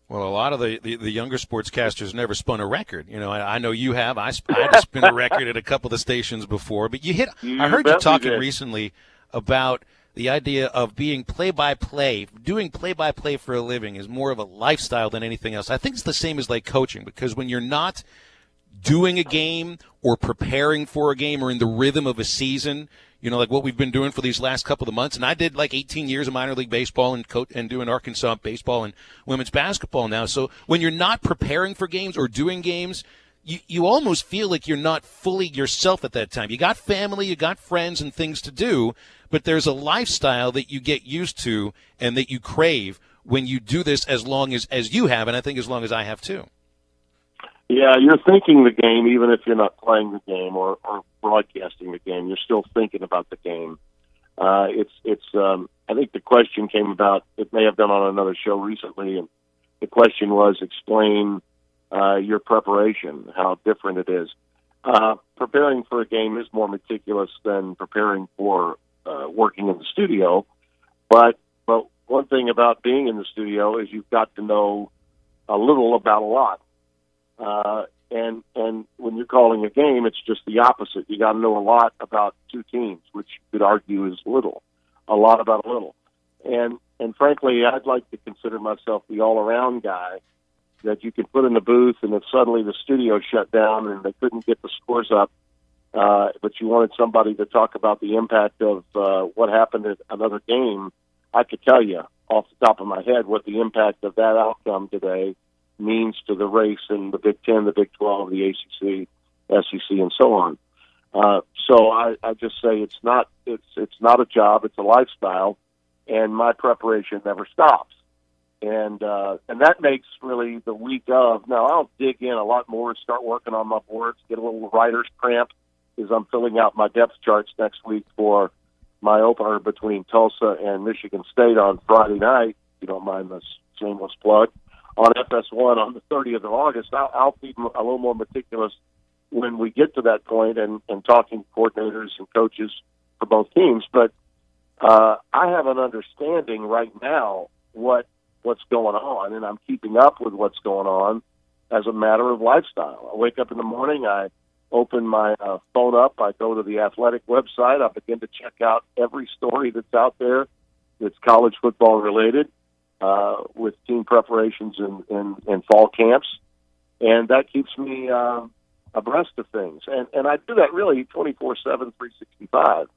Well, a lot of the younger sportscasters never spun a record. I know you have. I had to spin a record at a couple of the stations before. But I heard you talking recently about the idea of being play-by-play, doing play-by-play for a living is more of a lifestyle than anything else. I think it's the same as like coaching, because when you're not doing a game or preparing for a game or in the rhythm of a season, like what we've been doing for these last couple of months. And I did like 18 years of minor league baseball and doing Arkansas baseball and women's basketball now. So when you're not preparing for games or doing games, you almost feel like you're not fully yourself at that time. You got family, you got friends and things to do, but there's a lifestyle that you get used to and that you crave when you do this as long as you have, and I think as long as I have too. Yeah, you're thinking the game, even if you're not playing the game or broadcasting the game. You're still thinking about the game. I think the question came about, it may have been on another show recently, and the question was, explain your preparation, how different it is. Preparing for a game is more meticulous than preparing for working in the studio, but one thing about being in the studio is you've got to know a little about a lot. And when you're calling a game, it's just the opposite. You got to know a lot about two teams, which you could argue is little, a lot about a little. And frankly, I'd like to consider myself the all-around guy that you could put in the booth, and if suddenly the studio shut down and they couldn't get the scores up, but you wanted somebody to talk about the impact of what happened at another game, I could tell you off the top of my head what the impact of that outcome today means to the race in the Big Ten, the Big 12, the ACC, SEC, and so on. So I just say it's not a job, it's a lifestyle, and my preparation never stops. And that makes really the week of. Now I'll dig in a lot more, start working on my boards, get a little writer's cramp as I'm filling out my depth charts next week for my opener between Tulsa and Michigan State on Friday night. If you don't mind this shameless plug. On FS1 on the 30th of August, I'll be a little more meticulous when we get to that point and talking to coordinators and coaches for both teams. But I have an understanding right now what's going on, and I'm keeping up with what's going on as a matter of lifestyle. I wake up in the morning, I open my phone up, I go to the athletic website, I begin to check out every story that's out there that's college football related. With team preparations and fall camps, and that keeps me abreast of things. And I do that really 24/7, 365.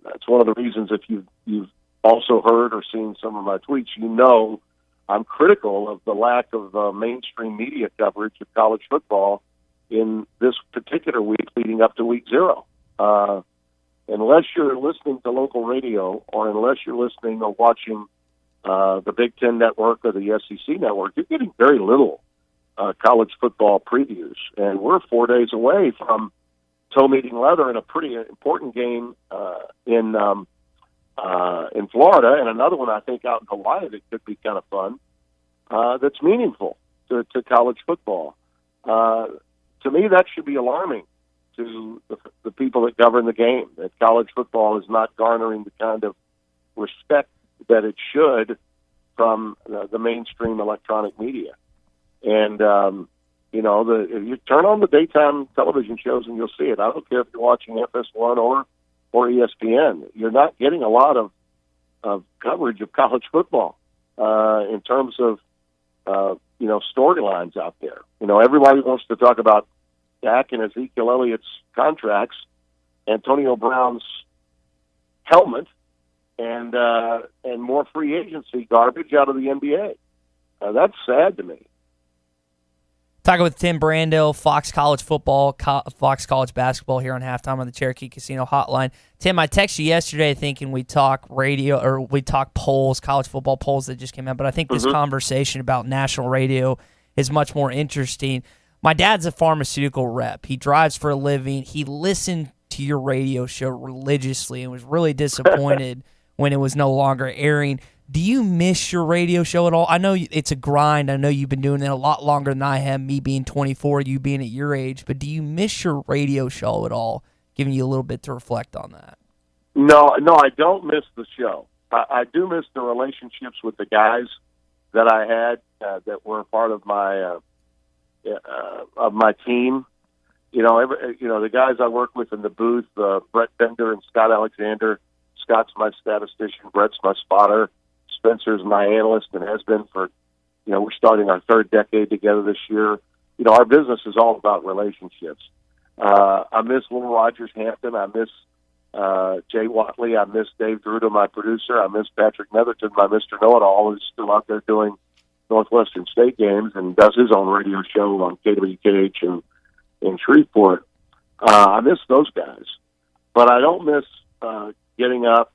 That's one of the reasons, if you've also heard or seen some of my tweets, you know I'm critical of the lack of mainstream media coverage of college football in this particular week leading up to week 0. Unless you're listening to local radio or unless you're listening or watching the Big Ten Network or the SEC Network, you're getting very little college football previews. And we're 4 days away from toe meeting leather in a pretty important game in Florida, and another one I think out in Hawaii that could be kind of fun. That's meaningful to college football. To me, that should be alarming to the people that govern the game, that college football is not garnering the kind of respect that it should from the mainstream electronic media. And, if you turn on the daytime television shows and you'll see it. I don't care if you're watching FS1 or ESPN. You're not getting a lot of coverage of college football in terms of, storylines out there. Everybody wants to talk about Dak and Ezekiel Elliott's contracts, Antonio Brown's helmet, and more free agency garbage out of the NBA. That's sad to me. Talking with Tim Brandel, Fox College Football, Fox College Basketball here on Halftime on the Cherokee Casino Hotline. Tim, I texted you yesterday thinking we talk radio or we talk polls, college football polls that just came out, but I think this conversation about national radio is much more interesting. My dad's a pharmaceutical rep. He drives for a living. He listened to your radio show religiously and was really disappointed when it was no longer airing. Do you miss your radio show at all? I know it's a grind. I know you've been doing it a lot longer than I have, me being 24, you being at your age. But do you miss your radio show at all, giving you a little bit to reflect on that? No, I don't miss the show. I do miss the relationships with the guys that I had that were part of my team. The guys I work with in the booth, Brett Bender and Scott Alexander. Scott's my statistician. Brett's my spotter. Spencer's my analyst and has been for, we're starting our 3rd decade together this year. Our business is all about relationships. I miss Will Rogers Hampton. I miss Jay Watley. I miss Dave Druta, my producer. I miss Patrick Netherton, my Mr. Know-It-All, who's still out there doing Northwestern State games and does his own radio show on KWKH in Shreveport. I miss those guys. But I don't miss getting up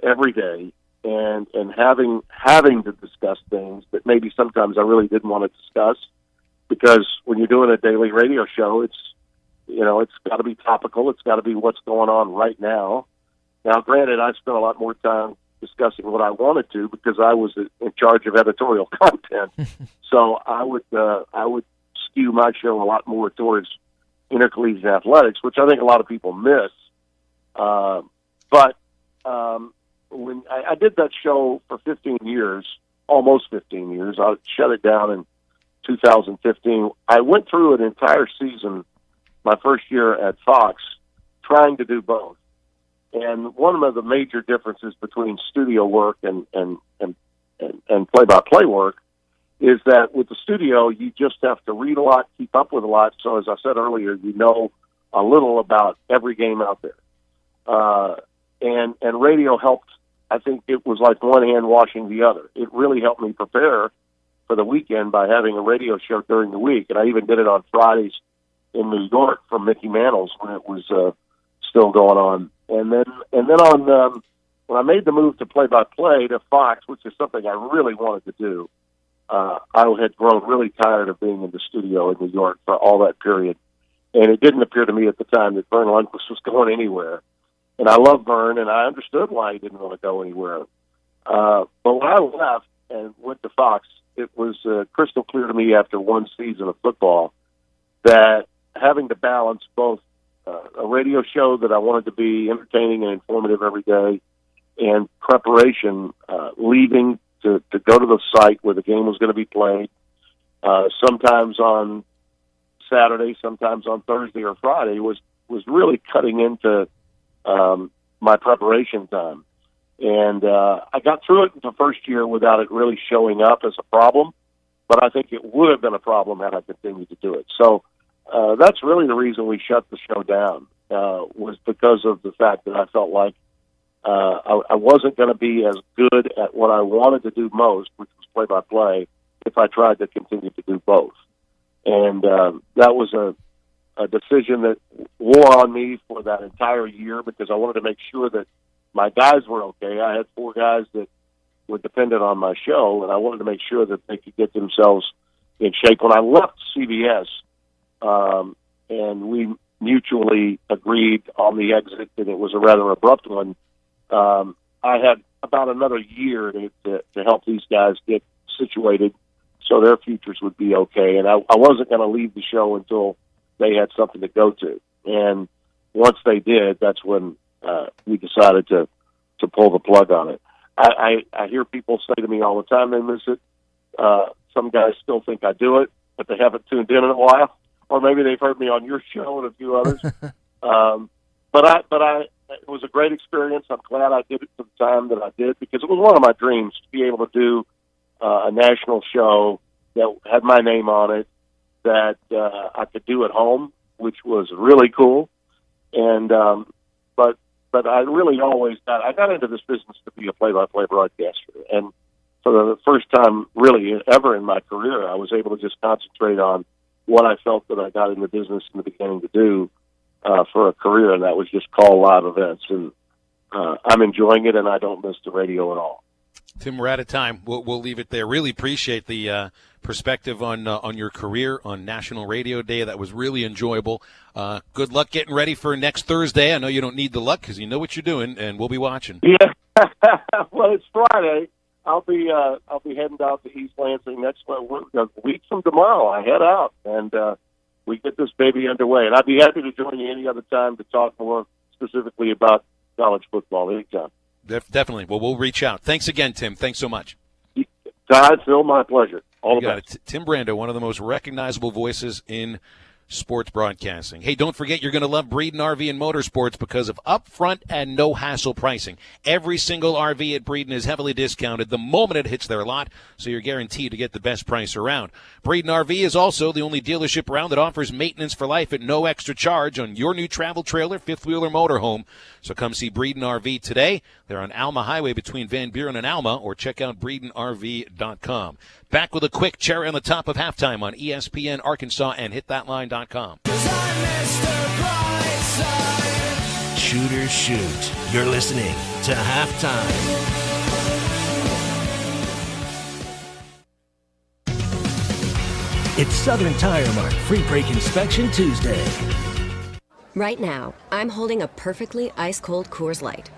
every day and having to discuss things that maybe sometimes I really didn't want to discuss, because when you're doing a daily radio show, it's got to be topical. It's got to be what's going on right now. Now, granted, I spent a lot more time discussing what I wanted to because I was in charge of editorial content. So I would skew my show a lot more towards intercollegiate athletics, which I think a lot of people miss. But when I did that show for 15 years, almost 15 years, I shut it down in 2015. I went through an entire season, my first year at Fox, trying to do both. And one of the major differences between studio work and play-by-play work is that with the studio, you just have to read a lot, keep up with a lot. So as I said earlier, you know a little about every game out there. And radio helped. I think it was like one hand washing the other. It really helped me prepare for the weekend by having a radio show during the week. And I even did it on Fridays in New York for Mickey Mantle's when it was still going on. And then on when I made the move to play-by-play to Fox, which is something I really wanted to do, I had grown really tired of being in the studio in New York for all that period. And it didn't appear to me at the time that Vern Lundquist was going anywhere. And I love Vern, and I understood why he didn't want to go anywhere. But when I left and went to Fox, it was crystal clear to me after one season of football that having to balance both a radio show that I wanted to be entertaining and informative every day and preparation, leaving to go to the site where the game was going to be played, sometimes on Saturday, sometimes on Thursday or Friday, was really cutting into my preparation time. And I got through it the first year without it really showing up as a problem, but I think it would have been a problem had I continued to do it. So that's really the reason we shut the show down, was because of the fact that I felt like I wasn't going to be as good at what I wanted to do most, which was play-by-play, if I tried to continue to do both. And that was a decision that wore on me for that entire year because I wanted to make sure that my guys were okay. I had 4 guys that were dependent on my show, and I wanted to make sure that they could get themselves in shape. When I left CBS, and we mutually agreed on the exit, and it was a rather abrupt one, I had about another year to help these guys get situated so their futures would be okay. And I wasn't going to leave the show until they had something to go to. And once they did, that's when we decided to pull the plug on it. I hear people say to me all the time they miss it. Some guys still think I do it, but they haven't tuned in a while. Or maybe they've heard me on your show and a few others. But it was a great experience. I'm glad I did it for the time that I did because it was one of my dreams to be able to do a national show that had my name on it, that I could do at home, which was really cool. And but I really always got into this business to be a play-by-play broadcaster. And for the first time really ever in my career, I was able to just concentrate on what I felt that I got in the business in the beginning to do for a career, and that was just call live events. And I'm enjoying it, and I don't miss the radio at all. Tim, we're out of time. We'll leave it there. Really appreciate the perspective on your career on National Radio Day. That was really enjoyable. Good luck getting ready for next Thursday. I know you don't need the luck because you know what you're doing, and we'll be watching. Yeah. Well, it's Friday. I'll be heading down to East Lansing next week from tomorrow. I head out and we get this baby underway. And I'd be happy to join you any other time to talk more specifically about college football anytime. Definitely. Well, we'll reach out. Thanks again, Tim. Thanks so much. Todd, Phil, my pleasure. All the best. Tim Brando, one of the most recognizable voices in sports broadcasting. Hey, don't forget you're going to love Breeden RV and Motorsports because of upfront and no hassle pricing. Every single RV at Breeden is heavily discounted the moment it hits their lot, so you're guaranteed to get the best price around. Breeden RV is also the only dealership around that offers maintenance for life at no extra charge on your new travel trailer, fifth wheel, or motorhome. So come see Breeden RV today. They're on Alma Highway between Van Buren and Alma, or check out BreedenRV.com. Back with a quick cherry on the top of halftime on ESPN Arkansas and HitThatLine.com. Shooters shoot. You're listening to Halftime. It's Southern Tire Mart Free Brake Inspection Tuesday. Right now, I'm holding a perfectly ice-cold Coors Light.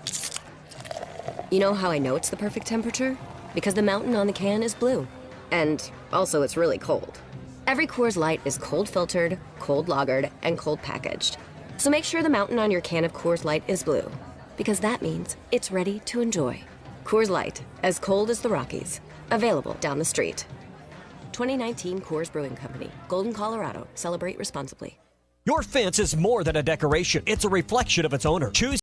You know how I know it's the perfect temperature? Because the mountain on the can is blue. And also, it's really cold. Every Coors Light is cold filtered, cold lagered, and cold packaged. So make sure the mountain on your can of Coors Light is blue, because that means it's ready to enjoy. Coors Light, as cold as the Rockies. Available down the street. 2019 Coors Brewing Company, Golden, Colorado. Celebrate responsibly. Your fence is more than a decoration. It's a reflection of its owner. Choose